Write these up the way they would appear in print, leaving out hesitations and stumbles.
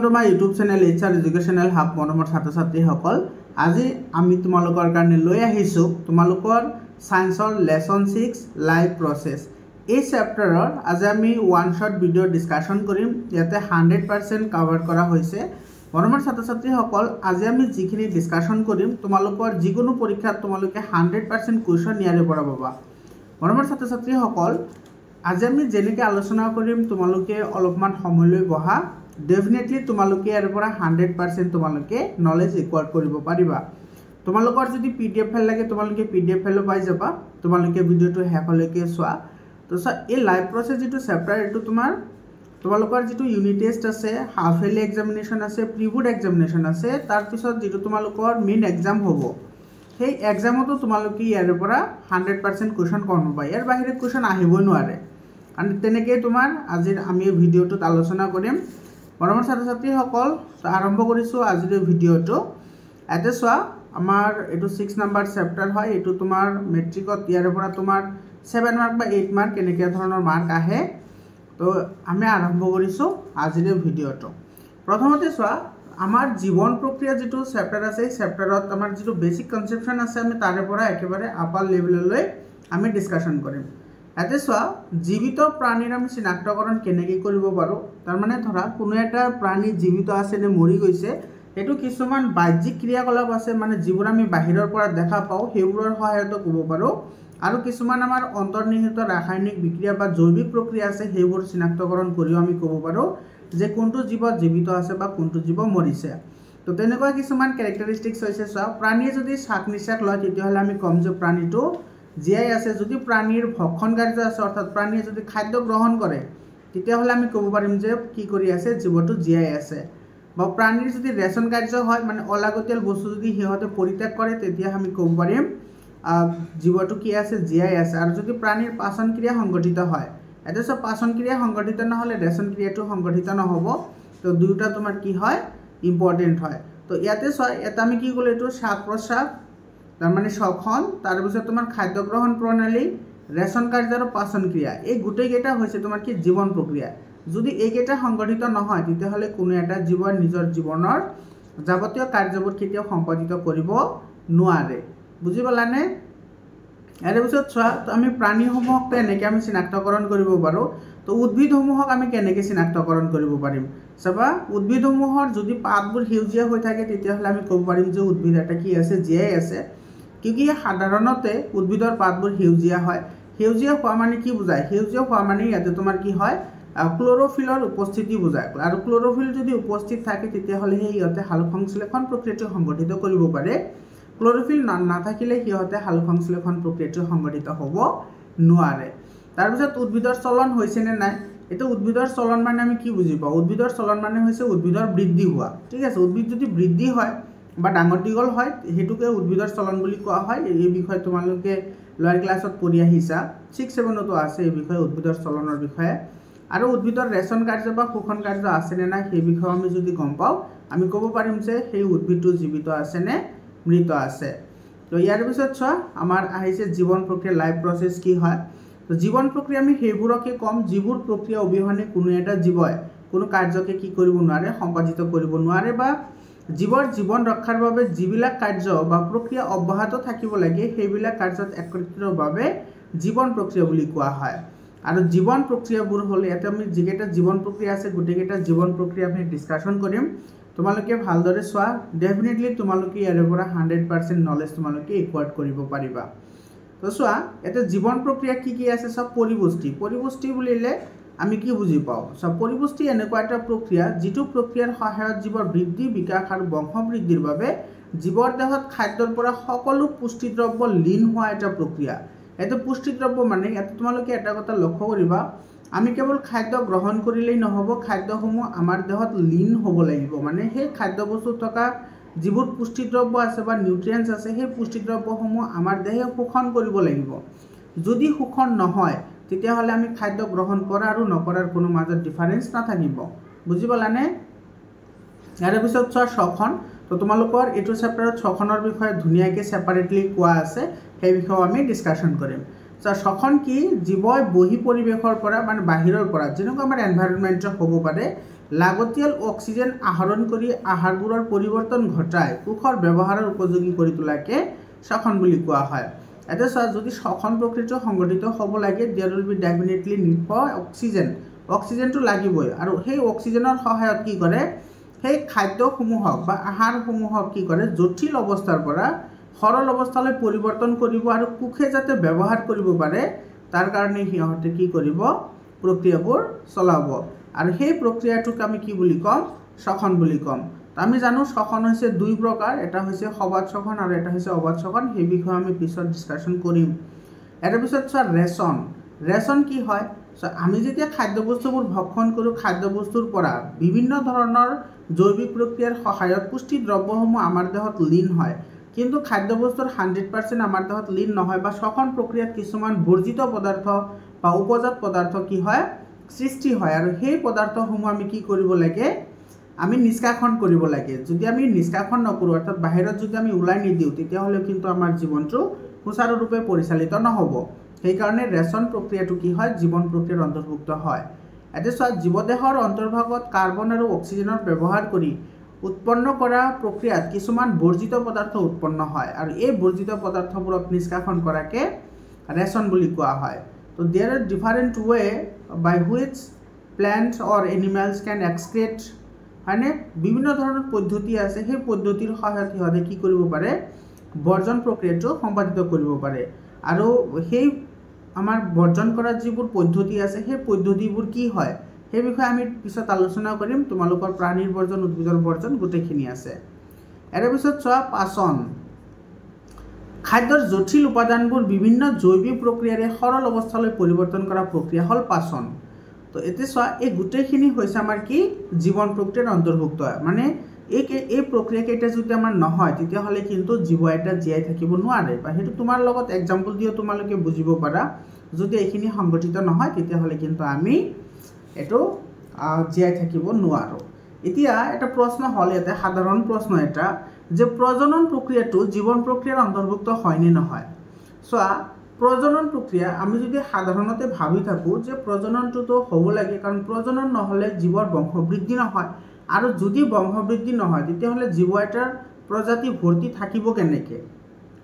To my YouTube channel HR educational hub মৰমৰ ছাত্ৰ ছাত্ৰীসকল আজি আমি তোমালোকৰ কাৰণে লৈ আহিছোঁ তোমালোকৰ সায়েন্সৰ লেসন 6 লাইভ প্ৰসেস এই চেপ্টাৰৰ আজি আমি ওয়ান শট ভিডিও ডিসকাশন কৰিম ইয়াতে 100% কভাৰ কৰা হৈছে মৰমৰ ছাত্ৰ ছাত্ৰীসকল আজি আমি যিখিনি ডিসকাশন কৰিম তোমালোকৰ যিকোনো পৰীক্ষাত তোমালোকে 100% কোৱেশ্চন ইয়াৰে পৰা পাবা মৰমৰ ছাত্ৰ ছাত্ৰীসকল আজি আমি যেনেকৈ আলোচনা কৰিম তোমালোকে অলপমান সময়লৈ বহা डेफिनेटली तुम्हालोके यार পৰা 100% তোমালোকে নলেজ একোয়াৰ্ড কৰিব পাৰিবা তোমালোকৰ যদি PDF ফাইল লাগে তোমালোকে PDF ফাইল পাই যাবা তোমালোকে ভিডিওটো হেকলৈকে চোৱা তো এই লাইভ প্ৰসেস যেটো চেপ্টাৰ এটো তোমালোকৰ যেটো ইউনিট টেষ্ট আছে হাফ ইয়াৰলি এক্সামিনেশন আছে প্ৰি বোৰ্ড এক্সামিনেশন আছে তাৰ পিছত যেটো তোমালোকৰ মেইন এক্সাম হ'ব সেই এক্সামতো তোমালোকে ইয়াৰ পৰা 100% কোৱেশ্চন কৰিব পাই ইয়াৰ বাহিৰে কোৱেশ্চন আহিবই নোৱাৰে আৰু তেনেকৈ তোমাৰ আজি আমি ভিডিওটোত আলোচনা কৰিম মৰমৰ ছাত্ৰ ছাত্ৰীসকল আৰম্ভ কৰিছো আজিৰ ভিডিওটো এতে চোৱা আমাৰ এটো 6 নম্বৰ চেপ্টাৰ হয় এটো তোমাৰ মেট্ৰিকত ইয়াৰ পৰা তোমাৰ 7 মাৰ্ক বা 8 মাৰ্ক কেনেকৈ ধৰণৰ মাৰ্ক আহে তো আমি আৰম্ভ কৰিছো আজিৰ ভিডিওটো প্ৰথমতে চোৱা আমাৰ জীৱন প্ৰক্ৰিয়া যেটো চেপ্টাৰ আছে চেপ্টাৰত আমাৰ যেটো বেসিক কনসেপচন আছে আমি তাৰে পৰা একেবাৰে আপাৰ লেভেললৈ আমি ডিসকাশন কৰিম এতে চোৱা জীবিত প্ৰাণীৰ আমি চিনাক্তকৰণ কেনেকৈ কৰিব পাৰো তাৰ মানে ধৰা কোনো এটা প্ৰাণী জীবিত আছে নে মৰি গৈছে এটো কিছুমান বাহ্যিক ক্ৰিয়াকলাপ আছে মানে যিবোৰ আমি বাহিৰৰ পৰা দেখা পাও হেউৰৰ সহায়ত ক'ব পাৰো আৰু কিছুমান আমাৰ অন্তৰ্নিহিত ৰাসায়নিক বিক্ৰিয়া বা জৈৱিক প্ৰক্ৰিয়া আছে হেউৰ চিনাক্তকৰণ কৰিও আমি ক'ব পাৰো যে কোনটো জীৱ জীবিত আছে বা কোনটো জীৱ মৰিছে তো তেনেকুৱা কিছুমান ক্যাৰেক্টাৰিস্টিক্স হৈছে চোৱা প্ৰাণীয়ে যদি শ্বাস নিশ্বাস লয় তেতিয়াহলে আমি কম যে প্ৰাণীটো জীয়াই আছে যদি প্ৰাণীৰ ভক্ষণ কাৰ্য আছে অৰ্থাৎ প্ৰাণীয়ে যদি খাদ্য গ্ৰহণ কৰে তেতিয়াহলে আমি ক'ব পাৰিম যে কি কৰি আছে জীৱটো জীয়াই আছে বা প্ৰাণীৰ যদি ৰেচন কাৰ্য হয় মানে অলাগতিয়াল বস্তু যদি হিহতে পৰিত্যাগ কৰে তেতিয়া আমি ক'ব পাৰিম জীৱটো কি আছে জীয়াই আছে আৰু যদি প্ৰাণীৰ পাচন ক্ৰিয়া সংগঠিত হয় এটা সব পাচন ক্ৰিয়া সংগঠিত নহলে ৰেচন ক্ৰিয়াটো সংগঠিত নহব তো দুটা তোমাৰ কি হয় ইম্পৰ্টেন্ট হয় তো ইয়াতে চোৱা এটা আমি কি ক'লে এটো শ্বাস প্ৰশ্বাস তাৰ মানে শ্বসন তাৰ পিছত তোমাৰ খাদ্য গ্ৰহণ প্ৰণালী ৰেচন কাৰ্য আৰু পাচন ক্ৰিয়া এই গুটেই কেইটা হৈছে তোমাৰ কি জীৱন প্ৰক্ৰিয়া যদি এইকেইটা সংগঠিত নহয় তেতিয়াহলে কোনো এটা জীৱৰ নিজৰ জীৱনৰ যাৱতীয় কাৰ্যবোৰ কেতিয়াও সম্পাদিত কৰিব নোৱাৰে বুজি পালানে ইয়াৰ পিছত চোৱা তো আমি প্ৰাণীসমূহক এনেকৈ আমি চিনাক্তকৰণ কৰিব পাৰো তো উদ্ভিদসমূহক আমি কেনেকৈ চিনাক্তকৰণ কৰিব পাৰিম চাবা উদ্ভিদসমূহৰ যদি পাতবোৰ সেউজীয়া হৈ থাকে তেতিয়াহলে আমি ক'ব পাৰিম যে উদ্ভিদ এটা কি আছে জীয়াই আছে কিউকি সাধাৰণতে উদ্ভিদৰ পাতবোৰ সেউজীয়া হয় সেউজীয়া হোৱা মানে কি বুজায় সেউজীয়া হোৱা মানে ইয়াতে তোমাৰ কি হয় ক্লোৰোফিলৰ উপস্থিতি বুজায় আৰু ক্লোৰোফিল যদি উপস্থিত থাকে তেতিয়াহলে হিহতে সালোকসংশ্লেষণ প্ৰক্ৰিয়াটো সংগঠিত কৰিব পাৰে ক্লোৰোফিল নাথাকিলে হিহতে সালোকসংশ্লেষণ প্ৰক্ৰিয়াটো সংগঠিত হ'ব নোৱাৰে তাৰ পিছত উদ্ভিদৰ চলন হৈছে নে নাই এটা উদ্ভিদৰ চলন মানে আমি কি বুজি পাও উদ্ভিদৰ চলন মানে হৈছে উদ্ভিদৰ বৃদ্ধি হোৱা ঠিক আছে উদ্ভিদ যদি বৃদ্ধি হয় বা ডাঙৰ দীঘল হয় হেতুকে উদ্ভিদৰ চলন বুলি কোৱা হয় এই বিষয় তোমালোকে লোৱাৰ ক্লাছত পঢ়ি আহিছা 6 7 তো আছে এই বিষয় উদ্ভিদৰ চলনৰ বিষয়ে আৰু উদ্ভিদৰ ৰেচন কাৰ্য বা শোষণ কাৰ্য আছে নে নাই সেই বিষয়ে আমি যদি গম পাও আমি ক'ব পাৰিম যে সেই উদ্ভিদটো জীবিত আছে নে মৃত আছে তো ইয়াৰ পিছত চোৱা আমাৰ আহিছে জীৱন প্ৰক্ৰিয়া লাইভ প্ৰসেস কি হয় তো জীৱন প্ৰক্ৰিয়া আমি হেইবোৰকে কম যিবোৰ প্ৰক্ৰিয়া অবিহনে কোনো এটা জীৱই কোনো কাৰ্যকে কি কৰিব নোৱাৰে সম্পাদিত কৰিব নোৱাৰে বা জীৱৰ জীৱন ৰক্ষাৰ বাবে যিবিলাক কাৰ্য বা প্ৰক্ৰিয়া অব্যাহত থাকিব লাগে সেইবিলাক কাৰ্যত একত্ৰিতভাৱে জীৱন প্ৰক্ৰিয়া বুলি কোৱা হয় আৰু জীৱন প্ৰক্ৰিয়াবোৰ হলে এটা আমি যিকেইটা জীৱন প্ৰক্ৰিয়া আছে গোটেইকেইটা জীৱন প্ৰক্ৰিয়া আমি ডিসকাশন কৰিম তোমালোকে ভালদৰে চোৱা ডেফিনেটলি তোমালোকে ইয়াৰ পৰা 100% নলেজ তোমালোকে একোয়াৰ্ড কৰিব পাৰিবা তো চোৱা এটা জীৱন প্ৰক্ৰিয়া কি আছে সব পৰিপুষ্টি বুলিলে আমি কি বুজি পাও সব পৰিপুষ্টি এনেকুৱা এটা প্ৰক্ৰিয়া যেটো প্ৰক্ৰিয়াৰ সহায়ত জীৱৰ বৃদ্ধি বিকাশ আৰু বংশবৃদ্ধিৰ বাবে জীৱৰ দেহত খাদ্যৰ পৰা সকলো পুষ্টিদ্ৰব্য লীন হোৱা এটা প্ৰক্ৰিয়া এটা পুষ্টিদ্ৰব্য মানে এটা তোমালোকে এটা কথা লক্ষ্য কৰিবা আমি কেৱল খাদ্য গ্ৰহণ কৰিলেই নহব খাদ্যসমূহ আমাৰ দেহত লীন হ'ব লাগিব মানে সেই খাদ্যবস্তু থকা যিবোৰ পুষ্টিদ্ৰব্য আছে বা নিউট্ৰিয়েন্টছ আছে সেই পুষ্টিদ্ৰব্যসমূহ আমাৰ দেহে শোষণ কৰিব লাগিব যদি শোষণ নহয় তেতিয়াহলে আমি খাদ্য গ্ৰহণ কৰা আৰু নকৰাৰ কোনো মাজত ডিফাৰেন্স নাথাকিব বুজি পালানে ইয়াৰ পিছত চোৱা শ্বসন তো তোমালোকৰ এটো চেপ্টাৰত শ্বসনৰ বিষয়ে ধুনিয়াকৈ সেপাৰেটলি কোৱা আছে সেই বিষয়ে আমি ডিসকাশন কৰিম শ্বসন কি জীৱই বহি পৰিবেশৰ পৰা মানে বাহিৰৰ পৰা যেনেকৈ আমাৰ এনভাইৰনমেন্ট হ'ব পাৰে লাগতিয়াল অক্সিজেন আহৰণ কৰি আহাৰবোৰৰ পৰিৱৰ্তন ঘটাই কোষৰ ব্যৱহাৰৰ উপযোগী কৰি তোলাকে শ্বসন বুলি কোৱা হয়। এতিয়া চোৱা, যদি শ্বসন প্ৰক্ৰিয়াটো সংঘটিত হ'ব লাগে, there will be definitely need for oxygen. অক্সিজেনটো লাগিবই, আৰু সেই অক্সিজেনৰ সহায়ত কি কৰে, সেই খাদ্যসমূহক বা আহাৰসমূহক কি কৰে, জটিল অৱস্থাৰ পৰা সৰল অৱস্থালৈ পৰিৱৰ্তন কৰিব, আৰু কোষে যাতে ব্যৱহাৰ কৰিব পাৰে তাৰ কাৰণে সিহঁতে কি কৰিব, প্ৰক্ৰিয়াবোৰ চলাব। আৰু সেই প্ৰক্ৰিয়াটোক আমি কি বুলি ক'ম, শ্বসন বুলি ক'ম। আমি জানো শ্বসন হৈছে দুই প্ৰকাৰ, এটা হৈছে সবাত শ্বসন আৰু এটা হৈছে অবাত শ্বসন। সেই বিষয়ে আমি পিছত ডিছকাশ্যন কৰিম। ইয়াৰ পিছত চোৱা, ৰেচন। ৰেচন কি হয়, আমি যেতিয়া খাদ্যবস্তুবোৰ ভক্ষণ কৰোঁ, খাদ্যবস্তুৰ পৰা বিভিন্ন ধৰণৰ জৈৱিক প্ৰক্ৰিয়াৰ সহায়ত পুষ্টি দ্ৰব্যসমূহ আমাৰ দেহত লীন হয়, কিন্তু খাদ্যবস্তুৰ 100% আমাৰ দেহত লীন নহয়, বা শ্বসন প্ৰক্ৰিয়াত কিছুমান বৰ্জিত পদাৰ্থ বা উপজাত পদাৰ্থ কি হয়, সৃষ্টি হয়। আৰু সেই পদাৰ্থসমূহ আমি কি কৰিব লাগে, আমি নিষ্কাশন কৰিব লাগে। যদি আমি নিষ্কাশন নকৰোঁ, অৰ্থাৎ বাহিৰত যদি আমি ওলাই নিদিওঁ, তেতিয়াহ'লে কিন্তু আমাৰ জীৱনটো সুচাৰুৰূপে পৰিচালিত নহ'ব। সেইকাৰণে ৰেচন প্ৰক্ৰিয়াটো কি হয়, জীৱন প্ৰক্ৰিয়াৰ অন্তৰ্ভুক্ত হয়। এতিয়া চোৱা, জীৱদেহৰ অন্তৰ্ভাগত কাৰ্বন আৰু অক্সিজেনৰ ব্যৱহাৰ কৰি উৎপন্ন কৰা প্ৰক্ৰিয়াত কিছুমান বৰ্জিত পদাৰ্থ উৎপন্ন হয়, আৰু এই বৰ্জিত পদাৰ্থবোৰক নিষ্কাশন কৰাকে ৰেচন বুলি কোৱা হয়। তো there are different way by which plants or animals can excrete, হয়নে? বিভিন্ন ধৰণৰ পদ্ধতি আছে, সেই পদ্ধতিৰ সহায়ত সিহঁতে কি কৰিব পাৰে, বৰ্জন প্ৰক্ৰিয়াটো সম্পাদিত কৰিব পাৰে। আৰু সেই আমাৰ বৰ্জন কৰা যিবোৰ পদ্ধতি আছে, সেই পদ্ধতিবোৰ কি হয়, সেই বিষয়ে আমি পিছত আলোচনা কৰিম। তোমালোকৰ প্ৰাণীৰ বৰ্জন, উদ্ভিদৰ বৰ্জন গোটেইখিনি আছে। ইয়াৰ পিছত চোৱা, পাচন। খাদ্যৰ জটিল উপাদানবোৰ বিভিন্ন জৈৱিক প্ৰক্ৰিয়াৰে সৰল অৱস্থালৈ পৰিৱৰ্তন কৰা প্ৰক্ৰিয়া হ'ল পাচন। তো এতিয়া চোৱা, এই গোটেইখিনি হৈছে আমাৰ কি, জীৱন প্ৰক্ৰিয়াৰ অন্তৰ্ভুক্ত। মানে এই প্ৰক্ৰিয়াকেইটা যদি আমাৰ নহয়, তেতিয়াহ'লে কিন্তু জীৱ এটা জীয়াই থাকিব নোৱাৰে, বা সেইটো তোমাৰ লগত এক্সাম্পল দিও তোমালোকে বুজিব পাৰা। যদি এইখিনি সংগঠিত নহয়, তেতিয়াহ'লে কিন্তু আমি এইটো জীয়াই থাকিব নোৱাৰোঁ। এতিয়া এটা প্ৰশ্ন হ'ল ইয়াতে, সাধাৰণ প্ৰশ্ন এটা, যে প্ৰজনন প্ৰক্ৰিয়াটো জীৱন প্ৰক্ৰিয়াৰ অন্তৰ্ভুক্ত হয়নে নহয়। চোৱা, প্ৰজনন প্ৰক্ৰিয়া আমি যদি সাধাৰণতে ভাবি থাকোঁ যে প্ৰজননটোতো হ'ব লাগে, কাৰণ প্ৰজনন নহ'লে জীৱৰ বংশবৃদ্ধি নহয়, আৰু যদি বংশবৃদ্ধি নহয়, তেতিয়াহ'লে জীৱ এটাৰ প্ৰজাতি ভৰ্তি থাকিব কেনেকৈ,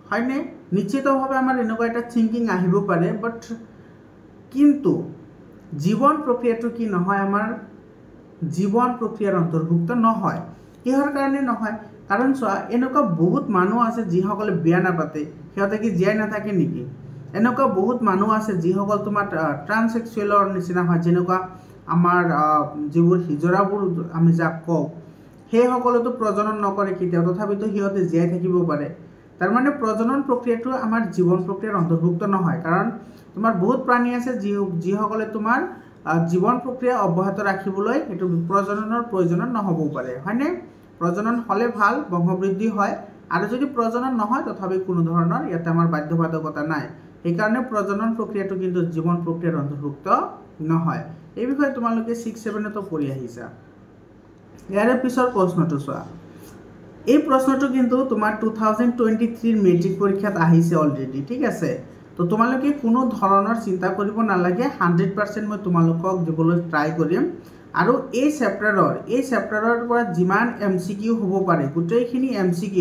হয়নে? নিশ্চিতভাৱে আমাৰ এনেকুৱা এটা থিংকিং আহিব পাৰে, বাট কিন্তু জীৱন প্ৰক্ৰিয়াটো কি নহয়, আমাৰ জীৱন প্ৰক্ৰিয়াৰ অন্তৰ্ভুক্ত নহয়। কিহৰ কাৰণে নহয়, কাৰণ চোৱা, এনেকুৱা বহুত মানুহ আছে যিসকলে বিয়া নাপাতে, সিহঁতে কি জীয়াই নাথাকে নেকি? এনেকুৱা বহুত মানুহ আছে যিসকল তোমাৰ ট্ৰান্সেক্সুৱেলৰ নিচিনা হয়, যেনেকুৱা আমাৰ যিবোৰ হিজৰাবোৰ আমি যাক কওঁ, সেইসকলেতো প্ৰজনন নকৰে কেতিয়াও, তথাপিতো সিহঁতে জীয়াই থাকিব পাৰে। তাৰমানে প্ৰজনন প্ৰক্ৰিয়াটো আমাৰ জীৱন প্ৰক্ৰিয়াৰ অন্তৰ্ভুক্ত নহয়, কাৰণ তোমাৰ বহুত প্ৰাণী আছে যিসকলে তোমাৰ জীৱন প্ৰক্ৰিয়া অব্যাহত ৰাখিবলৈ সেইটো প্ৰজননৰ প্ৰয়োজন নহ'বও পাৰে, হয়নে? প্ৰজনন হ'লে ভাল, বংশবৃদ্ধি হয়, আৰু যদি প্ৰজনন নহয়, তথাপি কোনো ধৰণৰ ইয়াতে আমাৰ বাধ্যবাধকতা নাই। সেইকাৰণে প্ৰজনন প্ৰক্ৰিয়াটো কিন্তু জীৱন প্ৰক্ৰিয়াৰ অন্তৰ্ভুক্ত নহয়। এই বিষয়ে তোমালোকে 6-7তো পঢ়ি আহিছা। ইয়াৰে পিছৰ প্ৰশ্নটো চোৱা, এই প্ৰশ্নটো কিন্তু তোমাৰ 2023 মেট্ৰিক পৰীক্ষাত আহিছে অলৰেডি, ঠিক আছে? তো তোমালোকে কোনো ধৰণৰ চিন্তা কৰিব নালাগে, 100% মই তোমালোকক দিবলৈ ট্ৰাই কৰিম। আৰু এই চেপ্টাৰৰ পৰা যিমান MCQ হ'ব পাৰে, গোটেইখিনি MCQ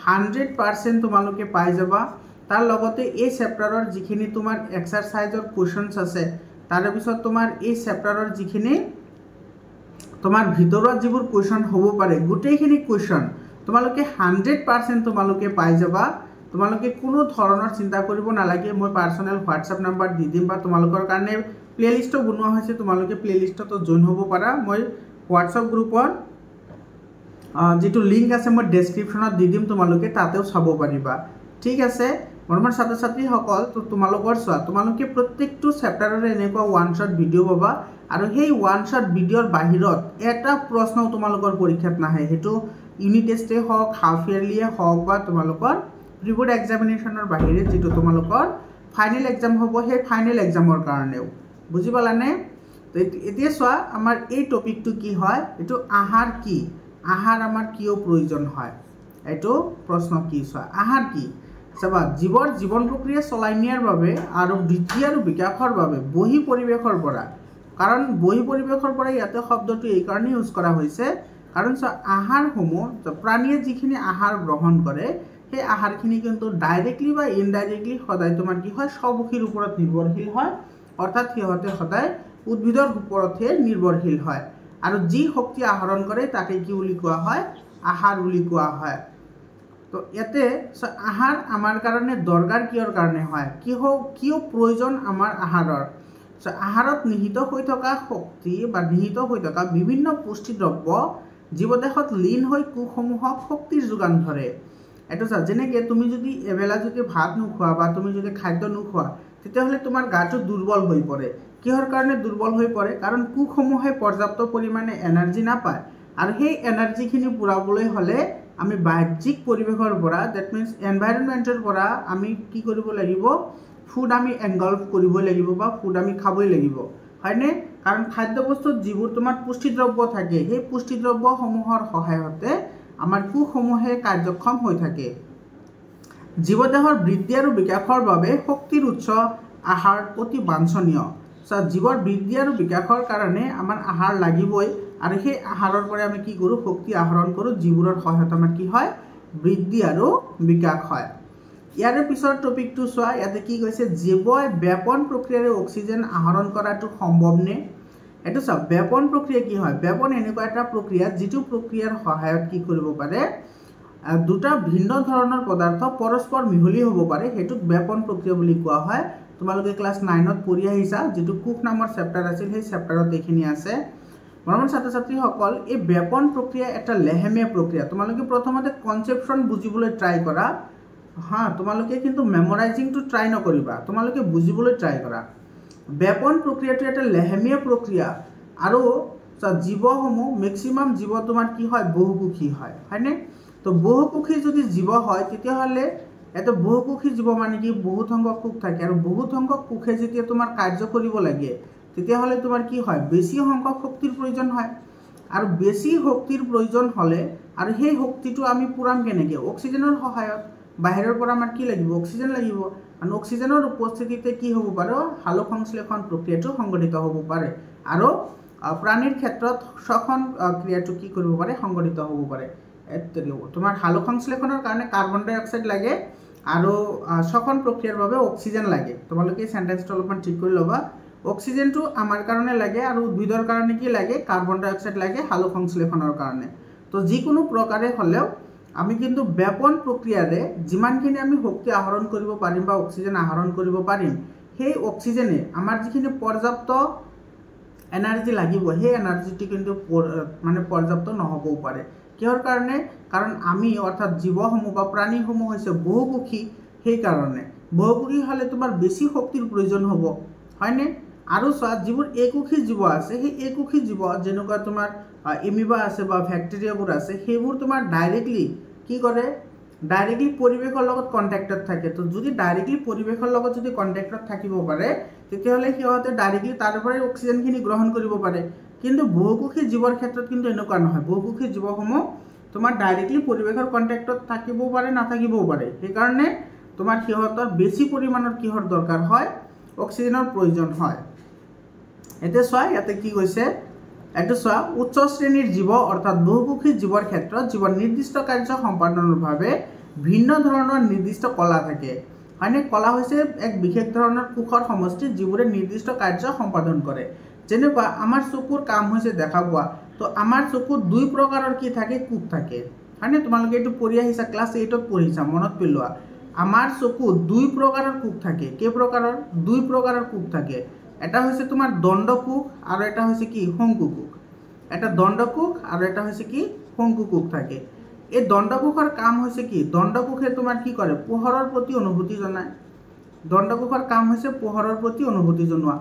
100% তোমালোকে পাই যাবা। তাৰ লগতে এই চেপ্টাৰৰ যিখিনি তোমাৰ এক্সাৰচাইজৰ কুৱেশ্যনছ আছে, তাৰে পিছত তোমাৰ এই চেপ্টাৰৰ যিখিনি তোমাৰ ভিতৰত যিবোৰ কুৱেশ্যন হ'ব পাৰে, গোটেইখিনি কুৱেশ্যন তোমালোকে 100% তোমালোকে পাই যাবা। তোমালোকে কোনো ধৰণৰ চিন্তা কৰিব নালাগে। মই পাৰ্চনেল হোৱাটছআপ নাম্বাৰ দি দিম, বা তোমালোকৰ কাৰণে প্লেলিষ্টো বনোৱা হৈছে, তোমালোকে প্লেলিষ্টতো জইন হ'ব পাৰা। মই হোৱাটছআপ গ্ৰুপৰ যিটো লিংক আছে মই ডেছক্ৰিপশ্যনত দি দিম, তোমালোকে তাতেও চাব পাৰিবা, ঠিক আছে? মৰমৰ ছাত্ৰ ছাত্ৰীসকল, তো তোমালোকৰ চোৱা, তোমালোকে প্ৰত্যেকটো চেপ্টাৰৰে এনেকুৱা ওৱান শ্বট ভিডিঅ' পাবা, আৰু সেই ওৱান শ্বট ভিডিঅ'ৰ বাহিৰত এটা প্ৰশ্ন তোমালোকৰ পৰীক্ষাত নাহে। সেইটো ইউনিট টেষ্টেই হওক, হাফ ইয়াৰলিয়ে হওক, বা তোমালোকৰ প্ৰিবোৰ্ড এক্সামিনেশ্যনৰ বাহিৰে যিটো তোমালোকৰ ফাইনেল এক্সাম হ'ব, সেই ফাইনেল এক্সামৰ কাৰণেও। বুজি পালানে? তো এতিয়া চোৱা, আমাৰ এই টপিকটো কি হয়, এইটো আহাৰ কি, আহাৰ আমাৰ কিয় প্ৰয়োজন হয়, এইটো প্ৰশ্ন কি চোৱা, আহাৰ কি? চাবা, জীৱৰ জীৱন প্ৰক্ৰিয়া চলাই নিয়াৰ বাবে আৰু বৃদ্ধি আৰু বিকাশৰ বাবে বহি পৰিৱেশৰ পৰা কাৰণ বহি পৰিৱেশৰ পৰা ইয়াতে শব্দটো এই কাৰণে ইউজ কৰা হৈছে কাৰণ আহাৰসমূহ প্ৰাণীয়ে যিখিনি আহাৰ গ্ৰহণ কৰে সেই আহাৰখিনি কিন্তু ডাইৰেক্টলি বা ইনডাইৰেক্টলি সদায় তোমাৰ কি হয় স্বভোগীৰ ওপৰত নিৰ্ভৰশীল হয় অৰ্থাৎ সিহঁতে সদায় উদ্ভিদৰ ওপৰতহে নিৰ্ভৰশীল হয় আৰু যি শক্তি আহৰণ কৰে তাকে কি বুলি কোৱা হয় আহাৰ বুলি কোৱা হয় তো ইয়াতে আহাৰ আমাৰ কাৰণে দৰকাৰ কিয়ৰ কাৰণে হয় কিয় প্ৰয়োজন আমাৰ আহাৰৰ আহাৰত নিহিত হৈ থকা শক্তি বা নিহিত হৈ থকা বিভিন্ন পুষ্টিদ্ৰব্য জীৱদেহত লীন হৈ কোষসমূহক শক্তিৰ যোগান ধৰে এইটো যেনেকৈ তুমি যদি এবেলা যদি ভাত নোখোৱা বা তুমি যদি খাদ্য নোখোৱা তেতিয়াহ'লে তোমাৰ গাটো দুৰ্বল হৈ পৰে কিহৰ কাৰণে দুৰ্বল হৈ পৰে কাৰণ কোষসমূহে পৰ্যাপ্ত পৰিমাণে এনাৰ্জি নাপায় আৰু সেই এনাৰ্জিখিনি পূৰাবলৈ হ'লে আমি বাহ্যিক পৰিৱেশৰ পৰা ডেট মিনছ এনভাইৰনমেণ্টৰ পৰা আমি কি কৰিব লাগিব ফুড আমি এংগলভ কৰিবই লাগিব বা ফুড আমি খাবই লাগিব হয়নে কাৰণ খাদ্যবস্তুত যিবোৰ তোমাৰ পুষ্টিদ্ৰব্য থাকে সেই পুষ্টিদ্ৰব্যসমূহৰ সহায়তে আমাৰ কোষসমূহে কাৰ্যক্ষম হৈ থাকে জীৱদেহৰ বৃদ্ধি আৰু বিকাশৰ বাবে শক্তিৰ উৎস আহাৰ অতি বাঞ্ছনীয় জীৱৰ বৃদ্ধি আৰু বিকাশৰ কাৰণে আমাৰ আহাৰ লাগিবই আৰু সেই আহাৰৰ পৰা আমি কি কৰোঁ শক্তি আহৰণ কৰোঁ যিবোৰৰ সহায়ত আমাৰ কি হয় বৃদ্ধি আৰু বিকাশ হয় ইয়াৰে পিছৰ টপিকটো চোৱা ইয়াতে কি কৈছে জীৱই ব্যাপন প্ৰক্ৰিয়াৰে অক্সিজেন আহৰণ কৰাটো সম্ভৱনে এইটো চাওক ব্যাপন প্ৰক্ৰিয়া কি হয় ব্যাপন এনেকুৱা এটা প্ৰক্ৰিয়া যিটো প্ৰক্ৰিয়াৰ সহায়ত কি কৰিব পাৰে দুটা ভিন্ন ধৰণৰ পদাৰ্থ পৰস্পৰ মিহলি হ'ব পাৰে সেইটোক ব্যাপন প্ৰক্ৰিয়া বুলি কোৱা হয় তোমালোকে ক্লাছ 9ত পঢ়ি আহিছা যেটো কুক নামৰ চেপ্টাৰ আছিল সেই চেপ্টাৰত এইখিনি আছে মৰমৰ ছাত্ৰ ছাত্ৰীসকল এই ব্যাপন প্ৰক্ৰিয়া এটা লেহেমীয়া প্ৰক্ৰিয়া তোমালোকে প্ৰথমতে কনচেপচন বুজিবলৈ ট্ৰাই কৰা তোমালোকে কিন্তু মেমৰাইজিংটো ট্ৰাই নকৰিবা তোমালোকে বুজিবলৈ ট্ৰাই কৰা ব্যাপন প্ৰক্ৰিয়াটো এটা লেহেমীয়া প্ৰক্ৰিয়া আৰু জীৱসমূহ মেক্সিমাম জীৱ তোমাৰ কি হয় বহুকোষী হয়নে তো বহুকোষী যদি জীৱ হয় তেতিয়াহ'লে এটা বহুকোষী জীৱ মানে কি বহুত সংখ্যক কোষ থাকে আৰু বহুত সংখ্যক কোষে যেতিয়া তোমাৰ কাৰ্য কৰিব লাগে তেতিয়াহ'লে তোমাৰ কি হয় বেছি সংখ্যক শক্তিৰ প্ৰয়োজন হয় আৰু বেছি শক্তিৰ প্ৰয়োজন হ'লে আৰু সেই শক্তিটো আমি পুৰাম কেনেকৈ অক্সিজেনৰ সহায়ত বাহিৰৰ পৰা আমাৰ কি লাগিব অক্সিজেন লাগিব আৰু অক্সিজেনৰ উপস্থিতিতে কি হ'ব পাৰে সালোক সংশ্লেষণ প্ৰক্ৰিয়াটো সংঘটিত হ'ব পাৰে আৰু প্ৰাণীৰ ক্ষেত্ৰত শ্বসন ক্ৰিয়াটো কি কৰিব পাৰে সংঘটিত হ'ব পাৰে তোমাৰ সালোক সংশ্লেষণৰ কাৰণে কাৰ্বন ডাই অক্সাইড লাগে আৰু শ্বসন প্ৰক্ৰিয়াৰ বাবে অক্সিজেন লাগে তোমালোকে এই সেন্টেন্সটো অলপমান ঠিক কৰি ল'বা অক্সিজেনটো আমাৰ কাৰণে লাগে আৰু উদ্ভিদৰ কাৰণে কি লাগে কাৰ্বন ডাই অক্সাইড লাগে সালোক সংশ্লেষণৰ কাৰণে তো যিকোনো প্ৰকাৰে হ'লেও আমি কিন্তু ব্যাপন প্ৰক্ৰিয়াৰে যিমানখিনি আমি শক্তি আহৰণ কৰিব পাৰিম বা অক্সিজেন আহৰণ কৰিব পাৰিম সেই অক্সিজেনে আমাৰ যিখিনি পৰ্যাপ্ত এনাৰ্জি লাগিব সেই এনাৰ্জিটো কিন্তু মানে পৰ্যাপ্ত নহ'বও পাৰে কিহৰ কাৰণে কাৰণ আমি অৰ্থাৎ জীৱসমূহ বা প্ৰাণীসমূহ হৈছে বহুকোষী সেইকাৰণে বহুকোষী হ'লে তোমাৰ বেছি শক্তিৰ প্ৰয়োজন হ'ব হয়নে আৰু চোৱা যিবোৰ একোষী জীৱ আছে সেই একোষী জীৱ যেনেকুৱা তোমাৰ এমিবা আছে বা ব্যাক্টেৰিয়াবোৰ আছে সেইবোৰ তোমাৰ ডাইৰেক্টলি কি কৰে ডাইৰেক্টলি পৰিৱেশৰ লগত কণ্টেক্টত থাকে তো যদি ডাইৰেক্টলি পৰিৱেশৰ লগত যদি কণ্টেক্টত থাকিব পাৰে তেতিয়াহ'লে সিহঁতে ডাইৰেক্টলি তাৰ পৰাই অক্সিজেনখিনি গ্ৰহণ কৰিব পাৰে কিন্তু বহুকোষী জীৱৰ ক্ষেত্ৰত কিন্তু এনেকুৱা নহয় বহুকোষী জীৱসমূহ তোমাৰ ডাইৰেক্টলি পৰিৱেশৰ কণ্টেক্টত থাকিবও পাৰে নাথাকিবও পাৰে সেইকাৰণে তোমাৰ সিহঁতৰ বেছি পৰিমাণৰ কিহৰ দৰকাৰ হয় অক্সিজেনৰ প্ৰয়োজন হয় এতিয়া চোৱা ইয়াতে কি কৈছে এইটো চোৱা উচ্চ শ্ৰেণীৰ জীৱ অৰ্থাৎ বহুকোষী জীৱৰ ক্ষেত্ৰত জীৱৰ নিৰ্দিষ্ট কাৰ্য সম্পাদনৰ বাবে ভিন্ন ধৰণৰ নিৰ্দিষ্ট কলা থাকে হয়নে কলা হৈছে এক বিশেষ ধৰণৰ কোষৰ সমষ্টি যিবোৰে নিৰ্দিষ্ট কাৰ্য সম্পাদন কৰে যেনেকুৱা আমাৰ চকুৰ কাম হৈছে দেখা পোৱা তো আমাৰ চকুত দুই প্ৰকাৰৰ কি থাকে কোষ থাকে হয়নে তোমালোকে এইটো পঢ়ি আহিছা ক্লাছ 8ত পঢ়িছা মনত পেলোৱা আমাৰ চকুত দুই প্ৰকাৰৰ কোষ থাকে কেই প্ৰকাৰৰ দুই প্ৰকাৰৰ কোষ থাকে এটা হৈছে তোমাৰ দণ্ডকোষ আৰু এটা হৈছে কি শংকু কোষ এটা দণ্ডকোষ আৰু এটা হৈছে কি শংকু কোষ থাকে এই দণ্ডকোষৰ কাম হৈছে কি দণ্ডকোষে তোমাৰ কি কৰে পোহৰৰ প্ৰতি অনুভূতি জনায় দণ্ডকোষৰ কাম হৈছে পোহৰৰ প্ৰতি অনুভূতি জনোৱা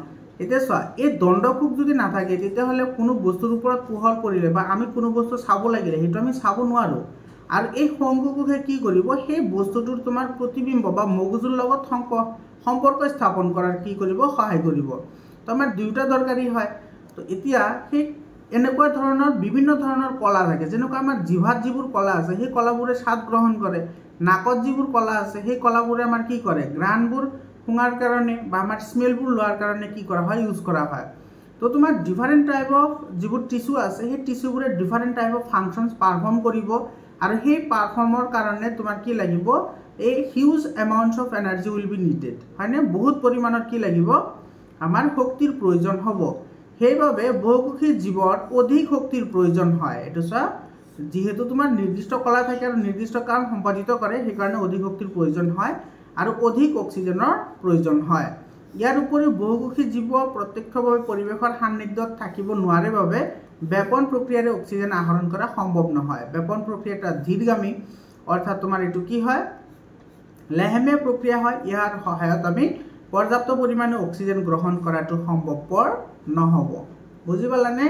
এতিয়া চোৱা এই দণ্ডকোষ যদি নাথাকে তেতিয়াহ'লে কোনো বস্তুৰ ওপৰত পোহৰ পৰিলে বা আমি কোনো বস্তু চাব লাগিলে সেইটো আমি চাব নোৱাৰোঁ আৰু এই শংকু কোষে কি কৰিব সেই বস্তুটোৰ তোমাৰ প্ৰতিবিম্ব বা মগজুৰ লগত সম্পৰ্ক স্থাপন কৰাৰ কি কৰিব সহায় কৰিব তো আমাৰ দুয়োটা দৰকাৰী হয় তো এতিয়া সেই এনেকুৱা ধৰণৰ বিভিন্ন ধৰণৰ কলা থাকে যেনেকুৱা আমাৰ জিভাত যিবোৰ কলা আছে সেই কলাবোৰে স্বাদ গ্ৰহণ কৰে নাকত যিবোৰ কলা আছে সেই কলাবোৰে আমাৰ কি কৰে গ্ৰাণবোৰ শুঙাৰ কাৰণে বা আমাৰ স্মেলবোৰ লোৱাৰ কাৰণে কি কৰা হয় ইউজ কৰা হয় তো তোমাৰ ডিফাৰেণ্ট টাইপ অফ যিবোৰ টিস্যু আছে সেই টিস্যুবোৰে different type of functions perform কৰিব আৰু সেই পাৰফৰ্মৰ কাৰণে তোমাৰ কি লাগিব এই huge amounts of energy will be needed হয়নে বহুত পৰিমাণত কি লাগিব আমাৰ শক্তিৰ প্ৰয়োজন হ'ব সেইবাবে বহুকোষী জীৱৰ অধিক শক্তিৰ প্ৰয়োজন হয় এইটো চোৱা যেহেতু তোমাৰ নিৰ্দিষ্ট কলা থাকে আৰু নিৰ্দিষ্ট কাম সম্পাদিত কৰে সেইকাৰণে অধিক শক্তিৰ প্ৰয়োজন হয় আৰু অধিক অক্সিজেনৰ প্ৰয়োজন হয় ইয়াৰ উপৰিও বহুকোষী জীৱ প্ৰত্যক্ষভাৱে পৰিৱেশৰ সান্নিধ্যত থাকিব নোৱাৰে বাবে বেপন প্ৰক্ৰিয়াৰে অক্সিজেন আহৰণ কৰা সম্ভৱ নহয় বেপন প্ৰক্ৰিয়াটা ধীৰগামী অৰ্থাৎ তোমাৰ এইটো কি হয় লেহেমীয়া প্ৰক্ৰিয়া হয় ইয়াৰ সহায়ত আমি পৰ্যাপ্ত পৰিমাণে অক্সিজেন গ্ৰহণ কৰাটো সম্ভৱপৰ নহ'ব বুজি পালানে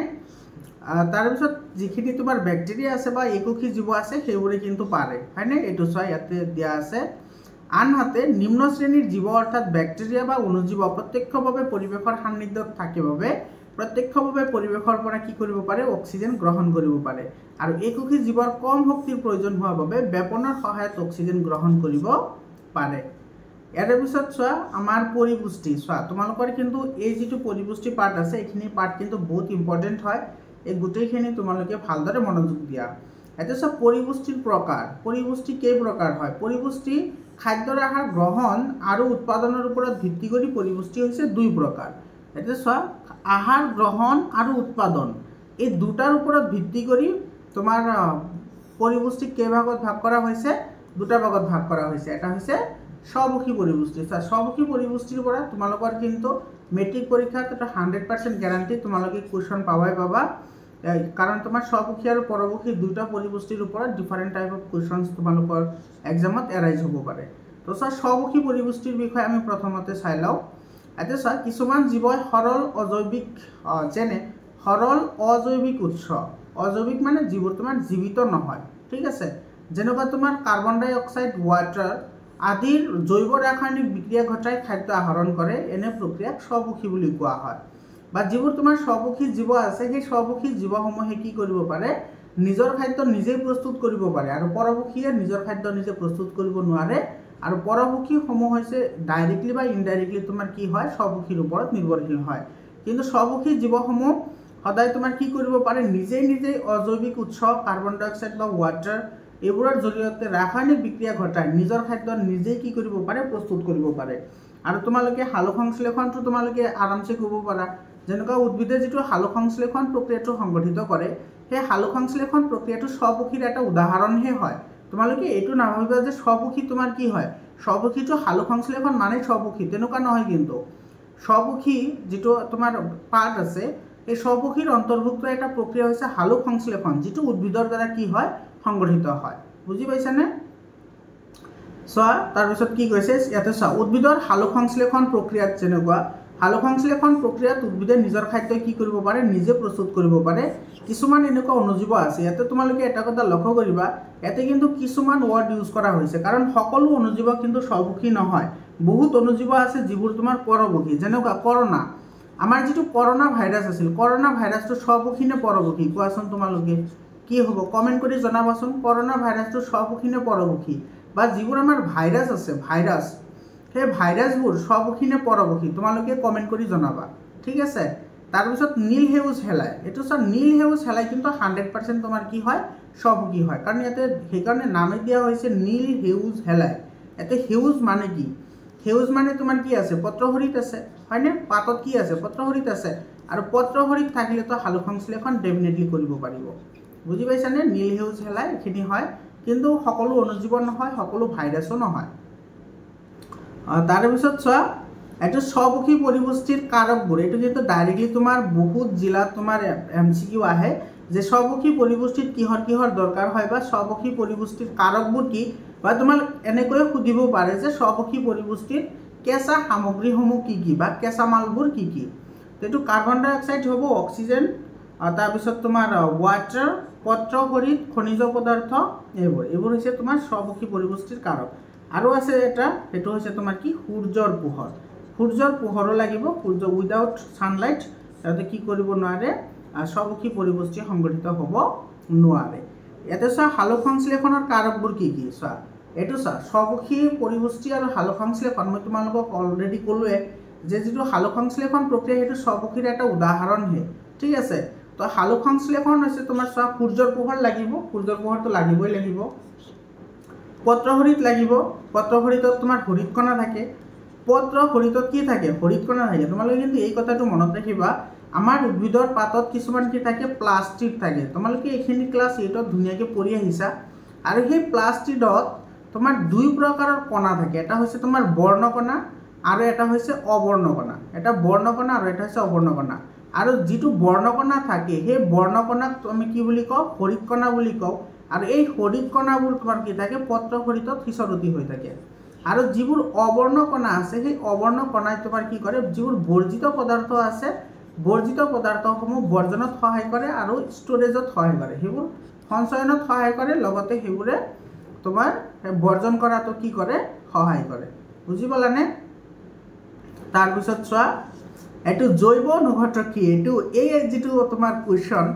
তাৰপিছত যিখিনি তোমাৰ বেক্টেৰিয়া আছে বা একোষী জীৱ আছে সেইবোৰে কিন্তু পাৰে হয়নে এইটো চোৱা ইয়াতে দিয়া আছে আনহাতে নিম্ন শ্ৰেণীৰ জীৱ অৰ্থাৎ বেক্টেৰিয়া বা অণুজীৱ প্ৰত্যক্ষভাৱে পৰিৱেশৰ সান্নিধ্যত থাকে বাবে প্ৰত্যক্ষভাৱে পৰিৱেশৰ পৰা কি কৰিব পাৰে অক্সিজেন গ্ৰহণ কৰিব পাৰে আৰু একোষী জীৱৰ কম শক্তিৰ প্ৰয়োজন হোৱাৰ বাবে বেপনৰ সহায়ত অক্সিজেন গ্ৰহণ কৰিব পাৰে ইয়াৰ পিছত চোৱা আমাৰ পৰিপুষ্টি চোৱা তোমালোকৰ কিন্তু এই যিটো পৰিপুষ্টি পাৰ্ট আছে এইখিনি পাৰ্ট কিন্তু বহুত ইম্পৰ্টেণ্ট হয় এই গোটেইখিনি তোমালোকে ভালদৰে মনোযোগ দিয়া এতিয়া চোৱা পৰিপুষ্টিৰ প্ৰকাৰ পৰিপুষ্টি কেই প্ৰকাৰ হয় পৰিপুষ্টি খাদ্যৰ আহাৰ গ্ৰহণ আৰু উৎপাদনৰ ওপৰত ভিত্তি কৰি পৰিপুষ্টি হৈছে দুই প্ৰকাৰ এতিয়া চোৱা আহাৰ গ্ৰহণ আৰু উৎপাদন এই দুটাৰ ওপৰত ভিত্তি কৰি তোমাৰ পৰিপুষ্টিক কেইভাগত ভাগ কৰা হৈছে দুটা ভাগত ভাগ কৰা হৈছে এটা হৈছে স্বমুখী পৰিপুষ্টি স্বমুখী পৰিপুষ্টিৰ পৰা তোমালোকৰ কিন্তু মেট্ৰিক পৰীক্ষাত এটা 100% গ্যাৰান্টি তোমালোকে কুৱেশ্যন পাবাই পাবা কাৰণ তোমাৰ স্বমুখী আৰু পৰমুখী দুটা পৰিপুষ্টিৰ ওপৰত ডিফাৰেণ্ট টাইপ অফ কুৱেশ্যনছ তোমালোকৰ এক্সামত এৰাইজ হ'ব পাৰে তো স্বমুখী পৰিপুষ্টিৰ বিষয়ে আমি প্ৰথমতে চাই লওঁ এতিয়া চোৱা কিছুমান জীৱই সৰল অজৈৱিক যেনে সৰল অজৈৱিক উৎস অজৈৱিক মানে যিবোৰ তোমাৰ জীৱিত নহয় ঠিক আছে যেনেকুৱা তোমাৰ কাৰ্বন ডাই অক্সাইড ৱাটাৰ আদিৰ জৈৱ ৰাসায়নিক বিক্ৰিয়া ঘটাই খাদ্য আহৰণ কৰে এনে প্ৰক্ৰিয়াক স্বমুখী বুলি কোৱা হয় বা যিবোৰ তোমাৰ স্বমুখী জীৱ আছে সেই স্বমুখী জীৱসমূহে কি কৰিব পাৰে নিজৰ খাদ্য নিজেই প্ৰস্তুত কৰিব পাৰে আৰু পৰমুখীয়ে নিজৰ খাদ্য নিজে প্ৰস্তুত কৰিব নোৱাৰে আৰু পৰমুখীসমূহ হৈছে ডাইৰেক্টলি বা ইনডাইৰেক্টলি তোমাৰ কি হয় স্বমুখীৰ ওপৰত নিৰ্ভৰশীল হয় কিন্তু স্বমুখী জীৱসমূহ সদায় তোমাৰ কি কৰিব পাৰে নিজেই অজৈৱিক উৎস কাৰ্বন ডাই অক্সাইড বা ৱাটাৰ এইবোৰৰ জৰিয়তে ৰাসায়নিক বিক্ৰিয়া ঘটাই নিজৰ খাদ্য নিজেই কি কৰিব পাৰে প্ৰস্তুত কৰিব পাৰে আৰু তোমালোকে সালোকসংশ্লেষণটো তোমালোকে আৰামছে কৰিব পাৰা যেনেকুৱা উদ্ভিদে যিটো সালোকসংশ্লেষণ প্ৰক্ৰিয়াটো সংগঠিত কৰে সেই সালোকসংশ্লেষণ প্ৰক্ৰিয়াটো স্বমুখীৰ এটা উদাহৰণহে হয় তোমালোকে এইটো নাভাবিবা যে স্বমুখী তোমাৰ কি হয় স্বমুখীটো সালোকসংশ্লেষণ মানে স্বমুখী তেনেকুৱা নহয় কিন্তু স্বমুখী যিটো তোমাৰ পাৰ্ট আছে এই স্বমুখীৰ অন্তৰ্ভুক্ত এটা প্ৰক্ৰিয়া হৈছে সালোকসংশ্লেষণ যিটো উদ্ভিদৰ দ্বাৰা কি হয় সংগঠিত হয় বুজি পাইছানে চোৱা তাৰপিছত কি কৈছে ইয়াতে চোৱা উদ্ভিদৰ সালোকসংশ্লেষণ প্ৰক্ৰিয়াত যেনেকুৱা সালোকসংশ্লেষণ প্ৰক্ৰিয়াত উদ্ভিদে নিজৰ খাদ্য কি কৰিব পাৰে নিজে প্ৰস্তুত কৰিব পাৰে কিছুমান এনেকুৱা অণুজীৱ আছে ইয়াতে তোমালোকে এটা কথা লক্ষ্য কৰিবা ইয়াতে কিন্তু কিছুমান ৱৰ্ড ইউজ কৰা হৈছে কাৰণ সকলো অণুজীৱ কিন্তু স্বমুখী নহয় বহুত অণুজীৱ আছে যিবোৰ তোমাৰ পৰমুখী যেনেকুৱা কৰোনা আমাৰ যিটো কৰোনা ভাইৰাছ আছিল কৰোনা ভাইৰাছটো স্বমুখী নে পৰমুখী কোৱাচোন তোমালোকে কি হ'ব কমেণ্ট কৰি জনাবাচোন কৰোনা ভাইৰাছটো স্বমুখী নে পৰমুখী বা যিবোৰ আমাৰ ভাইৰাছ আছে ভাইৰাছ সেই ভাইৰাছবোৰ স্বমুখী নে পৰমুখী তোমালোকে কমেণ্ট কৰি জনাবা ঠিক আছে তাৰপিছত নীল সেউজ হেলাই এইটো চোৱা নীল সেউজ হেলাই কিন্তু 100% তোমাৰ কি হয় স্বমুখী হয় কাৰণ ইয়াতে সেইকাৰণে নামে দিয়া হৈছে নীল সেউজ হেলাই ইয়াতে সেউজ মানে কি সেউজ মানে তোমাৰ কি আছে পত্ৰসৰিত আছে হয়নে পাতত কি আছে পত্ৰসৰিত আছে আৰু পত্ৰসৰিত থাকিলেতো সালোকসংশ্লেষণ ডেফিনেটলি কৰিব পাৰিব বুজি পাইছানে নীল সেউজ হেলাই এইখিনি হয় কিন্তু সকলো অণুজীৱ নহয় সকলো ভাইৰাছো নহয় তাৰপিছত চোৱা এইটো স্বমুখী পৰিপুষ্টিৰ কাৰকবোৰ এইটো কিন্তু ডাইৰেক্টলি তোমাৰ বহুত জিলাত তোমাৰ MCQ আহে যে স্বমুখী পৰিপুষ্টিত কিহৰ দৰকাৰ হয় বা স্বমুখী পৰিপুষ্টিৰ কাৰকবোৰ কি বা তোমাক এনেকৈ সুধিব পাৰে যে স্বমুখী পৰিপুষ্টিত কেঁচা সামগ্ৰীসমূহ কি বা কেঁচা মালবোৰ কি এইটো কাৰ্বন ডাই অক্সাইড হ'ব অক্সিজেন তাৰপিছত তোমাৰ ৱাটাৰ পত্ৰসৰিত খনিজ পদাৰ্থ এইবোৰ হৈছে তোমাৰ স্বমুখী পৰিপুষ্টিৰ কাৰক আৰু আছে এটা সেইটো হৈছে তোমাৰ কি সূৰ্যৰ পোহৰো লাগিব সূৰ্য উইদাউট সানলাইট তাতে কি কৰিব নোৱাৰে স্বমুখী পৰিপুষ্টি সংগঠিত হ'ব নোৱাৰে ইয়াতে চোৱা সালোকসংশ্লেষণৰ কাৰকবোৰ কি চোৱা এইটো চোৱা স্বমুখী পৰিপুষ্টি আৰু সালোকসংশ্লেষণ মই তোমালোকক অলৰেডি ক'লোৱে যে যিটো সালোক সংশ্লেষণ প্ৰক্ৰিয়া সেইটো স্বপক্ষীৰ এটা উদাহৰণহে ঠিক আছে তো সালোক সংশ্লেষণ হৈছে তোমাৰ চোৱা সূৰ্যৰ পোহৰ লাগিব সূৰ্যৰ পোহৰটো লাগিবই লাগিব পত্ৰহৰিত লাগিব পত্ৰহৰিতত তোমাৰ হৰিতকণা থাকে পত্ৰহৰিতত কি থাকে হৰিতকণা থাকে তোমালোকে কিন্তু এই কথাটো মনত ৰাখিবা আমাৰ উদ্ভিদৰ পাতত কিছুমান কি থাকে প্লাষ্টিড থাকে তোমালোকে এইখিনি ক্লাছ 8ত ধুনীয়াকৈ পঢ়ি আহিছা আৰু সেই প্লাষ্টিডত তোমাৰ দুই প্ৰকাৰৰ কণা থাকে এটা হৈছে তোমাৰ বৰ্ণকণা আৰু এটা হৈছে অবৰ্ণকণা এটা বৰ্ণকণা আৰু এটা হৈছে অবৰ্ণকণা আৰু যিটো বৰ্ণকণা থাকে সেই বৰ্ণকণাক আমি কি বুলি কওঁ হৰিতকণা বুলি কওঁ আৰু এই হৰিতকণাবোৰ তোমাৰ কি থাকে পত্ৰহৰিতত সিঁচৰতি হৈ থাকে আৰু যিবোৰ অবৰ্ণকণা আছে সেই অবৰ্ণকণাই তোমাৰ কি কৰে যিবোৰ বৰ্জিত পদাৰ্থ আছে বৰ্জিত পদাৰ্থসমূহ বৰ্জনত সহায় কৰে আৰু ষ্টৰেজত সহায় কৰে সেইবোৰ সঞ্চয়নত সহায় কৰে লগতে সেইবোৰে তোমাৰ বৰ্জন কৰাটো কি কৰে সহায় কৰে বুজি পালানে তাৰপিছত চোৱা এইটো জৈৱ অনুঘটক কি এইটো এই যিটো তোমাৰ কুৱেশ্যন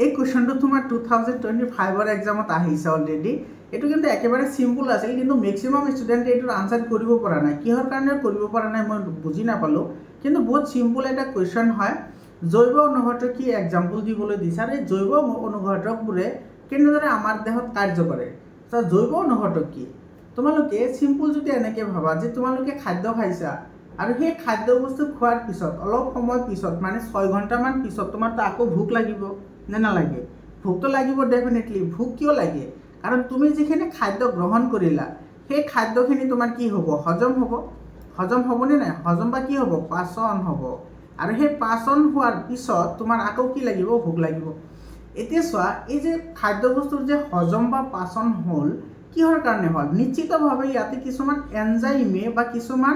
এই কুৱেশ্যনটো তোমাৰ 2025ৰ এক্সামত আহিছে অলৰেডি এইটো কিন্তু একেবাৰে সিম্পল আছিল কিন্তু মেক্সিমাম ষ্টুডেণ্টে এইটোৰ আনসাৰ কৰিব পৰা নাই কিহৰ কাৰণে কৰিব পৰা নাই মই বুজি নাপালোঁ কিন্তু বহুত সিম্পল এটা কুৱেশ্যন হয় জৈৱ অনুঘটক কি এক্সাম্পল দিবলৈ দিছে আৰু এই জৈৱ অনুঘটকবোৰে কেনেদৰে আমাৰ দেহত কাৰ্য কৰে জৈৱ অনুঘটক কি তোমালোকে সিম্পল যদি এনেকৈ ভাবা যে তোমালোকে খাদ্য খাইছা আৰু সেই খাদ্য বস্তু খোৱাৰ পিছত অলপ সময় পিছত মানে 6 ঘণ্টামান পিছত তোমাৰতো আকৌ ভোক লাগিব নে নালাগে ভোকটো লাগিব ডেফিনেটলি ভোক কিয় লাগে কাৰণ তুমি যিখিনি খাদ্য গ্ৰহণ কৰিলা সেই খাদ্যখিনি তোমাৰ কি হ'ব হজম হ'বনে নাই হজম বা কি হ'ব পাচন হ'ব আৰু সেই পাচন হোৱাৰ পিছত তোমাৰ আকৌ কি লাগিব ভোক লাগিব এতিয়া চোৱা এই যে খাদ্য বস্তুৰ যে হজম বা পাচন হ'ল কিহৰ কাৰণে হ'ল নিশ্চিতভাৱে ইয়াতে কিছুমান এনজাইমে বা কিছুমান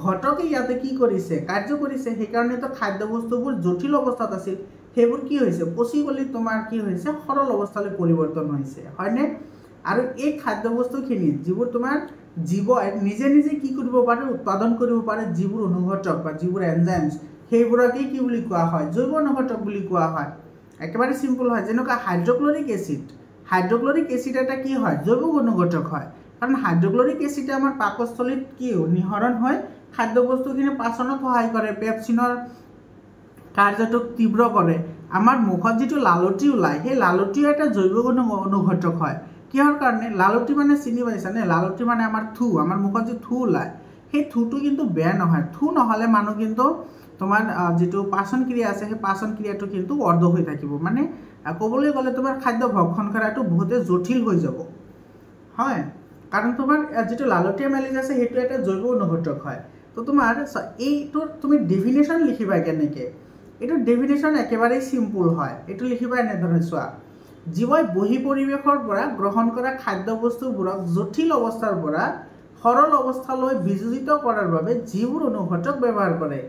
ঘটকে ইয়াতে কি কৰিছে কাৰ্য কৰিছে সেইকাৰণেতো খাদ্য বস্তুবোৰ জটিল অৱস্থাত আছিল সেইবোৰ কি হৈছে পচি গলি তোমাৰ কি হৈছে সৰল অৱস্থালৈ পৰিৱৰ্তন হৈছে হয়নে আৰু এই খাদ্য বস্তুখিনি যিবোৰ তোমাৰ জীৱই নিজে নিজে কি কৰিব পাৰে উৎপাদন কৰিব পাৰে যিবোৰ অনুঘটক বা যিবোৰ এনজাইমছ সেইবোৰকে কি বুলি কোৱা হয় জৈৱ অনুঘটক বুলি কোৱা হয় একেবাৰে সিম্পল হয় যেনেকুৱা হাইড্ৰক্লৰিক এচিড এটা কি হয় জৈৱ অনুঘটক হয় কাৰণ হাইড্ৰক্লৰিক এচিডে আমাৰ পাকস্থলীত কি নিহৰণ হয় খাদ্য বস্তুখিনি পাচনত সহায় কৰে পেপচিনৰ কাৰ্যটোক তীব্ৰ কৰে আমাৰ মুখত যিটো লালটি ওলায় সেই লালটিও এটা জৈৱ অনুঘটক হয় কিহৰ কাৰণে লালটি মানে চিনি পাইছানে লালটি মানে আমাৰ থু আমাৰ মুখত যে থু ওলায় সেই থুটো কিন্তু বেয়া নহয় থু নহ'লে মানুহ কিন্তু তোমাৰ যিটো পাচন ক্ৰিয়া আছে সেই পাচন ক্ৰিয়াটো কিন্তু অৰ্ধ হৈ থাকিব মানে ক'বলৈ গ'লে তোমাৰ খাদ্য ভক্ষণ কৰাটো বহুতে জটিল হৈ যাব হয় কাৰণ তোমাৰ যিটো লালটি এমাইলেজ আছে সেইটো এটা জৈৱ অনুঘটক হয় তো তোমাৰ এইটো তুমি ডেফিনেশ্যন লিখিবা কেনেকৈ এইটো ডেফিনেশ্যন একেবাৰেই সিম্পল হয় এইটো লিখিবা এনেধৰণে চোৱা জীৱই বহি পৰিৱেশৰ পৰা গ্ৰহণ কৰা খাদ্য বস্তুবোৰক জটিল অৱস্থাৰ পৰা সৰল অৱস্থালৈ বিযোজিত কৰাৰ বাবে যিবোৰ অনুঘটক ব্যৱহাৰ কৰে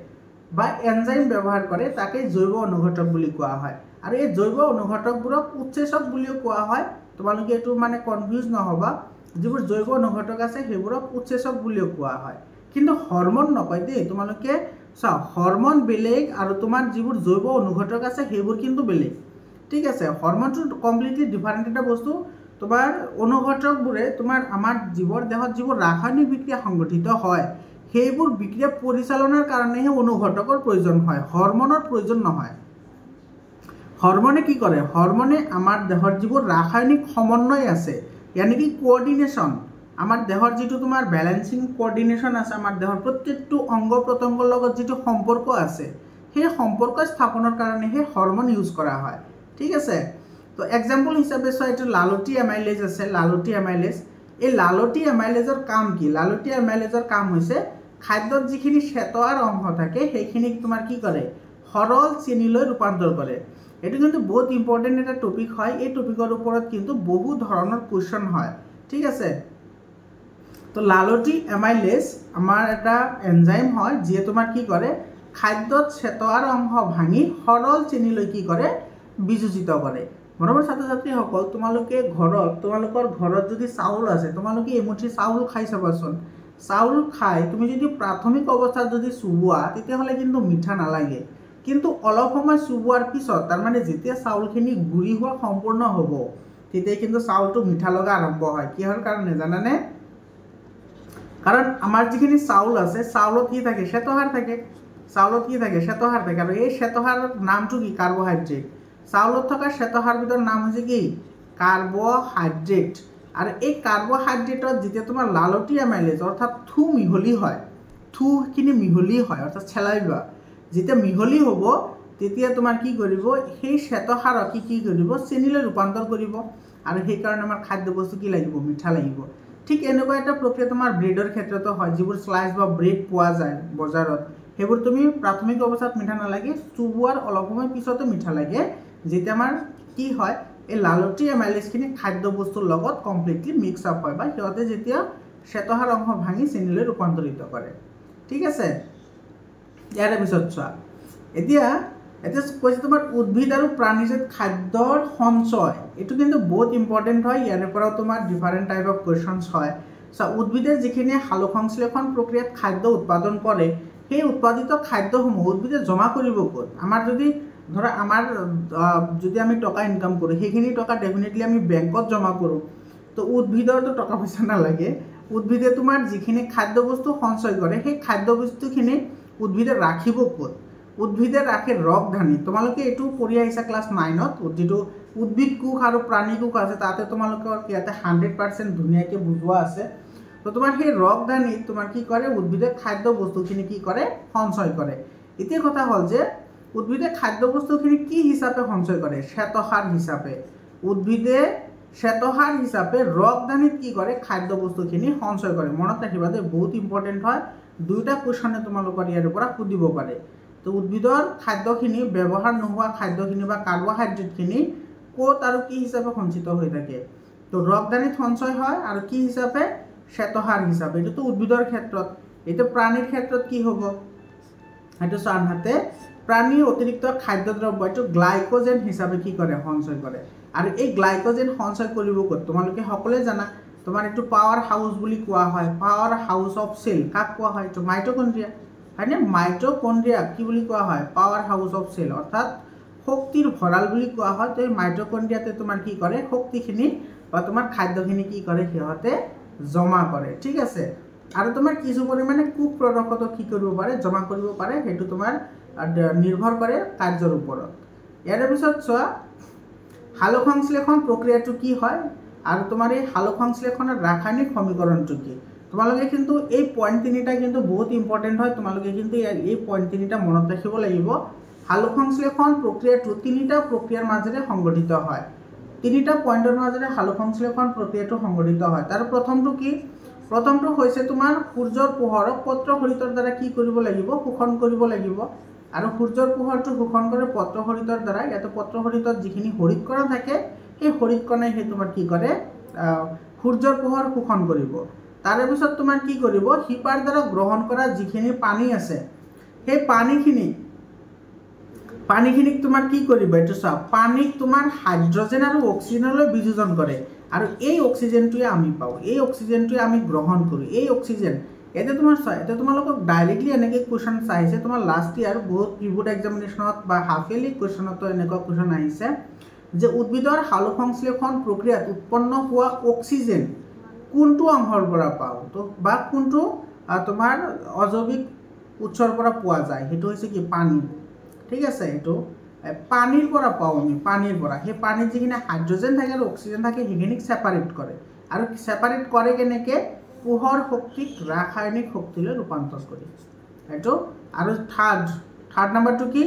বা এনজাইম ব্যৱহাৰ কৰে তাকে জৈৱ অনুঘটক বুলি কোৱা হয় আৰু এই জৈৱ অনুঘটকবোৰক উৎসেচক বুলিও কোৱা হয় তোমালোকে এইটো মানে কনফিউজ নহ'বা যিবোৰ জৈৱ অনুঘটক আছে সেইবোৰক উৎসেচক বুলিও কোৱা হয় কিন্তু হৰমন নকয় দেই তোমালোকে চাও হৰমন বেলেগ আৰু তোমাৰ যিবোৰ জৈৱ অনুঘটক আছে সেইবোৰ কিন্তু বেলেগ ঠিক আছে হৰমনটো কমপ্লিটলি ডিফাৰেণ্ট এটা বস্তু তোমাৰ অনুঘটকবোৰে তোমাৰ আমাৰ জীৱৰ দেহত যিবোৰ ৰাসায়নিক বিক্ৰিয়া সংঘটিত হয় সেইবোৰ বিক্ৰিয়া পৰিচালনাৰ কাৰণেহে অনুঘটকৰ প্ৰয়োজন হয় হৰমনৰ প্ৰয়োজন নহয় হৰমনে কি কৰে হৰমনে আমাৰ দেহৰ যিবোৰ ৰাসায়নিক সমন্বয় আছে यानी कि कोअर्डिनेशन आमार देहर जी तुम्हार बैलेंसिंग कोअर्डिनेशन आछे आमार देहर प्रत्येकटो अंग प्रत्यंगर लगत जी सम्पर्क आछे সেই সম্পর্ক স্থাপনের কারণে হে হরমোন ইউজ করা হয় ঠিক আছে তো এক্সাম্পল হিসাবে চোৱা এইটো লালটি এমাইলেজ আছে লালটি এমাইলেজ এই লালটি এমাইলেজৰ কাম কি লালটি এমাইলেজৰ কাম হৈছে খাদ্যত যিখিনি শ্বেতৱাৰ অংশ থাকে সেইখিনি তোমাৰ কি কৰে সৰল চেনিলৈ ৰূপান্তৰ কৰে এটো কিন্তু বহুত ইম্পৰ্টেন্ট এটা টপিক হয় এই টপিকৰ ওপৰত কিন্তু বহু ধৰণৰ কোৱেশ্চন হয় ঠিক আছে তো লালটি এমাইলেজ আমাৰ এটা এনজাইম হয় যিয়ে তোমাৰ কি কৰে খাদ্যত শ্বেতৱাৰ অংশ ভাঙি সৰল চেনিলৈ কি কৰে বিযোজিত কৰে মৰমৰ ছাত্ৰ ছাত্ৰীসকল তোমালোকে তোমালোকৰ ঘৰত যদি চাউল আছে তোমালোকে এমুঠি চাউল খাই চাবাচোন চাউল খাই তুমি যদি প্ৰাথমিক অৱস্থাত যদি চুবোৱা তেতিয়াহ'লে কিন্তু মিঠা নালাগে কিন্তু অলপ সময় চুবোৱাৰ পিছত তাৰ মানে যেতিয়া চাউলখিনি গুৰি হোৱা সম্পূৰ্ণ হ'ব তেতিয়া কিন্তু চাউলটো মিঠা লগা আৰম্ভ হয় কিহৰ কাৰণে জানানে কাৰণ আমাৰ যিখিনি চাউল আছে চাউলত কি থাকে শ্বেতসাৰ থাকে চাউলত কি থাকে শ্বেতসাৰ থাকে আৰু এই শ্বেতসাৰৰ নামটো কি কাৰ্বহাইড্ৰেট চাউলত থকা শ্বেতসাৰ বিধৰ নাম হৈছে কি কাৰ্বহাইড্ৰেট আৰু এই কাৰ্বহাইড্ৰেটত যেতিয়া তোমাৰ লালতি এমাইলেজ অৰ্থাৎ থু মিহলি হয় থুখিনি মিহলি হয় অৰ্থাৎ চেলাইভা যেতিয়া মিহলি হ'ব তেতিয়া তোমাৰ কি কৰিব সেই শ্বেতসাৰক কি কৰিব চেনিলৈ ৰূপান্তৰ কৰিব আৰু সেইকাৰণে আমাৰ খাদ্যবস্তু কি লাগিব মিঠা লাগিব ঠিক এনেকুৱা এটা প্ৰক্ৰিয়া তোমাৰ ব্ৰেডৰ ক্ষেত্ৰতো হয় যিবোৰ স্লাইচ বা ব্ৰেড পোৱা যায় বজাৰত সেইবোৰ তুমি প্ৰাথমিক অৱস্থাত মিঠা নালাগে চুবোৱাৰ অলপ সময় পিছতে মিঠা লাগে যেতিয়া আমাৰ কি হয় এই লালতি এমাইলেজখিনি খাদ্যবস্তুৰ লগত কমপ্লিটলি মিক্স আপ হয় বা সিহঁতে যেতিয়া শ্বেতসাৰ অংশ ভাঙি চেনিলৈ ৰূপান্তৰিত কৰে ঠিক আছে ইয়াৰ পিছত চোৱা এতিয়া কৈছে তোমাৰ উদ্ভিদ আৰু প্ৰাণীজাত খাদ্যৰ সঞ্চয় এইটো কিন্তু বহুত ইম্পৰ্টেণ্ট হয় ইয়াৰ পৰাও তোমাৰ ডিফাৰেণ্ট টাইপ অফ কুৱেশ্যনছ হয় উদ্ভিদে যিখিনি সালোকসংশ্লেষণ প্ৰক্ৰিয়াত খাদ্য উৎপাদন কৰে সেই উৎপাদিত খাদ্যসমূহ উদ্ভিদে জমা কৰিব ক'ত আমাৰ যদি ধৰা আমাৰ যদি আমি টকা ইনকাম কৰোঁ সেইখিনি টকা ডেফিনেটলি আমি বেংকত জমা কৰোঁ তো উদ্ভিদৰতো টকা পইচা নালাগে উদ্ভিদে তোমাৰ যিখিনি খাদ্যবস্তু সঞ্চয় কৰে সেই খাদ্যবস্তুখিনি উদ্ভিদে ৰাখিব ক'ত উদ্ভিদে ৰাখে ৰস ধানি তোমালোকে এইটো পঢ়ি আহিছা ক্লাছ 9ত যিটো উদ্ভিদ কোষ আৰু প্ৰাণী কোষ আছে তাতে তোমালোকৰ ইয়াতে 100% ধুনীয়াকৈ বুজোৱা আছে তো তোমাৰ সেই ৰস ধানি তোমাৰ কি কৰে উদ্ভিদে খাদ্যবস্তুখিনি কি কৰে সঞ্চয় কৰে এতিয়া কথা হ'ল যে উদ্ভিদে খাদ্যবস্তুখিনি কি হিচাপে সঞ্চয় কৰে শ্বেতসাৰ হিচাপে উদ্ভিদে শ্বেতসাৰ হিচাপে ৰস ধানিত কি কৰে খাদ্যবস্তুখিনি সঞ্চয় কৰে মনত ৰাখিবা যে বহুত ইম্পৰ্টেণ্ট হয় দুইটা কুৱেশ্যনে তোমালোকৰ ইয়াৰ পৰা সুধিব পাৰে তো উদ্ভিদৰ খাদ্যখিনি ব্যৱহাৰ নোহোৱা খাদ্যখিনি বা কাৰ্বহাইড্ৰেটখিনি ক'ত আৰু কি হিচাপে সঞ্চিত হৈ থাকে তো ৰসদানিত সঞ্চয় হয় আৰু কি হিচাপে শ্বেতসাৰ হিচাপে এইটো উদ্ভিদৰ ক্ষেত্ৰত এইটো প্ৰাণীৰ ক্ষেত্ৰত কি হ'ব এইটো আনহাতে প্ৰাণীৰ অতিৰিক্ত খাদ্যদ্ৰব্য এইটো গ্লাইকোজেন হিচাপে কি কৰে সঞ্চয় কৰে আৰু এই গ্লাইকোজেন সঞ্চয় কৰিব ক'ত তোমালোকে সকলোৱে জানা তোমাৰ এইটো পাৱাৰ হাউচ বুলি কোৱা হয় পাৱাৰ হাউচ অফ সেল কাক কোৱা হয় এইটো মাইটোকন্ড্ৰিয়া হয়নে মাইটোকন্ড্ৰিয়া কি বুলি কোৱা হয় পাৱাৰ হাউচ অফ সেল অৰ্থাৎ শক্তিৰ ভঁৰাল বুলি কোৱা হয় তো এই মাইটোকন্ড্ৰিয়াতে তোমাৰ কি কৰে শক্তিখিনি বা তোমাৰ খাদ্যখিনি কি কৰে সিহঁতে জমা কৰে ঠিক আছে আৰু তোমাৰ কিছু পৰিমাণে কোষ প্ৰদৰ্শক কি কৰিব পাৰে জমা কৰিব পাৰে সেইটো তোমাৰ নিৰ্ভৰ কৰে কাৰ্যৰ ওপৰত ইয়াৰ পিছত চোৱা সালোকসংশ্লেষণ প্ৰক্ৰিয়াটো কি হয় আৰু তোমাৰ এই সালোকসংশ্লেষণৰ ৰাসায়নিক সমীকৰণটো কি তোমালোকে কিন্তু এই পয়েন্ট তিনিটা কিন্তু বহুত ইম্পৰ্টেণ্ট হয় তোমালোকে কিন্তু এই পয়েন্ট তিনিটা মনত ৰাখিব লাগিব সালোকসংশ্লেষণ প্ৰক্ৰিয়াটো তিনিটা প্ৰক্ৰিয়াৰ মাজেৰে সংগঠিত হয় তিনিটা পয়েন্টৰ মাজেৰে সালোকসংশ্লেষণ প্ৰক্ৰিয়াটো সংগঠিত হয় তাৰ প্ৰথমটো কি প্ৰথমটো হৈছে তোমাৰ সূৰ্যৰ পোহৰক পত্ৰহৰিতৰ দ্বাৰা কি কৰিব লাগিব শোষণ কৰিব লাগিব আৰু সূৰ্যৰ পোহৰটো শোষণ কৰে পত্ৰহৰিতৰ দ্বাৰা ইয়াতে পত্ৰহৰিতত যিখিনি হৰিতকণা থাকে সেই হৰিতকণাই সেই তোমাৰ কি কৰে সূৰ্যৰ পোহৰ শোষণ কৰিব তাৰে পিছত তোমাৰ কি কৰিব হিপাৰ দ্বাৰা গ্ৰহণ কৰা যিখিনি পানী আছে সেই পানীখিনিক তোমাৰ কি কৰিব এইটো চোৱা পানীক তোমাৰ হাইড্ৰজেন আৰু অক্সিজেনলৈ বিযোজন কৰে আৰু এই অক্সিজেনটোৱে আমি পাওঁ এই অক্সিজেনটোৱে আমি গ্ৰহণ কৰোঁ এই অক্সিজেন এটা তোমাৰ চোৱা এটা তোমালোকক ডাইৰেক্টলি এনেকৈ কুৱেশ্যন আহিছে তোমাৰ লাষ্ট ইয়াৰ বহুত প্ৰিবোৰ্ড এক্সামিনেশ্যনত বা হাফ ইয়াৰলি কুৱেশ্যনতো এনেকুৱা কুৱেশ্যন আহিছে যে উদ্ভিদৰ সালোকসংশ্লেষণ প্ৰক্ৰিয়াত উৎপন্ন হোৱা অক্সিজেন কোনটো অংশৰ পৰা পাওঁ তো বা কোনটো তোমাৰ অজৈৱিক উৎসৰ পৰা পোৱা যায় সেইটো হৈছে কি পানী ঠিক আছে এইটো পানীৰ পৰা পাওঁ আমি পানীৰ পৰা সেই পানীত যিখিনি হাইড্ৰজেন থাকে আৰু অক্সিজেন থাকে সেইখিনিক ছেপাৰেট কৰে আৰু ছেপাৰেট কৰে কেনেকৈ পোহৰ শক্তিক ৰাসায়নিক শক্তিলৈ ৰূপান্তৰ কৰি এইটো আৰু থাৰ্ড নাম্বাৰটো কি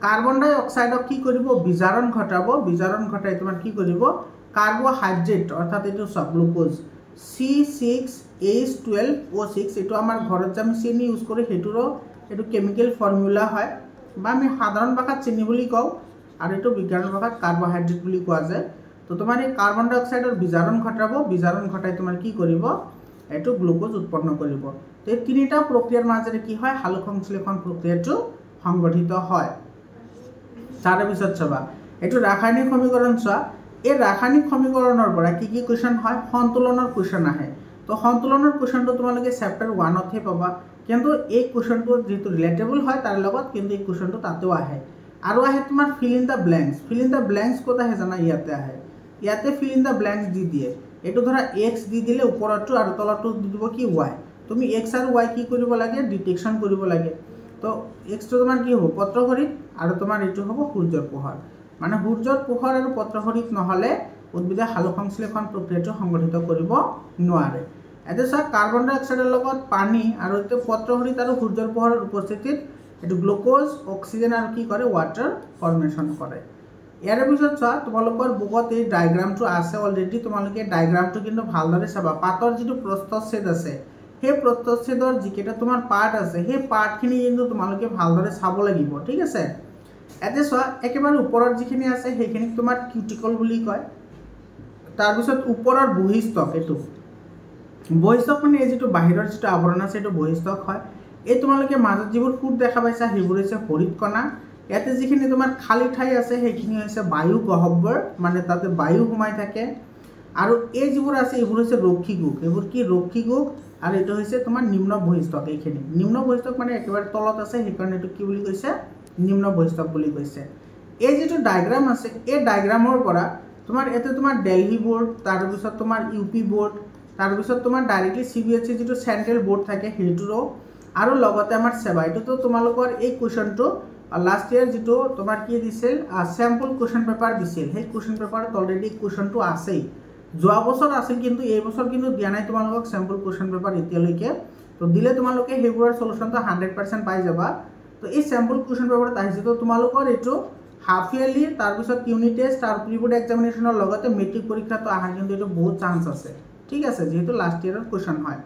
কাৰ্বন ডাই অক্সাইডক কি কৰিব বিজাৰণ ঘটাব বিজাৰণ ঘটাই তোমাৰ কি কৰিব কাৰ্বহাইড্ৰেট অৰ্থাৎ এইটো গ্লুকোজ C6H12O6 এইটো আমাৰ ঘৰত যে আমি চেনি ইউজ কৰোঁ সেইটোৰো এইটো কেমিকেল ফৰ্মুলা হয় বা আমি সাধাৰণ ভাষাত চেনি বুলি কওঁ আৰু এইটো বিজ্ঞানৰ ভাষাত কাৰ্বহাইড্ৰেট বুলি কোৱা যায় তো তোমাৰ এই কাৰ্বন ডাই অক্সাইডৰ বিজাৰণ ঘটাব বিজাৰণ ঘটাই তোমাৰ কি কৰিব এইটো গ্লুকোজ উৎপন্ন কৰিব তো এই তিনিটা প্ৰক্ৰিয়াৰ মাজেৰে কি হয় সালোকসংশ্লেষণ প্ৰক্ৰিয়াটো সংগঠিত হয় তাৰে পিছত চাবা এইটো ৰাসায়নিক সমীকৰণ চোৱা এই ৰাসায়নিক সমীকৰণৰ পৰা কি কি কুৱেশ্যন হয় সন্তুলনৰ কুৱেশ্যন আহে তো সন্তুলনৰ কুৱেশ্যনটো তোমালোকে চেপ্টাৰ 1তহে পাবা কিন্তু এই কুৱেশ্যনটো যেহেতু ৰিলেটেবল হয় তাৰ লগত কিন্তু এই কুৱেশ্যনটো তাতেও আহে আৰু আহে তোমাৰ ফিল ইন দ্য ব্লেংকছ ক'ত আহে জানা ইয়াতে আহে ইয়াতে ফিল ইন দ্য ব্লেংকছ দি দিয়ে এইটো ধৰা এক্স দি দিলে ওপৰতো আৰু তলতো দি দিব কি ৱাই তুমি এক্স আৰু ৱাই কি কৰিব লাগে ডিটেকশ্যন কৰিব লাগে তো এক্সটো তোমাৰ কি হ'ব পত্ৰসৰিত আৰু তোমাৰ এইটো হ'ব সূৰ্যৰ পোহৰ মানে সূৰ্যৰ পোহৰ আৰু পত্ৰসৰিত নহ'লে উদ্ভিদে সালোক সংশ্লেষণ প্ৰক্ৰিয়াটো সংগঠিত কৰিব নোৱাৰে এতিয়া চোৱা কাৰ্বন ডাই অক্সাইডৰ লগত পানী আৰু এইটো পত্ৰসৰিত আৰু সূৰ্যৰ পোহৰৰ উপস্থিতিত এইটো গ্লুকোজ অক্সিজেন আৰু কি কৰে ৱাটাৰ ফৰ্মেশ্যন কৰে ইয়াৰ পিছত চোৱা তোমালোকৰ বুকত এই ডায়াগ্ৰামটো আছে অলৰেডি তোমালোকে ডায়াগ্ৰামটো কিন্তু ভালদৰে চাবা পাতৰ যিটো প্ৰস্থচ্ছেদ আছে সেই প্ৰস্থচ্ছেদৰ যিকেইটা তোমাৰ পাৰ্ট আছে সেই পাৰ্টখিনি কিন্তু তোমালোকে ভালদৰে চাব লাগিব ঠিক আছে এতিয়া চোৱা একেবাৰে ওপৰত যিখিনি আছে সেইখিনিক তোমাৰ কিউটিকল বুলি কয় তাৰপিছত ওপৰৰ বহিস্থক এইটো বহিস্থক মানে এই যিটো বাহিৰৰ যিটো আৱৰণ আছে এইটো বহিস্থক হয় এই তোমালোকে মাজত যিবোৰ ফুট দেখা পাইছা সেইবোৰ হৈছে হৰিত কণা ইয়াতে যিখিনি তোমাৰ খালী ঠাই আছে সেইখিনি হৈছে বায়ু গহ্বৰ মানে তাতে বায়ু সোমাই থাকে আৰু এই যিবোৰ আছে এইবোৰ হৈছে ৰক্ষীগোক এইবোৰ কি ৰক্ষীগোক আৰু এইটো হৈছে তোমাৰ নিম্ন বহিস্থক এইখিনি নিম্ন বহিস্থক মানে একেবাৰে তলত আছে সেইকাৰণে এইটো কি বুলি কৈছে নিম্ন বহিস্থক বুলি কৈছে এই যিটো ডায়াগ্ৰাম আছে এই ডায়াগ্ৰামৰ পৰা তোমাৰ এতে তোমাৰ দিল্লী বোৰ্ড তাৰপিছত তোমাৰ ইউপি বোৰ্ড তাৰপিছত তোমাৰ ডাইৰেক্টলি CBSE যিটো চেন্ট্ৰেল বোৰ্ড থাকে সেইটোৰো আৰু লগতে আমাৰ সেৱা এইটোতো তোমালোকৰ এই কুৱেশ্যনটো লাষ্ট ইয়াৰ যিটো তোমাৰ কি দিছিল স্যাম্পল কুৱেশ্যন পেপাৰ দিছিল সেই কুৱেশ্যন পেপাৰত অলৰেডি কুৱেশ্যনটো আছেই যোৱা বছৰ আছিল কিন্তু এই বছৰ কিন্তু দিয়া নাই তোমালোকক স্যাম্পল কুৱেশ্যন পেপাৰ এতিয়ালৈকে তো দিলে তোমালোকে সেইবোৰৰ সলিউশনটো 100% পাই যাবা তো এই স্যাম্পল কুৱেশ্যন পেপাৰত আহিছে তো তোমালোকৰ এইটো হাফ ইয়াৰলি তাৰপিছত ইউনিট টেষ্ট আৰু প্ৰি বোৰ্ড এক্সামিনেশ্যনৰ লগতে মেট্ৰিক পৰীক্ষাটো অহাৰ কিন্তু এইটো বহুত চান্স আছে ঠিক আছে যেহেতু লাষ্ট ইয়াৰৰ কুৱেশ্যন হয়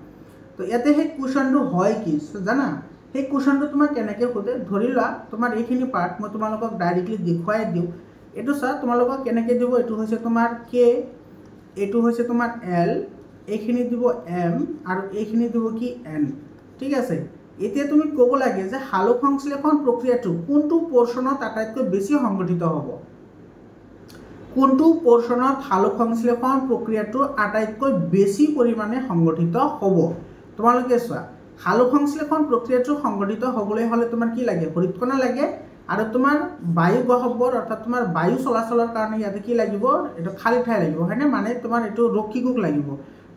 তো ইয়াতে সেই কুৱেশ্যনটো হয় কি জানা সেই কুৱেশ্যনটো তোমাক কেনেকৈ সোধে ধৰি লোৱা তোমাৰ এইখিনি পাৰ্ট মই তোমালোকক ডাইৰেক্টলি দেখুৱাই দিওঁ এইটো চোৱা তোমালোকক কেনেকৈ দিব এইটো হৈছে তোমাৰ কে এইটো হৈছে তোমাৰ এল এইখিনি দিব এম আৰু এইখিনি দিব কি এন ঠিক আছে এতিয়া তুমি ক'ব লাগে যে সালোক সংশ্লেষণ প্ৰক্ৰিয়াটো কোনটো পৰ্চনত আটাইতকৈ বেছি সংগঠিত হ'ব কোনটো পৰ্চনত সালোক সংশ্লেষণ প্ৰক্ৰিয়াটো আটাইতকৈ বেছি পৰিমাণে সংগঠিত হ'ব তোমালোকে চোৱা সালোক সংশ্লেষণ প্ৰক্ৰিয়াটো সংগঠিত হ'বলৈ হ'লে তোমাৰ কি লাগে হৰিত কণা লাগে আৰু তোমাৰ বায়ু গহ্বৰ অৰ্থাৎ তোমাৰ বায়ু চলাচলৰ কাৰণে ইয়াতে কি লাগিব এটা খালী ঠাই লাগিব হয়নে মানে তোমাৰ এইটো ৰক্ষীগোক লাগিব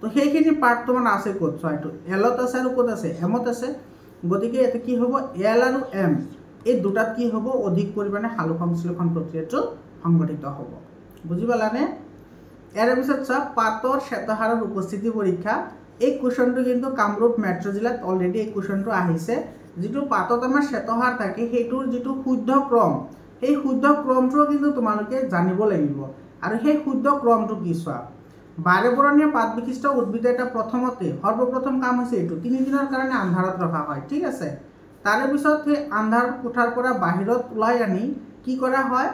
তো সেইখিনি পাৰ্ট তোমাৰ আছে ক'ত চোৱা এইটো এলত আছে আৰু ক'ত আছে এমত আছে গতিকে ইয়াতে কি হ'ব এল আৰু এম এই দুটাত কি হ'ব অধিক পৰিমাণে সালোক সংশ্লেষণ প্ৰক্ৰিয়াটো সংগঠিত হ'ব বুজি পালানে ইয়াৰ পিছত চোৱা পাতৰ শ্বেতসাৰৰ উপস্থিতি পৰীক্ষা এই কুৱেশ্যনটো কিন্তু কামৰূপ মেট্ৰ' জিলাত অলৰেডি এই কুৱেশ্যনটো আহিছে যিটো পাতত আমাৰ শ্বেতসাৰ থাকে সেইটোৰ যিটো শুদ্ধ ক্ৰম সেই শুদ্ধ ক্ৰমটো কিন্তু তোমালোকে জানিব লাগিব আৰু সেই শুদ্ধ ক্ৰমটো কি চোৱা বাৰেবৰণীয়া পাত বিশিষ্ট উদ্ভিদ এটা প্ৰথমতে সৰ্বপ্ৰথম কাম হৈছে এইটো 3 দিনৰ কাৰণে আন্ধাৰত ৰখা হয় ঠিক আছে তাৰে পিছত সেই আন্ধাৰ কোঠাৰ পৰা বাহিৰত ওলাই আনি কি কৰা হয়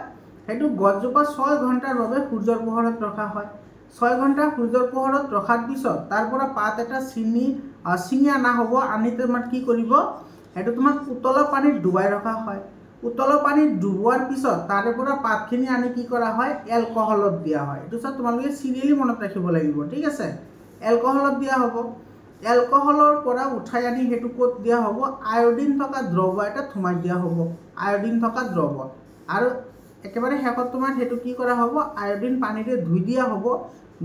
সেইটো গছজোপা 6 ঘণ্টাৰ বাবে সূৰ্যৰ পোহৰত ৰখা হয় 6 ঘণ্টা সূৰ্যৰ পোহৰত ৰখাৰ পিছত তাৰ পৰা পাত এটা ছিঙি আনা হ'ব আনি তোমাৰ কি কৰিব সেইটো তোমাৰ উতলা পানীত ডুবাই ৰখা হয় উতলা পানীত ডুবোৱাৰ পিছত তাৰে পৰা পাতখিনি আনি কি কৰা হয় এলকহলত দিয়া হয় এইটো চব তোমালোকে সিৰিয়ালি মনত ৰাখিব লাগিব ঠিক আছে এলকহলত দিয়া হ'ব এলকহলৰ পৰা উঠাই আনি সেইটো ক'ত দিয়া হ'ব আয়োডিন থকা দ্ৰৱ এটা থুমাই দিয়া হ'ব আয়োডিন থকা দ্ৰৱ আৰু একেবাৰে শেষত তোমাৰ সেইটো কি কৰা হ'ব আয়োডিন পানীৰে ধুই দিয়া হ'ব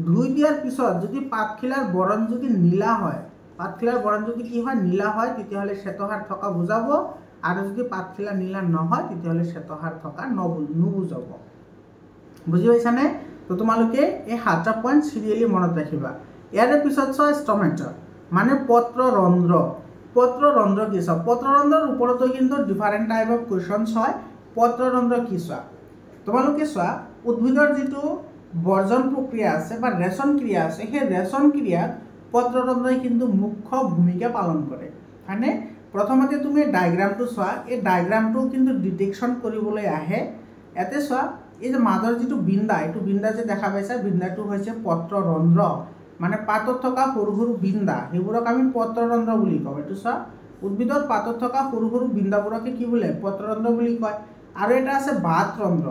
ধুই দিয়াৰ পিছত যদি পাতখিলাৰ বৰণ যদি নীলা হয় পাতখিলাৰ বৰণ যদি কি হয় নীলা হয় তেতিয়াহ'লে শ্বেতসাৰ থকা বুজাব আৰু যদি পাতখিলা নীলা নহয় তেতিয়াহ'লে শ্বেতসাৰ থকা নুবুজাব বুজি পাইছানে তো তোমালোকে এই 7টা পইণ্ট সিৰিয়ালি মনত ৰাখিবা ইয়াৰ পিছত চোৱা ষ্টমেটা মানে পত্ৰৰন্ধ্ৰ পত্ৰৰন্ধ্ৰ কি চোৱা পত্ৰৰন্ধ্ৰৰ ওপৰতো কিন্তু ডিফাৰেণ্ট টাইপ অফ কুৱেশ্যনছ হয় পত্ৰৰন্ধ্ৰ কি চোৱা তোমালোকে চোৱা উদ্ভিদৰ যিটো বৰ্জন প্ৰক্ৰিয়া আছে বা ৰেচন ক্ৰিয়া আছে সেই ৰেচন ক্ৰিয়াত পত্ৰৰন্ধ্ৰই কিন্তু মুখ্য ভূমিকা পালন কৰে হয়নে প্ৰথমতে তুমি ডায়াগ্ৰামটো চোৱা এই ডায়াগ্ৰামটো কিন্তু ডিটেকশ্যন কৰিবলৈ আহে ইয়াতে চোৱা এই যে মাজৰ যিটো বিন্দা এইটো বিন্দা যে দেখা পাইছা বিন্দাটো হৈছে পত্ৰৰন্ধ্ৰ মানে পাতত থকা সৰু সৰু বিন্দা সেইবোৰক আমি পত্ৰৰন্ধ্ৰ বুলি কওঁ এইটো চোৱা উদ্ভিদৰ পাতত থকা সৰু সৰু বিন্দাবোৰকে কি বোলে পত্ৰৰন্ধ্ৰ বুলি কয় আৰু এটা আছে বাতৰন্ধ্ৰ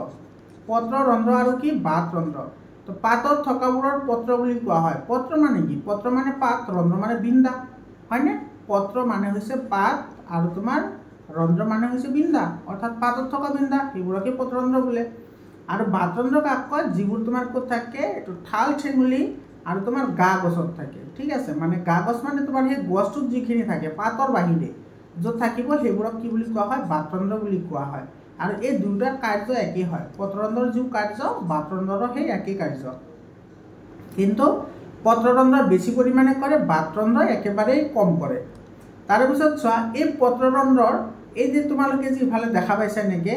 পত্ৰৰন্ধ্ৰ আৰু কি বাতৰন্ধ্ৰ তো পাতত থকাবোৰৰ পত্ৰ বুলি কোৱা হয় পত্ৰ মানে কি পত্ৰ মানে পাত ৰন্ধ্ৰ মানে বিন্দা হয়নে পত্ৰ মানে হৈছে পাত আৰু তোমাৰ ৰন্ধ্ৰ মানে হৈছে বিন্দা অৰ্থাৎ পাতত থকা বিন্দা সেইবোৰকে পত্ৰৰন্ধ্ৰ বোলে আৰু বাতৰন্ধ্ৰ কাক কয় যিবোৰ তোমাৰ ক'ত থাকে এইটো ঠাল ঠেঙুলি আৰু তোমাৰ গা গছত থাকে ঠিক আছে মানে গা গছ মানে তোমাৰ সেই গছটোত যিখিনি থাকে পাতৰ বাহিৰে য'ত থাকিব সেইবোৰক কি বুলি কোৱা হয় বাতৰন্ধ্ৰ বুলি কোৱা হয় আৰু এই দুয়োটাৰ কাৰ্য একেই হয় পত্ৰৰন্ধ্ৰৰ যি কাৰ্য বাতৰন্ধ্ৰৰো সেই একেই কাৰ্য কিন্তু পত্ৰৰন্ধ্ৰ বেছি পৰিমাণে কৰে বাতৰন্ধ্ৰই একেবাৰেই কম কৰে তাৰপিছত চোৱা এই পত্ৰৰন্ধ্ৰৰ এই যে তোমালোকে যি ইফালে দেখা পাইছা নেকি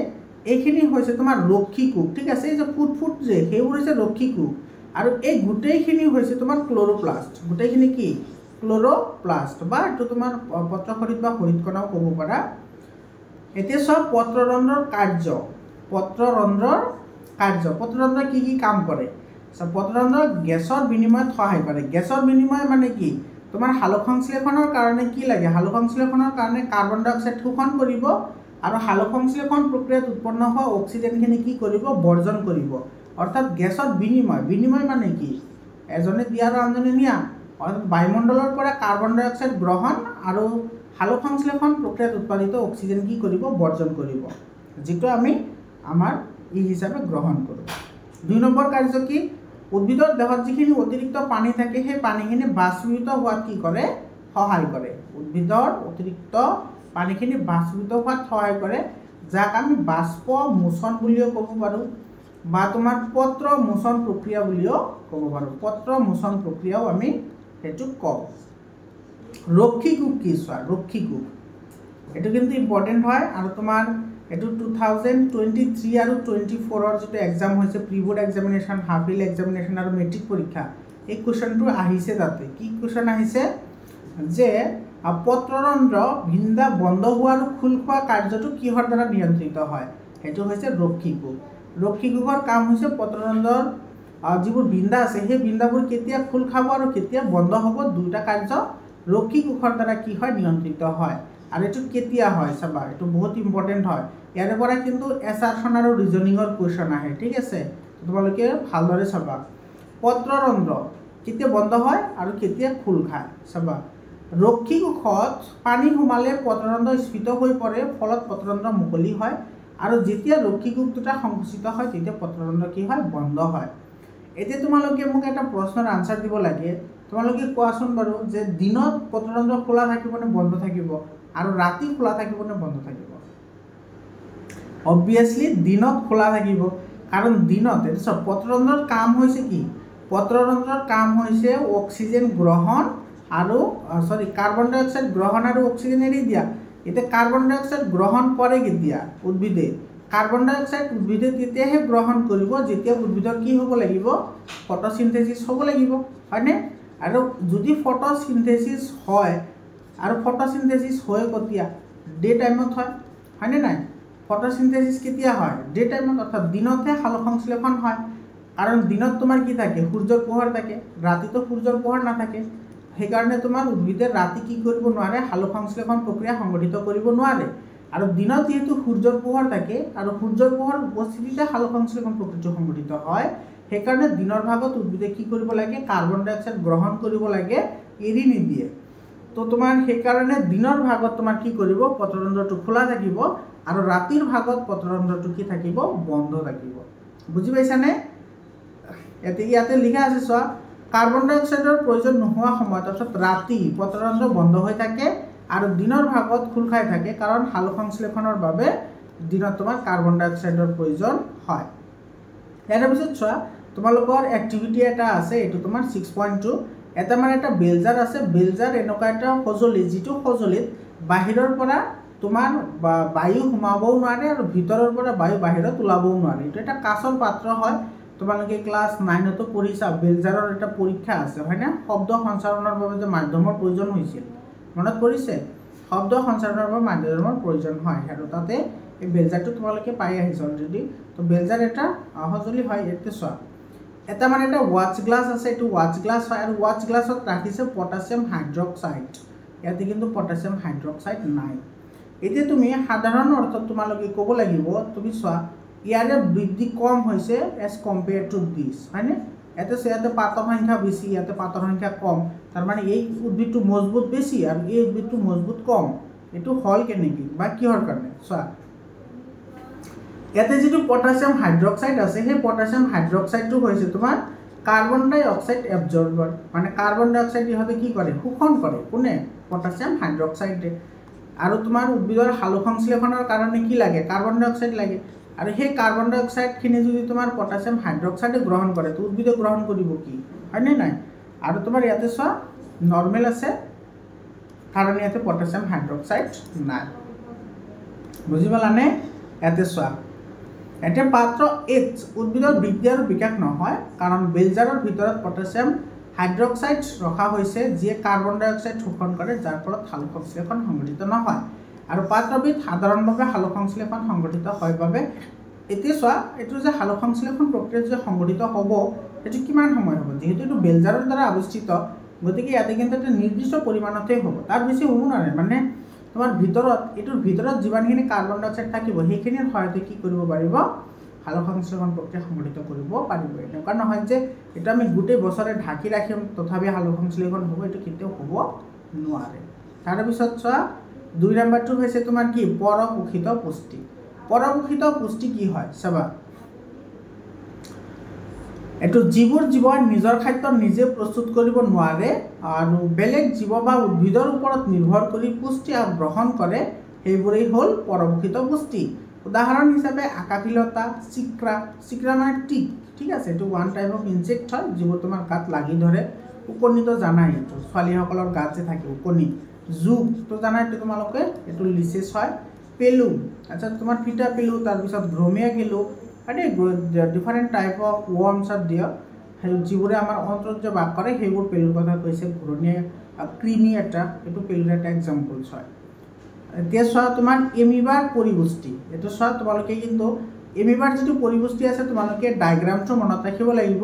এইখিনি হৈছে তোমাৰ ৰক্ষীকোষ ঠিক আছে এই যে ফুট যে সেইবোৰ হৈছে ৰক্ষীকোষ আৰু এই গোটেইখিনি হৈছে তোমাৰ ক্লৰোপ্লাষ্ট গোটেইখিনি কি ক্লৰোপ্লাষ্ট বা এইটো তোমাৰ পত্ৰশৰীৰ বা হৰিতকণাও ক'ব পাৰা এতিয়া চোৱা পত্ৰৰন্ধ্ৰৰ কাৰ্য পত্ৰৰন্ধ্ৰই কি কাম কৰে পত্ৰৰন্ধ্ৰ গেছৰ বিনিময়ত সহায় কৰে গেছৰ বিনিময় মানে কি তোমাৰ সালোকসংশ্লেষণৰ কাৰণে কি লাগে সালোকসংশ্লেষণৰ কাৰণে কাৰ্বন ডাই অক্সাইড শোষণ কৰিব আৰু সালোকসংশ্লেষণ প্ৰক্ৰিয়াত উৎপন্ন হোৱা অক্সিজেনখিনি কি কৰিব বৰ্জন কৰিব অৰ্থাৎ গেছৰ বিনিময় মানে কি এজনে দিয়া আৰু আনজনে নিয়া অৰ্থাৎ বায়ুমণ্ডলৰ পৰা কাৰ্বন ডাই অক্সাইড গ্ৰহণ আৰু সালোকসংশ্লেষণ প্ৰক্ৰিয়াত উৎপাদিত অক্সিজেন কি কৰিব বৰ্জন কৰিব যিটো আমি আমাৰ ই হিচাপে গ্ৰহণ কৰোঁ 2 নম্বৰ কাৰ্য কি উদ্ভিদৰ দেহত যিখিনি অতিৰিক্ত পানী থাকে সেই পানীখিনি বাষ্পীভূত হোৱাত কি কৰে সহায় কৰে উদ্ভিদৰ অতিৰিক্ত পানীখিনি বাষ্পীভূত হোৱাত সহায় কৰে যাক আমি বাষ্প মোচন বুলিও ক'ব পাৰোঁ বা তোমাৰ পত্ৰ মোচন প্ৰক্ৰিয়া বুলিও ক'ব পাৰোঁ পত্ৰ মোচন প্ৰক্ৰিয়াও আমি সেইটোক কওঁ ৰক্ষীকোষ কি চোৱা ৰক্ষীকোষ এইটো কিন্তু ইম্পৰ্টেণ্ট হয় আৰু তোমাৰ এইটো 2023 আৰু 24ৰ যিটো এক্সাম হৈছে pre board examination half yearly examination আৰু মেট্ৰিক পৰীক্ষা এই কুৱেশ্যনটো আহিছে তাতে কি কুৱেশ্যন আহিছে যে পত্ৰৰন্ধ্ৰ ভিন্দা বন্ধ হোৱা আৰু খোল খোৱা কাৰ্যটো কিহৰ দ্বাৰা নিয়ন্ত্ৰিত হয় সেইটো হৈছে ৰক্ষীকোষৰ কাম হৈছে পত্ৰৰন্ধ্ৰৰ যিবোৰ বিন্দা আছে সেই বিন্দাবোৰ কেতিয়া খোল খাব আৰু কেতিয়া বন্ধ হ'ব দুটা কাৰ্য ৰক্ষীকোষৰ দ্বাৰা কি হয় নিয়ন্ত্ৰিত হয় আৰু এইটো কেতিয়া হয় চাবা এইটো বহুত ইম্পৰ্টেণ্ট হয় ইয়াৰ পৰা কিন্তু এছাৰশ্যন আৰু ৰিজনিঙৰ কুৱেশ্যন আহে ঠিক আছে তোমালোকে ভালদৰে চাবা পত্ৰৰন্ধ্ৰ কেতিয়া বন্ধ হয় আৰু কেতিয়া খোল খায় চাবা ৰক্ষীকোষত পানী সোমালে পত্ৰৰন্ধ্ৰ স্ফীত হৈ পৰে ফলত পত্ৰৰন্ধ্ৰ মুকলি হয় আৰু যেতিয়া ৰক্ষীকোষ দুটা সংকুচিত হয় তেতিয়া পত্ৰৰন্ধ্ৰ কি হয় বন্ধ হয় এতিয়া তোমালোকে মোক এটা প্ৰশ্নৰ আনসাৰ দিব লাগে তোমালোকে কোৱাচোন বাৰু যে দিনত পত্ৰৰন্ধ্ৰ খোলা থাকিব নে বন্ধ থাকিব আৰু ৰাতি খোলা থাকিব নে বন্ধ থাকিব অবভিয়াছলি দিনত খোলা থাকিব কাৰণ দিনত এটা সব পত্ৰৰন্ধ্ৰৰ কাম হৈছে কি পত্ৰৰন্ধ্ৰৰ কাম হৈছে অক্সিজেন গ্ৰহণ আৰু কাৰ্বন ডাই অক্সাইড গ্ৰহণ আৰু অক্সিজেন এৰি দিয়া এতিয়া কাৰ্বন ডাই অক্সাইড গ্ৰহণ কৰে কেতিয়া উদ্ভিদে কাৰ্বন ডাই অক্সাইড উদ্ভিদে তেতিয়াহে গ্ৰহণ কৰিব যেতিয়া উদ্ভিদৰ কি হ'ব লাগিব ফটোচিন্থেসিস হ'ব লাগিব হয়নে আৰু যদি ফটোচিন্থেসিস হয় আৰু ফটোচিন্থেসিস হয় কেতিয়া ডে টাইমত হয়নে নাই ফটোচিন্থেসিস কেতিয়া হয় ডে টাইমত অৰ্থাৎ দিনতে সালোকসংশ্লেষণ হয় কাৰণ দিনত তোমাৰ কি থাকে সূৰ্যৰ পোহৰ থাকে ৰাতিতো সূৰ্যৰ পোহৰ নাথাকে সেইকাৰণে তোমাৰ উদ্ভিদে ৰাতি কি কৰিব নোৱাৰে সালোকসংশ্লেষণ প্ৰক্ৰিয়া সংগঠিত কৰিব নোৱাৰে আৰু দিনত যেহেতু সূৰ্যৰ পোহৰ থাকে আৰু সূৰ্যৰ পোহৰ উপস্থিতিতে সালোকসংশ্লেষণ প্ৰক্ৰিয়া সংগঠিত হয় সেইকাৰণে দিনৰ ভাগত উদ্ভিদে কি কৰিব লাগে কাৰ্বন ডাই অক্সাইড গ্ৰহণ কৰিব লাগে এৰি নিদিয়ে তো তোমাৰ সেইকাৰণে দিনৰ ভাগত তোমাৰ কি কৰিব পত্ৰৰন্ধ্ৰটো খোলা থাকিব আৰু ৰাতিৰ ভাগত পত্ৰৰন্ধ্ৰটো কি থাকিব বন্ধ থাকিব বুজি পাইছানে ইয়াতে লিখা আছে চোৱা কাৰ্বন ডাই অক্সাইডৰ প্ৰয়োজন নোহোৱা সময়ত অৰ্থাৎ ৰাতি পত্ৰৰন্ধ্ৰ বন্ধ হৈ থাকে আৰু দিনৰ ভাগত খোল খাই থাকে কাৰণ সালোকসংশ্লেষণৰ বাবে দিনত তোমাৰ কাৰ্বন ডাই অক্সাইডৰ প্ৰয়োজন হয় ইয়াৰ পিছত চোৱা তোমালোকৰ এক্টিভিটি এটা আছে এইটো তোমাৰ 6.2 এটা মানে এটা বেলজাৰ আছে বেলজাৰ এনেকুৱা এটা সঁজুলি যিটো সঁজুলিত বাহিৰৰ পৰা তোমাৰ বায়ু সোমাবও নোৱাৰে আৰু ভিতৰৰ পৰা বায়ু বাহিৰত ওলাবও নোৱাৰে এইটো এটা কাঁচৰ পাত্ৰ হয় তোমালোকে ক্লাছ 9তো পঢ়িছা বেলজাৰৰ এটা পৰীক্ষা আছে হয়নে শব্দ সঞ্চাৰণৰ বাবে যে মাধ্যমৰ প্ৰয়োজন হৈছিল মনত পৰিছে শব্দ সঞ্চাৰণৰ বাবে মাধ্যমৰ প্ৰয়োজন হয় আৰু তাতে এই বেলজাৰটো তোমালোকে পাই আহিছা অলৰেডি তো বেলজাৰ এটা সঁজুলি হয় ইয়াতে চোৱা এটা মানে এটা ওয়াচ গ্লাস আছে এইটো ওয়াচ গ্লাস হয় আৰু ওয়াচ গ্লাছত ৰাখিছে পটাছিয়াম হাইড্ৰক্সাইড ইয়াতে কিন্তু পটাছিয়াম হাইড্ৰক্সাইড নাই এতিয়া তুমি সাধাৰণ অৰ্থত তোমালোকে ক'ব লাগিব তুমি চোৱা ইয়াৰে বৃদ্ধি কম হৈছে এজ কম্পেয়াৰ টু দিছ হয়নে ইয়াতে পাতৰ সংখ্যা বেছি ইয়াতে পাতৰ সংখ্যা কম তাৰ মানে এই উদ্ভিদটো মজবুত বেছি আৰু এই উদ্ভিদটো মজবুত কম এইটো হল কেনেকৈ বা কিহৰ কাৰণে চোৱা ইয়াতে যেটো পটাছিয়াম হাইড্ৰক্সাইড আছে সেই পটাছিয়াম হাইড্ৰক্সাইডটো হৈছে তোমাৰ কাৰ্বন ডাই অক্সাইড এবজৰ্বাৰ মানে কাৰ্বন ডাই অক্সাইড ইহঁতে কি কৰে শোষণ কৰে কোনে পটাছিয়াম হাইড্ৰক্সাইডে আৰু তোমাৰ উদ্ভিদৰ সালোক সংশ্লেষণৰ কাৰণে কি লাগে কাৰ্বন ডাই অক্সাইড লাগে আৰু সেই কাৰ্বন ডাই অক্সাইডখিনি যদি তোমাৰ পটাছিয়াম হাইড্ৰক্সাইডে গ্ৰহণ কৰে তো উদ্ভিদে গ্ৰহণ কৰিব কি হয়নে নাই আৰু তোমাৰ ইয়াতে চোৱা নৰ্মেল আছে কাৰণ ইয়াতে পটাছিয়াম হাইড্ৰক্সাইড নাই বুজি পালানে ইয়াতে চোৱা এতিয়া পাত্ৰ এইচ উদ্ভিদৰ বৃদ্ধি আৰু বিকাশ নহয় কাৰণ বেলজাৰৰ ভিতৰত পটাছিয়াম হাইড্ৰক্সাইড ৰখা হৈছে যিয়ে কাৰ্বন ডাই অক্সাইড শোষণ কৰে যাৰ ফলত সালোক সংশ্লেষণ সংঘটিত নহয় আৰু পাত্ৰবিধ সাধাৰণভাৱে সালোক সংশ্লেষণ সংঘটিত হয় বাবে এতিয়া চোৱা এইটো যে সালোক সংশ্লেষণ প্ৰক্ৰিয়া যে সংঘটিত হ'ব সেইটো কিমান সময় হ'ব যেহেতু এইটো বেলজাৰৰ দ্বাৰা অৱস্থিত গতিকে ইয়াতে কিন্তু এটা নিৰ্দিষ্ট পৰিমাণতে হ'ব তাৰ বেছি হ'ব নোৱাৰে মানে তোমাৰ ভিতৰত এইটোৰ ভিতৰত যিমানখিনি কাৰ্বন ডাই অক্সাইড থাকিব সেইখিনিৰ সহায়তে কি কৰিব পাৰিব সালোক সংশ্লেষণ প্ৰক্ৰিয়া সংঘটিত কৰিব পাৰিব এনেকুৱা নহয় যে এটা আমি গোটেই বছৰে ঢাকি ৰাখিম তথাপি সালোক সংশ্লেষণ হ'ব এইটো কেতিয়াও হ'ব নোৱাৰে তাৰপিছত চোৱা 2 নম্বৰটো হৈছে তোমাৰ কি পৰপোষিত পুষ্টি পৰপোষিত পুষ্টি কি হয় চাবা এইটো যিবোৰ জীৱই নিজৰ খাদ্য নিজে প্ৰস্তুত কৰিব নোৱাৰে আৰু বেলেগ জীৱ বা উদ্ভিদৰ ওপৰত নিৰ্ভৰ কৰি পুষ্টি গ্ৰহণ কৰে সেইবোৰেই হ'ল পৰপোষিত পুষ্টি উদাহৰণ হিচাপে আকাশীলতা চিক্ৰা মানে টিক ঠিক আছে এইটো ওৱান টাইপ অফ ইনচেক্ট হয় যিবোৰ তোমাৰ গাত লাগি ধৰে উপনীত জানাই এইটো ছোৱালীসকলৰ গাত যে থাকে উপনী জোক তো জানাই এইটো তোমালোকে এইটো লিচেছ হয় পেলু আচ্ছা তোমাৰ ফিটা পেলু তাৰপিছত ভ্ৰমীয়া পেলু আৰে ডিফাৰেণ্ট টাইপ অফ ৱৰ্মছত দিয় সেই যিবোৰে আমাৰ অন্তৰত যে বাস কৰে সেইবোৰ পেলুৰ কথা কৈছে ঘূৰণীয়া ক্ৰিমি এটা এইটো পেলুৰ এটা এক্সাম্পলছ হয় এতিয়া চোৱা তোমাৰ এমিবাৰ পৰিপুষ্টি এইটো চোৱা তোমালোকে কিন্তু এমিবাৰ যিটো পৰিপুষ্টি আছে তোমালোকে ডায়েগ্ৰামটো মনত ৰাখিব লাগিব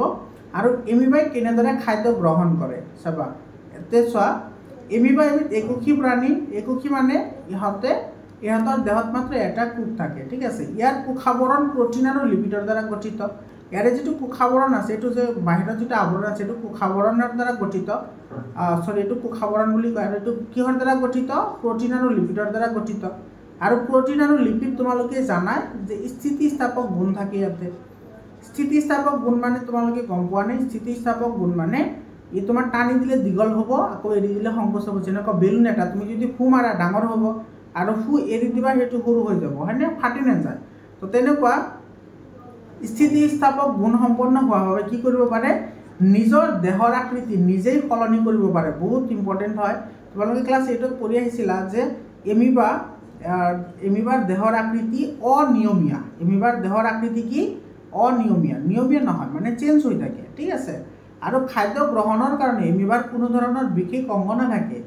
আৰু এমিবাই কেনেদৰে খাদ্য গ্ৰহণ কৰে চাবা এতিয়া চোৱা এমিবা এবিধ একোষী প্ৰাণী একোষী মানে ইহঁতৰ দেহত মাত্ৰ এটা কোষ থাকে ঠিক আছে ইয়াৰ কোষাৱৰণ প্ৰটিন আৰু লিপিডৰ দ্বাৰা গঠিত ইয়াৰে যিটো কোষাৱৰণ আছে এইটো যে বাহিৰত যিটো আৱৰণ আছে এইটো কোষাৱৰণৰ দ্বাৰা গঠিত এইটো কোষাৱৰণ বুলি কয় আৰু এইটো কিহৰ দ্বাৰা গঠিত প্ৰটিন আৰু লিপিডৰ দ্বাৰা গঠিত আৰু প্ৰটিন আৰু লিপিড তোমালোকে জানাই যে স্থিতিস্থাপক গুণ থাকে ইয়াতে স্থিতিস্থাপক গুণ মানে তোমালোকে গম পোৱা নাই স্থিতিস্থাপক গুণ মানে ই তোমাৰ টানি দিলে দীঘল হ'ব আকৌ এৰি দিলে সংকোচ হ'ব যেনেকুৱা বেলুন এটা তুমি যদি ফু মাৰা ডাঙৰ হ'ব আৰু ফু এৰি দিবা সেইটো সৰু হৈ যাব হয়নে ফাটি নাযায় তো তেনেকুৱা স্থিতিস্থাপক গুণ সম্পন্ন হোৱা বাবে কি কৰিব পাৰে নিজৰ দেহৰ আকৃতি নিজেই সলনি কৰিব পাৰে বহুত ইম্পৰ্টেণ্ট হয় তোমালোকে ক্লাছ 8ত পঢ়ি আহিছিলা যে এমিবাৰ দেহৰ আকৃতি অনিয়মীয়া এমিবাৰ দেহৰ আকৃতি কি অনিয়মীয়া নিয়মীয়া নহয় মানে চেঞ্জ হৈ থাকে ঠিক আছে আৰু খাদ্য গ্ৰহণৰ কাৰণে এমিবাৰ কোনো ধৰণৰ বিশেষ অংগ নাথাকে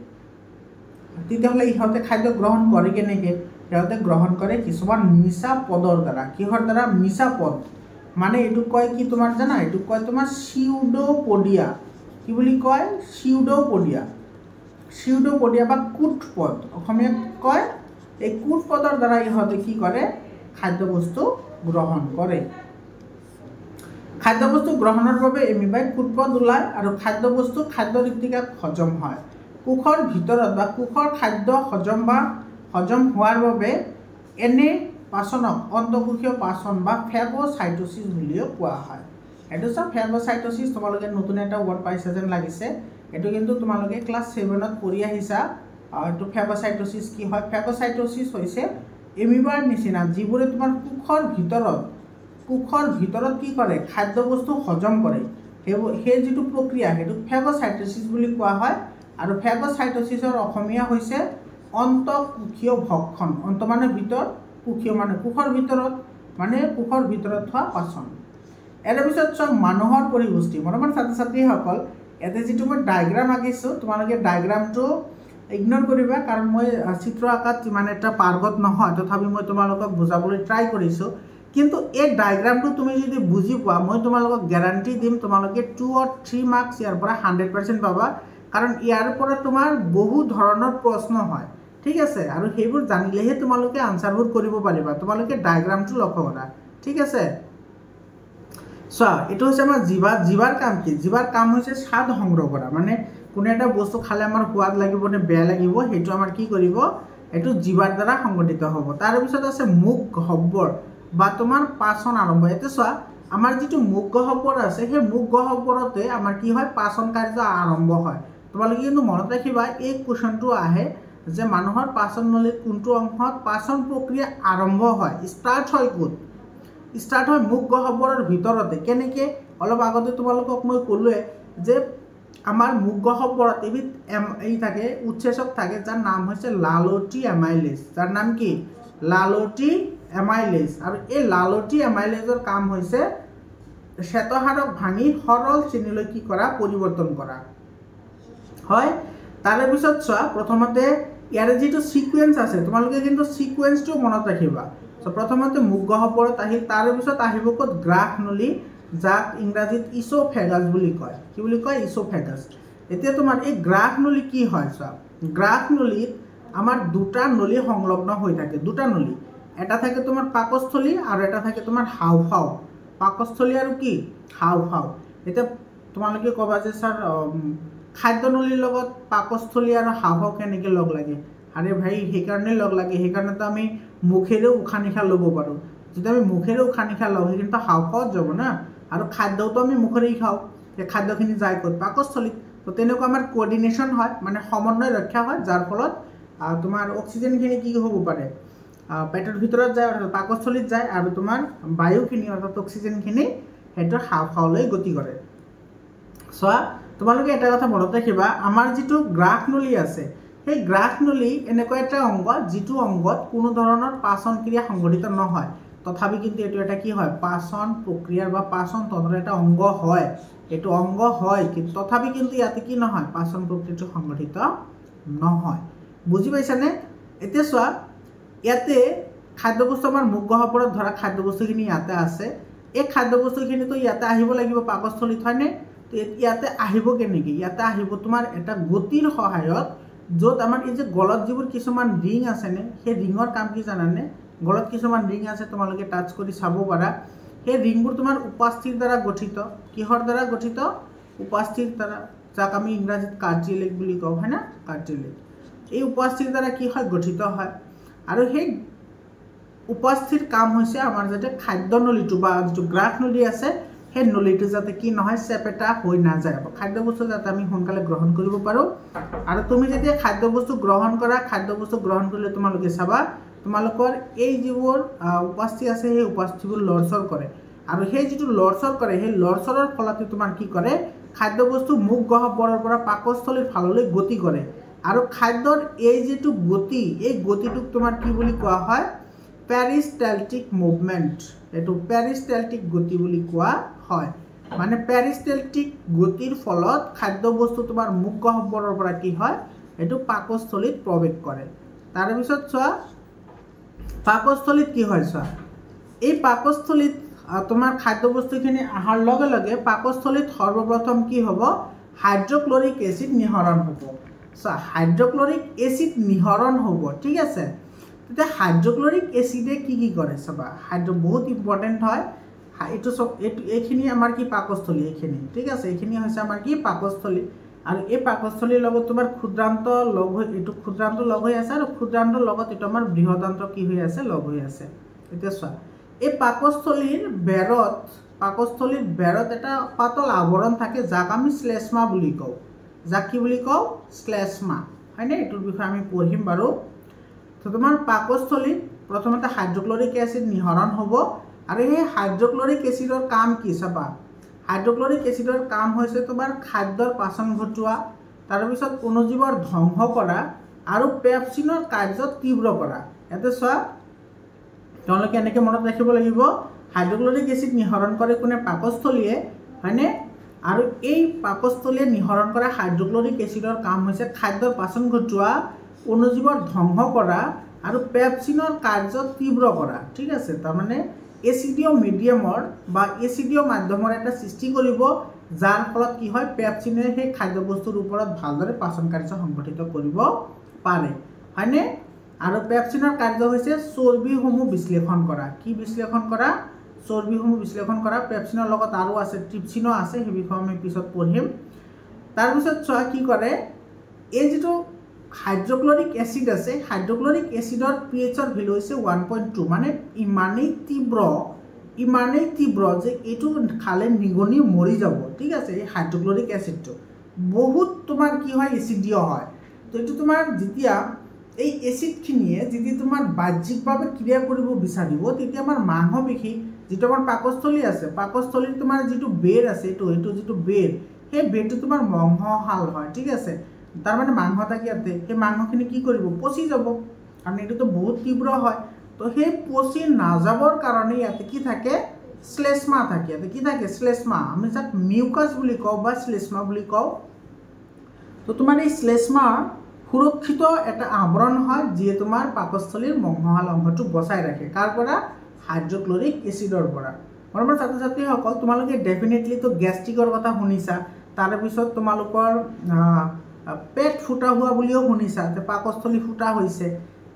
তেতিয়াহ'লে ইহঁতে খাদ্য গ্ৰহণ কৰে কেনেকৈ সিহঁতে গ্ৰহণ কৰে কিছুমান মিছা পদৰ দ্বাৰা কিহৰ দ্বাৰা মিছা পদ মানে এইটো কয় কি তোমাৰ জানা এইটো কয় তোমাৰ সিউডোপডিয়া কি বুলি কয় সিউডোপডিয়া বা কুট পদ অসমীয়াত কয় এই কুট পদৰ দ্বাৰা ইহঁতে কি কৰে খাদ্যবস্তু গ্ৰহণ কৰে খাদ্যবস্তু গ্ৰহণৰ বাবে এমিবাই কুট পদ ওলায় আৰু খাদ্যবস্তু খাদ্য ঋতিকাত হজম হয় কোষৰ ভিতৰত বা কোষৰ খাদ্য হজম হোৱাৰ বাবে এনে পাচনক অন্তঃকোষীয় পাচন বা ফেগোচাইটোচিছ বুলিও কোৱা হয় এইটো চব ফেগোচাইটোচিছ তোমালোকে নতুন এটা ৱৰ্ড পাইছা যেন লাগিছে এইটো কিন্তু তোমালোকে ক্লাছ 7ত পঢ়ি আহিছা এইটো ফেগোচাইটোচিছ কি হয় ফেগোচাইটোচিছ হৈছে এমিবাৰ নিচিনা যিবোৰে তোমাৰ কোষৰ ভিতৰত কি কৰে খাদ্যবস্তু হজম কৰে সেই যিটো প্ৰক্ৰিয়া সেইটো ফেগোচাইটোচিছ বুলি কোৱা হয় আৰু ফেগোচাইটোচিছৰ অসমীয়া হৈছে অন্তঃকোষীয় ভক্ষণ অন্ত মানে ভিতৰত কোষীয় মানে কোষৰ ভিতৰত হোৱা পাচন ইয়াৰ পিছত চব মানুহৰ পৰিপুষ্টি মৰমৰ ছাত্ৰ ছাত্ৰীসকল ইয়াতে যিটো মই ডায়েগ্ৰাম আঁকিছোঁ তোমালোকে ডায়েগ্ৰামটো ইগন'ৰ কৰিবা কাৰণ মই চিত্ৰ আঁকাত ইমান এটা পাৰ্গত নহয় তথাপি মই তোমালোকক বুজাবলৈ ট্ৰাই কৰিছোঁ কিন্তু এই ডায়েগ্ৰামটো তুমি যদি বুজি পোৱা মই তোমালোকক গেৰাণ্টি দিম তোমালোকে 2 or 3 মাৰ্কছ ইয়াৰ পৰা 100% পাবা কাৰণ ইয়াৰ পৰা তোমাৰ বহু ধৰণৰ প্ৰশ্ন হয় ঠিক আছে আৰু সেইবোৰ জানিলেহে তোমালোকে আনসাৰবোৰ কৰিব পাৰিবা তোমালোকে ডায়াগ্ৰামটো লক্ষ্য কৰা ঠিক আছে চোৱা এইটো হৈছে আমাৰ জিভাৰ কাম কি জিভাৰ কাম হৈছে স্বাদ সংগ্ৰহ কৰা মানে কোনো এটা বস্তু খালে আমাৰ সোৱাদ লাগিব নে বেয়া লাগিব সেইটো আমাৰ কি কৰিব এইটো জিভাৰ দ্বাৰা সংগঠিত হ'ব তাৰ পিছত আছে মুখ গহ্বৰ বা তোমাৰ পাচন আৰম্ভ এতে চোৱা আমাৰ যিটো মুখ গহ্বৰ আছে সেই মুখ গহ্বৰতে আমাৰ কি হয় পাচন কাৰ্য আৰম্ভ হয় তোমালোকে কিন্তু মনত ৰাখিবা এই কোৱেশ্যনটো আহে যে মানুহৰ পাচন নলীত কোনটো অংশত পাচন প্ৰক্ৰিয়া আৰম্ভ হয় ষ্টাৰ্ট হয় ক'ত ষ্টাৰ্ট হয় মুখ গহ্বৰৰ ভিতৰতে কেনেকৈ অলপ আগতে তোমালোকক মই ক'লোৱে যে আমাৰ মুখ গহ্বৰত এবিধ এই থাকে উৎসেচক থাকে যাৰ নাম হৈছে লালটি এমাইলেজ যাৰ নাম কি লালটি এমাইলেজ আৰু এই লালটি এমাইলেজৰ কাম হৈছে শ্বেতসাৰক ভাঙি সৰল শ্ৰেণীলৈ কি কৰা পৰিৱৰ্তন কৰা হয় তাৰে পিছত চোৱা প্ৰথমতে ইয়াৰে যিটো সিকুৱেন্স আছে তোমালোকে কিন্তু সিকুৱেন্সটো মনত ৰাখিবা সো প্ৰথমতে মুখ গহ্বৰত আহিল তাৰে পিছত আহিব ক'ত গ্ৰাহ নলী যাক ইংৰাজীত ইছ'ফেগাছ বুলি কয় কি বুলি কয় ইছ'ফেগাছ এতিয়া তোমাৰ এই গ্ৰাহ নলী কি হয় চোৱা গ্ৰাহ নলীত আমাৰ দুটা নলী সংলগ্ন হৈ থাকে দুটা নলী এটা থাকে তোমাৰ পাকস্থলী আৰু এটা থাকে তোমাৰ হাওঁফাওঁ পাকস্থলী আৰু কি হাওঁফাওঁ এতিয়া তোমালোকে ক'বা যে স্যাৰ খাদ্য নলীৰ লগত পাকস্থলী আৰু হাওঁফাওঁ কেনেকৈ লগ লাগে আৰে ভাই সেইকাৰণে লগ লাগে সেইকাৰণেতো আমি মুখেৰে উশাহ নিশাহ ল'ব পাৰোঁ যদি আমি মুখেৰে উশাহ নিশাহ লওঁ সেইখিনিতো হাওঁফাওঁত যাব না আৰু খাদ্যটো আমি মুখেৰেই খাওঁ সেই খাদ্যখিনি যায় ক'ত পাকস্থলীত তো তেনেকুৱা আমাৰ কোঅৰ্ডিনেশ্যন হয় মানে সমন্বয় ৰক্ষা হয় যাৰ ফলত তোমাৰ অক্সিজেনখিনি কি হ'ব পাৰে পেটৰ ভিতৰত যায় অৰ্থাৎ পাকস্থলীত যায় আৰু তোমাৰ বায়ুখিনি অৰ্থাৎ অক্সিজেনখিনি সেইটো হাওঁফাওঁলৈ গতি কৰে চোৱা তোমালোকে এটা কথা মনত ৰাখিবা আমাৰ যিটো গ্ৰাহ নলী আছে সেই গ্ৰাহ নলী এনেকুৱা এটা অংগ যিটো অংগত কোনো ধৰণৰ পাচন ক্ৰিয়া সংঘটিত নহয় তথাপি কিন্তু এইটো এটা কি হয় পাচন প্ৰক্ৰিয়াৰ বা পাচন তন্ত্ৰৰ এটা অংগ হয় এইটো অংগ হয় কিন্তু তথাপি কিন্তু ইয়াতে কি নহয় পাচন প্ৰক্ৰিয়াটো সংঘটিত নহয় বুজি পাইছানে এতিয়া চোৱা ইয়াতে খাদ্যবস্তু আমাৰ মুখ গহ্বৰত ধৰা খাদ্যবস্তুখিনি ইয়াতে আছে এই খাদ্যবস্তুখিনিতো ইয়াতে আহিব লাগিব পাকস্থলীত হয়নে তো ইয়াতে আহিব কেনেকৈ ইয়াতে আহিব তোমাৰ এটা গতিৰ সহায়ত য'ত আমাৰ এই যে গলত যিবোৰ কিছুমান ৰিং আছেনে সেই ৰিঙৰ কাম কি জানানে গলত কিছুমান ৰিং আছে তোমালোকে টাচ কৰি চাব পাৰা সেই ৰিংবোৰ তোমাৰ উপাস্থিৰ দ্বাৰা গঠিত কিহৰ দ্বাৰা গঠিত উপাস্থিৰ দ্বাৰা যাক আমি ইংৰাজীত কাৰ্টিলেজ বুলি কওঁ হয় না কাৰ্টিলেজ এই উপাস্থিৰ দ্বাৰা কি হয় গঠিত হয় আৰু সেই উপাস্থিৰ কাম হৈছে আমাৰ যাতে খাদ্য নলীটো বা যিটো গ্ৰাহ নলী আছে সেই নলীটো যাতে কি নহয় চেপেটা হৈ নাযায় খাদ্যবস্তু যাতে আমি সোনকালে গ্ৰহণ কৰিব পাৰোঁ আৰু তুমি যেতিয়া খাদ্যবস্তু গ্ৰহণ কৰা খাদ্যবস্তু গ্ৰহণ কৰিলে তোমালোকে চাবা তোমালোকৰ এই যিবোৰ উপাস্থি আছে সেই উপাস্থিবোৰ লৰচৰ কৰে আৰু সেই যিটো লৰচৰ কৰে সেই লৰচৰৰ ফলতে তোমাৰ কি কৰে খাদ্যবস্তু মুখ গহ্বৰৰ পৰা পাকস্থলীৰ ফাললৈ গতি কৰে আৰু খাদ্যৰ এই যিটো গতি এই গতিটোক তোমাৰ কি বুলি কোৱা হয় পেৰিষ্টেলটিক মুভমেণ্ট এইটো পেৰিষ্টেলটিক গতি বুলি কোৱা হয় মানে পেৰিষ্টেলটিক গতিৰ ফলত খাদ্যবস্তু তোমাৰ মুখ গহ্বৰৰ পৰা কি হয় এইটো পাকস্থলীত প্ৰৱেশ কৰে তাৰ পিছত চোৱা পাকস্থলীত কি হয় চোৱা এই পাকস্থলীত তোমাৰ খাদ্যবস্তুখিনি অহাৰ লগে লগে পাকস্থলীত সৰ্বপ্ৰথম কি হ'ব হাইড্ৰক্লৰিক এচিড নিঃসৰণ হ'ব চোৱা হাইড্ৰক্লৰিক এচিড নিঃসৰণ হ'ব ঠিক আছে তেতিয়া হাইড্ৰক্লৰিক এচিডে কি কৰে চাবা বহুত ইম্পৰ্টেণ্ট হয় এইটো চব এইখিনি আমাৰ কি পাকস্থলী এইখিনি ঠিক আছে এইখিনি হৈছে আমাৰ কি পাকস্থলী আৰু এই পাকস্থলীৰ লগত তোমাৰ ক্ষুদ্ৰান্ত লগ হৈ এইটো ক্ষুদ্ৰান্ত লগ হৈ আছে আৰু ক্ষুদ্ৰান্তৰ লগত এইটো আমাৰ বৃহদান্ত কি হৈ আছে লগ হৈ আছে এতিয়া চোৱা এই পাকস্থলীৰ বেৰত এটা পাতল আৱৰণ থাকে যাক আমি শ্লেষ্মা বুলি কওঁ যাক কি বুলি কওঁ শ্লেষ্মা হয়নে এইটোৰ বিষয়ে আমি পঢ়িম বাৰু তো তোমাৰ পাকস্থলীত প্ৰথমতে হাইড্ৰক্লৰিক এচিড নিঃসৰণ হ'ব আৰু এই হাইড্ৰক্লৰিক এচিডৰ কাম কি চাবা হাইড্ৰক্লৰিক এচিডৰ কাম হৈছে তোমাৰ খাদ্যৰ পাচন ঘটোৱা তাৰপিছত অণুজীৱৰ ধ্বংস কৰা আৰু পেপচিনৰ কাৰ্য তীব্ৰ কৰা ইয়াতে চোৱা তেওঁলোকে এনেকৈ মনত ৰাখিব লাগিব হাইড্ৰক্লৰিক এচিড নিঃসৰণ কৰে কোনে পাকস্থলীয়ে হয়নে আৰু এই পাকস্থলীয়ে নিঃসৰণ কৰা হাইড্ৰক্লৰিক এচিডৰ কাম হৈছে খাদ্যৰ পাচন ঘটোৱা অণুজীৱৰ ধ্বংস কৰা আৰু পেপচিনৰ কাৰ্য তীব্ৰ কৰা ঠিক আছে তাৰমানে এচিডিয় মিডিয়ামৰ বা এচিডিয় মাধ্যমৰ এটা সৃষ্টি কৰিব যাৰ ফলত কি হয় পেপচিনে সেই খাদ্যবস্তুৰ ওপৰত ভালদৰে পাচন কাৰ্য সংঘটিত কৰিব পাৰে হয়নে আৰু পেপচিনৰ কাৰ্য হৈছে চৰ্বিসমূহ বিশ্লেষণ কৰা কি বিশ্লেষণ কৰা চৰ্বিসমূহ বিশ্লেষণ কৰা পেপচিনৰ লগত আৰু আছে ট্ৰিপচিনো আছে সেই বিষয়ে আমি পিছত পঢ়িম তাৰপিছত চোৱা কি কৰে এই যিটো হাইড্ৰক্লৰিক এচিড আছে হাইড্ৰক্লৰিক এচিডৰ পিএইচৰ ভ্যালু হৈছে 1.2 মানে ইমানেই তীব্ৰ যে এইটো খালে নিগনি মৰি যাব ঠিক আছে এই হাইড্ৰক্লৰিক এচিডটো বহুত তোমাৰ কি হয় এচিডিয় হয় তো এইটো তোমাৰ যেতিয়া এই এচিডখিনিয়ে যদি তোমাৰ বাহ্যিকভাৱে ক্ৰিয়া কৰিব বিচাৰিব তেতিয়া আমাৰ মাংসপেশী যিটো আমাৰ পাকস্থলী আছে পাকস্থলীত তোমাৰ যিটো বেৰ আছে এইটো যিটো বেৰ সেই বেৰটো তোমাৰ মাংসহাল হয় ঠিক আছে তাৰমানে মাংস থাকে ইয়াতে সেই মাংসখিনি কি কৰিব পচি যাব কাৰণ এইটোতো বহুত তীব্ৰ হয় তো সেই পচি নাযাবৰ কাৰণে ইয়াতে কি থাকে শ্লেষ্মা থাকে ইয়াতে কি থাকে শ্লেষ্মা আমি যাক মিউকাছ বুলি কওঁ বা শ্লেষ্মা বুলি কওঁ তো তোমাৰ এই শ্লেষ্মাৰ সুৰক্ষিত এটা আৱৰণ হয় যিয়ে তোমাৰ পাকস্থলীৰ মাংসহাল অংশটো বচাই ৰাখে কাৰ পৰা হাইড্ৰক্লৰিক এচিডৰ পৰা মৰমৰ ছাত্ৰ ছাত্ৰীসকল তোমালোকে ডেফিনেটলি তো গেষ্ট্ৰিকৰ কথা শুনিছা তাৰপিছত তোমালোকৰ পেট ফুটা হোৱা বুলিও শুনিছা যে পাকস্থলী ফুটা হৈছে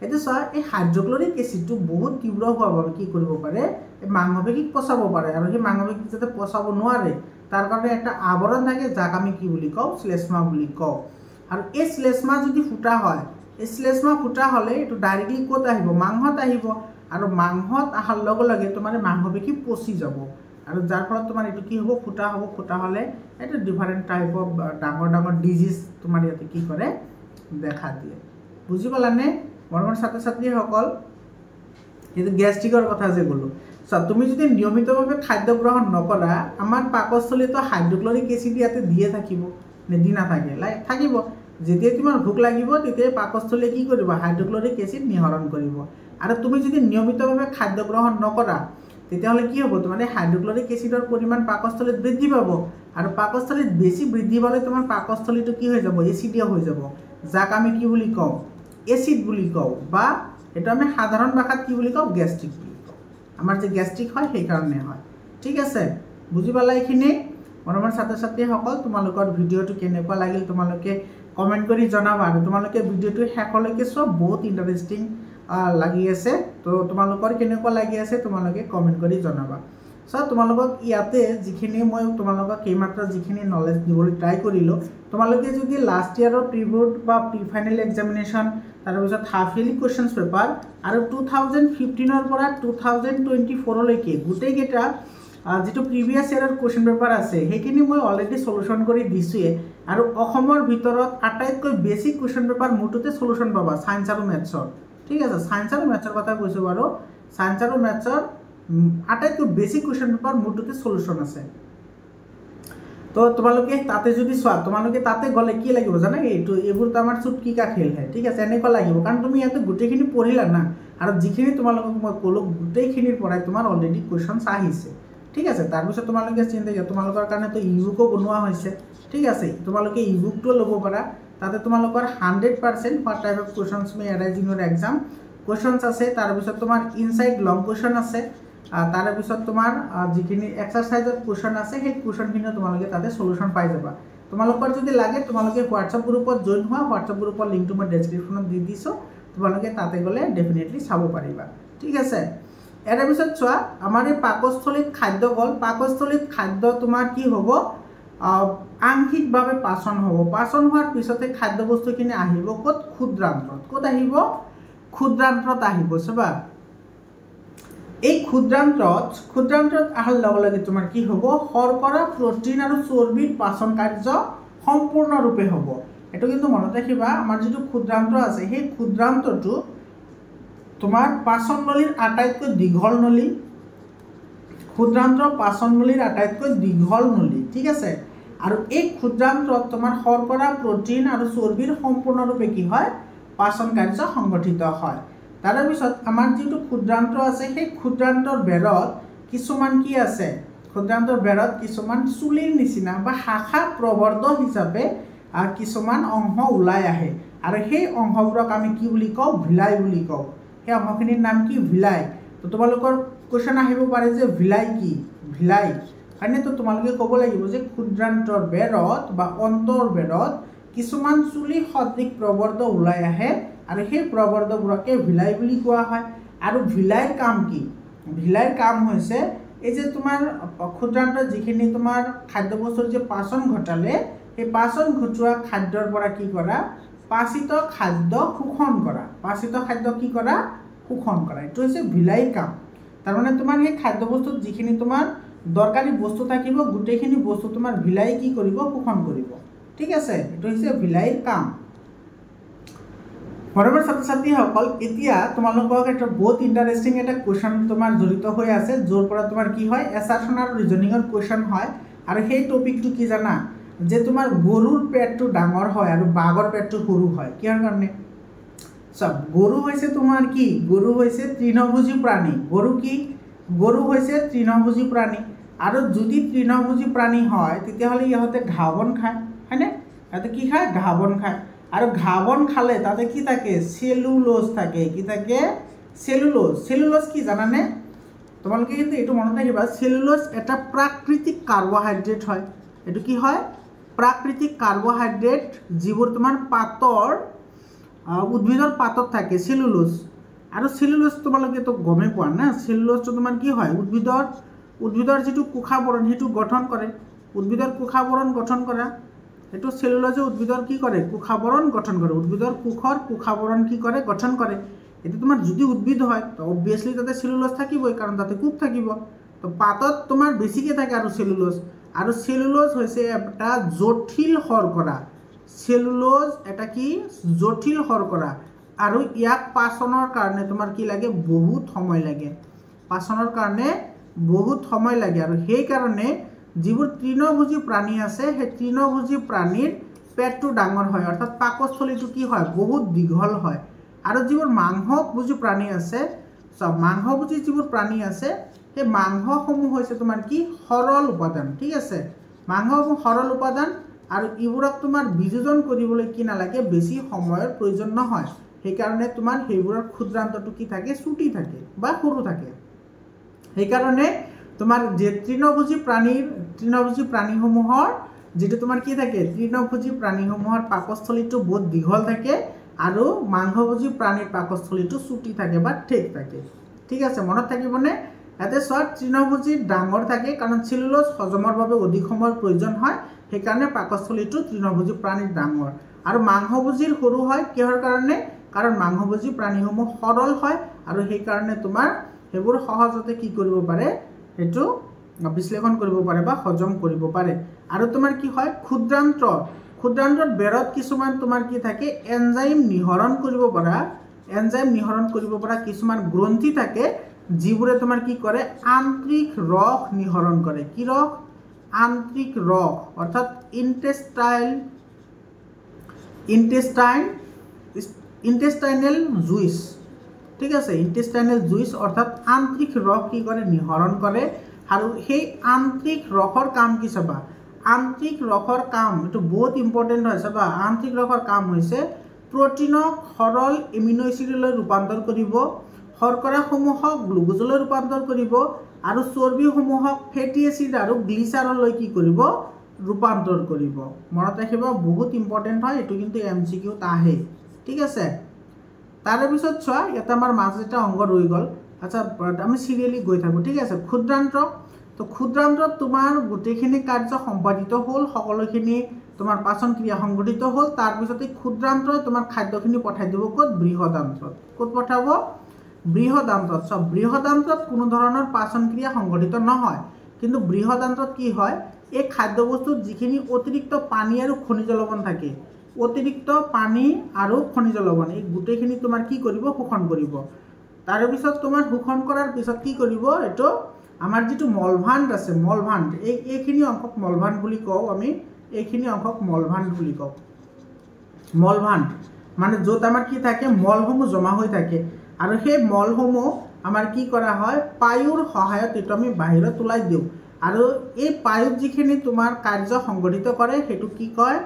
এইটো চোৱা এই হাইড্ৰক্লৰিক এচিডটো বহুত তীব্ৰ হোৱাৰ বাবে কি কৰিব পাৰে এই মাংসপেশীক পচাব পাৰে আৰু সেই মাংসপেশীক যাতে পচাব নোৱাৰে তাৰ কাৰণে একটা আৱৰণ থাকে যাক আমি কি বুলি কওঁ শ্লেষ্মা বুলি কওঁ আৰু এই শ্লেষ্মা যদি ফুটা হয় এই শ্লেষ্মা ফুটা হ'লে এইটো ডাইৰেক্টলি ক'ত আহিব মাংসত আহিব আৰু মাংসত অহাৰ লগে লগে তোমাৰ মাংসপেশী পচি যাব আৰু যাৰ ফলত তোমাৰ এইটো কি হ'ব ফুটা হ'লে এটা ডিফাৰেণ্ট টাইপ অফ ডাঙৰ ডিজিজ তোমাৰ ইয়াতে কি কৰে দেখা দিয়ে বুজি পালানে মৰমৰ ছাত্ৰ ছাত্ৰীসকল এইটো গেষ্ট্ৰিকৰ কথা যে ক'লোঁ তুমি যদি নিয়মিতভাৱে খাদ্য গ্ৰহণ নকৰা আমাৰ পাকস্থলীতো হাইড্ৰক্লৰিক এচিড ইয়াতে দিয়ে থাকিব নেদি নাথাকে থাকিব যেতিয়া তোমাৰ ভোক লাগিব তেতিয়া পাকস্থলীয়ে কি কৰিব হাইড্ৰক্লৰিক এচিড নিঃসৰণ কৰিব আৰু তুমি যদি নিয়মিতভাৱে খাদ্য গ্ৰহণ নকৰা তেতিয়াহ'লে কি হ'ব তোমাৰ হাইড্ৰক্লৰিক এচিডৰ পৰিমাণ পাকস্থলীত বৃদ্ধি পাব আৰু পাকস্থলীত বেছি বৃদ্ধি পালে তোমাৰ পাকস্থলীটো কি হৈ যাব এচিডিয়া হৈ যাব যাক আমি কি বুলি কওঁ এচিড বুলি কওঁ বা এটা আমি সাধাৰণ ভাষাত কি বুলি কওঁ গেষ্ট্ৰিক বুলি কওঁ আমাৰ যে গেষ্ট্ৰিক হয় সেই কাৰণে হয় ঠিক আছে বুজি পালা এইখিনি মৰমৰ ছাত্ৰ ছাত্ৰীসকল তোমালোকৰ ভিডিঅ'টো কেনেকুৱা লাগিল তোমালোকে কমেণ্ট কৰি জনাবা আৰু তোমালোকে ভিডিঅ'টো শেষলৈকে চব বহুত ইণ্টাৰেষ্টিং লাগি আছে তো তোমালোকৰ কেনেকুৱা লাগি আছে তোমালোকে কমেণ্ট কৰি জনাবা সো তোমালোকক ইয়াতে যিখিনি মই তোমালোকক এইমাত্ৰ যিখিনি নলেজ দিবলৈ ট্ৰাই কৰিলোঁ তোমালোকে যদি লাষ্ট ইয়াৰৰ প্ৰি বোৰ্ড বা প্ৰি ফাইনেল এক্সামিনেশ্যন তাৰপিছত হাফ ইয়াৰলি কুৱেশ্যনছ পেপাৰ আৰু 2015 পৰা 2024লৈকে গোটেইকেইটা যিটো প্ৰিভিয়াছ ইয়াৰৰ কুৱেশ্যন পেপাৰ আছে সেইখিনি মই অলৰেডি সলিউশ্যন কৰি দিছোঁৱে আৰু অসমৰ ভিতৰত আটাইতকৈ বেছিক কুৱেশ্যন পেপাৰ মুঠতে সলিউশ্যন পাবা সায়েন্স আৰু মেথছৰ ঠিক আছে সায়েন্স আৰু মেথছৰ কথা কৈছোঁ বাৰু সায়েন্স আৰু মেথছৰ আটাইতকৈ বেছিক কুৱেশ্যন পেপাৰ মুঠতে সলিউশ্যন আছে তো তোমালোকে তাতে যদি চোৱা তোমালোকে তাতে গ'লে কি লাগিব জানা এইবোৰতো আমাৰ চুটকি কা খেল হয় ঠিক আছে এনেকুৱা লাগিব কাৰণ তুমি ইয়াতে গোটেইখিনি পঢ়িলা না আৰু যিখিনি তোমালোকক মই ক'লোঁ গোটেইখিনিৰ পৰাই তোমাৰ অলৰেডি কুৱেশ্যনছ আহিছে ঠিক আছে তাৰপিছত তোমালোকে চিন্তা কৰা তোমালোকৰ কাৰণেতো ইবুকো বনোৱা হৈছে ঠিক আছে তোমালোকে ইবুকটো ল'ব পাৰা তাতে তোমালোকৰ 100% what type of questions May arise in Euro exam questions আছে তাৰপিছত তোমাৰ ইনসাইড লং কুৱেশ্যন আছে তাৰপিছত তোমাৰ যিখিনি এক্সাৰসাইজৰ কুৱেশ্যন আছে সেই কুৱেশ্যনখিনিও তোমালোকে তাতে সলিউশ্যন পাই যাবা তোমালোকৰ যদি লাগে তোমালোকে হোৱাটছআপ গ্ৰুপত জইন হোৱা হোৱাটছআপ গ্ৰুপৰ লিংকটো মই ডেছক্ৰিপশ্যনত দি দিছোঁ তোমালোকে তাতে গ'লে ডেফিনেটলি চাব পাৰিবা ঠিক আছে ইয়াৰ পিছত চোৱা আমাৰ এই পাকস্থলীত খাদ্য গ'ল পাকস্থলীত খাদ্য তোমাৰ কি হ'ব আংশিকভাৱে পাচন হ'ব পাচন হোৱাৰ পিছতে খাদ্যবস্তুখিনি আহিব ক'ত ক্ষুদ্ৰান্ত্ৰত ক'ত আহিব ক্ষুদ্ৰান্ত্ৰত আহিব চাবা এই ক্ষুদ্ৰান্ত্ৰত অহাৰ লগে লগে তোমাৰ কি হ'ব শৰ্কৰা প্ৰটিন আৰু চৰ্বিৰ পাচন কাৰ্য সম্পূৰ্ণৰূপে হ'ব এইটো কিন্তু মনত ৰাখিবা আমাৰ যিটো ক্ষুদ্ৰান্ত্ৰ আছে সেই ক্ষুদ্ৰান্ত্ৰটো তোমাৰ পাচন নলীৰ আটাইতকৈ দীঘল নলী ক্ষুদ্ৰান্ত্ৰ পাচন নলীৰ আটাইতকৈ দীঘল নলী ঠিক আছে আৰু এই ক্ষুদ্ৰান্ত্ৰত তোমাৰ শৰ্কৰা প্ৰটিন আৰু চৰ্বিৰ সম্পূৰ্ণৰূপে কি হয় পাচন কাৰ্য সংগঠিত হয় তাৰপিছত আমাৰ যিটো ক্ষুদ্ৰান্ত্ৰ আছে সেই ক্ষুদ্ৰান্তৰ বেৰত কিছুমান কি আছে ক্ষুদ্ৰান্তৰ বেৰত কিছুমান চুলিৰ নিচিনা বা শাখা প্ৰবৰ্ধ হিচাপে কিছুমান অংশ ওলাই আহে আৰু সেই অংশবোৰক আমি কি বুলি কওঁ ভিলাই বুলি কওঁ সেই অংশখিনিৰ নাম কি ভিলাই তো তোমালোকৰ কুৱেশ্যন আহিব পাৰে যে ভিলাই কি ভিলাই কাৰণেতো তোমালোকে ক'ব লাগিব যে ক্ষুদ্ৰান্তৰ বেৰত বা অন্তৰ বেৰত কিছুমান চুলি সদৃশ প্ৰবৰ্ধ ওলাই আহে আৰু সেই প্ৰবৰ্ধবোৰকে ভিলাই বুলি কোৱা হয় আৰু ভিলাইৰ কাম কি ভিলাইৰ কাম হৈছে এই যে তোমাৰ ক্ষুদ্ৰান্তৰ যিখিনি তোমাৰ খাদ্যবস্তুৰ যে পাচন ঘটালে সেই পাচন ঘটোৱা খাদ্যৰ পৰা কি কৰা পাচিত খাদ্য শোষণ কৰা পাচিত খাদ্য কি কৰা শোষণ কৰা এইটো হৈছে ভিলাইৰ কাম তাৰমানে তোমাৰ সেই খাদ্যবস্তুত যিখিনি তোমাৰ দৰকাৰী বস্তু থাকিব গোটেইখিনি বস্তু তোমাৰ ভিলাই কি কৰিব শোষণ কৰিব ঠিক আছে এইটো হৈছে ভিলাইৰ কাম মৰমৰ ছাত্ৰ ছাত্ৰীসকল এতিয়া তোমালোকক এটা বহুত ইণ্টাৰেষ্টিং এটা কুৱেশ্যন তোমাৰ জড়িত হৈ আছে য'ৰ পৰা তোমাৰ কি হয় এছাৰশ্যন আৰু ৰিজনিঙৰ কুৱেশ্যন হয় আৰু সেই টপিকটো কি জানা যে তোমাৰ গৰুৰ পেটটো ডাঙৰ হয় আৰু বাঘৰ পেটটো সৰু হয় কিহৰ কাৰণে চব গৰু হৈছে তোমাৰ কি গৰু হৈছে তৃণভোজী প্ৰাণী গৰু হৈছে তৃণভোজী প্ৰাণী আৰু যদি তৃণভোজী প্ৰাণী হয় তেতিয়াহ'লে ইহঁতে ঘাঁহ বন খায় হয়নে ইহঁতে কি খায় ঘাঁহ বন খায় আৰু ঘাঁহ বন খালে তাতে কি থাকে চেলুলোজ থাকে কি থাকে চেলুলোজ কি জানানে তোমালোকে কিন্তু এইটো মনত ৰাখিবা চেলুলোজ এটা প্ৰাকৃতিক কাৰ্বহাইড্ৰেট হয় এইটো কি হয় প্ৰাকৃতিক কাৰ্বহাইড্ৰেট যিবোৰ তোমাৰ পাতৰ উদ্ভিদৰ পাতত থাকে চেলুলোজ আৰু চেলুলোজ তোমালোকেতো গমেই পোৱা না চেলুলোজটো তোমাৰ কি হয় উদ্ভিদৰ যিটো কোষাবৰণ সেইটো গঠন কৰে উদ্ভিদৰ কোষাবৰণ গঠন কৰা এইটো চেলুলোজে উদ্ভিদৰ কি কৰে কোষাবৰণ গঠন কৰে উদ্ভিদৰ কোষৰ কোষাবৰণ কি কৰে গঠন কৰে এইটো তোমাৰ যদি উদ্ভিদ হয় তো অবভিয়াছলি তাতে চেলুলোজ থাকিবই কাৰণ তাতে কোষ থাকিব তো পাতত তোমাৰ বেছিকৈ থাকে আৰু চেলুলোজ হৈছে এটা জটিল শৰ্কৰা চেলুলোজ এটা কি জটিল শৰ্কৰা আৰু ইয়াক পাচনৰ কাৰণে তোমাৰ কি লাগে বহুত সময় লাগে পাচনৰ কাৰণে বহুত সময় লাগে আৰু সেইকাৰণে যিবোৰ তৃণভোজী প্ৰাণী আছে সেই তৃণভোজী প্ৰাণীৰ পেটটো ডাঙৰ হয় অৰ্থাৎ পাকস্থলীটো কি হয় বহুত দীঘল হয় আৰু যিবোৰ মাংসভোজী প্ৰাণী আছে চব মাংসভোজী যিবোৰ প্ৰাণী আছে সেই মাংসসমূহ হৈছে তোমাৰ কি সৰল উপাদান ঠিক আছে মাংসসমূহ সৰল উপাদান আৰু ইবোৰক তোমাৰ বিযোজন কৰিবলৈ কি নালাগে বেছি সময়ৰ প্ৰয়োজন নহয় সেইকাৰণে তোমাৰ সেইবোৰৰ ক্ষুদ্ৰান্তটো কি থাকে চুটি থাকে বা সৰু থাকে সেইকাৰণে তোমাৰ যে তৃণভোজী প্ৰাণীসমূহৰ যেটো তোমাৰ কি থাকে তৃণভোজী প্ৰাণীসমূহৰ পাকস্থলীটো বহুত দীঘল থাকে আৰু মাংসভোজী প্ৰাণীৰ পাকস্থলীটো চুটি থাকে বা ঠেক থাকে ঠিক আছে মনত থাকিবনে ইয়াতে চোৱা তৃণভোজী ডাঙৰ থাকে কাৰণ চেলুলোজ হজমৰ বাবে অধিক সময়ৰ প্ৰয়োজন হয় সেইকাৰণে পাকস্থলীটো তৃণভোজী প্ৰাণীৰ ডাঙৰ আৰু মাংসভোজীৰ সৰু হয় কিহৰ কাৰণে কাৰণ মাংসভোজী প্ৰাণীসমূহ সৰল হয় আৰু সেইকাৰণে তোমাৰ সেইবোৰ সহজতে কি কৰিব পাৰে সেইটো বিশ্লেষণ কৰিব পাৰে বা হজম কৰিব পাৰে আৰু তোমাৰ কি হয় ক্ষুদ্ৰান্তৰ বেৰত কিছুমান তোমাৰ কি থাকে এনজাইম নিহৰণ কৰিব পৰা কিছুমান গ্ৰন্থি থাকে যিবোৰে তোমাৰ কি কৰে আন্তৰিক ৰস নিহৰণ কৰে কি ৰস আন্তৰিক ৰস অৰ্থাৎ ইন্টেষ্টাইনেল জুইচ ঠিক আছে ইন্টেষ্টাইনেল জুইচ অৰ্থাৎ আন্তৰিক ৰস কি কৰে নিহৰণ কৰে আৰু সেই আন্তৰিক ৰসৰ কাম কি চাবা আন্তৰিক ৰসৰ কাম এইটো বহুত ইম্পৰ্টেণ্ট হয় চাবা আন্তৰিক ৰসৰ কাম হৈছে প্ৰটিনক সৰল এমিনো এচিডলৈ ৰূপান্তৰ কৰিব শৰ্কৰাসমূহক গ্লুকোজলৈ ৰূপান্তৰ কৰিব আৰু চৰ্বিসমূহক ফেটি এচিড আৰু গ্লিচাৰলৈ কি কৰিব ৰূপান্তৰ কৰিব মনত ৰাখিবা বহুত ইম্পৰ্টেণ্ট হয় এইটো কিন্তু MCQত আহে ঠিক আছে তাৰে পিছত চোৱা এটা আমাৰ মাজত এটা অংগ ৰৈ গ'ল আচ্ছা আমি সিৰিয়ালি গৈ থাকো ঠিক আছে ক্ষুদ্ৰান্তত তোমাৰ গোটেইখিনি কাৰ্য সম্পাদিত হ'ল সকলোখিনি তোমাৰ পাচন ক্ৰিয়া সংঘটিত হ'ল তাৰ পিছতে ক্ষুদ্ৰান্তই তোমাৰ খাদ্যখিনি পঠাই দিব ক'ত বৃহদান্ত্ৰত ক'ত পঠাব বৃহদান্ত্ৰত সব বৃহদান্ত্ৰত কোনো ধৰণৰ পাচন ক্ৰিয়া সংঘটিত নহয় কিন্তু বৃহদান্ত্ৰত কি হয় এই খাদ্যবস্তুত যিখিনি অতিৰিক্ত পানী আৰু খনিজ লৱণ থাকে অতিৰিক্ত পানী আৰু খনিজ লৱণ এই গোটেইখিনি তোমাৰ কি কৰিব শোষণ কৰিব তাৰ পিছত তোমাৰ শোষণ কৰাৰ পিছত কি কৰিব এটো আমাৰ যেটো মলভাণ্ড আছে মলভাণ্ড এইখিনি অংশক মলভাণ্ড বুলি কওঁ আমি এইখিনি অংশক মলভাণ্ড বুলি কওঁ মলভাণ্ড মানে য'ত আমাৰ কি থাকে মলসমূহ জমা হৈ থাকে আৰু সেই মলসমূহ আমাৰ কি কৰা হয় পায়ুৰ সহায়ত এটো আমি বাহিৰত ওলাই দিওঁ আৰু এই পায়ুত যিখিনি তোমাৰ কাৰ্য সংঘটিত কৰে হেতু কি কয়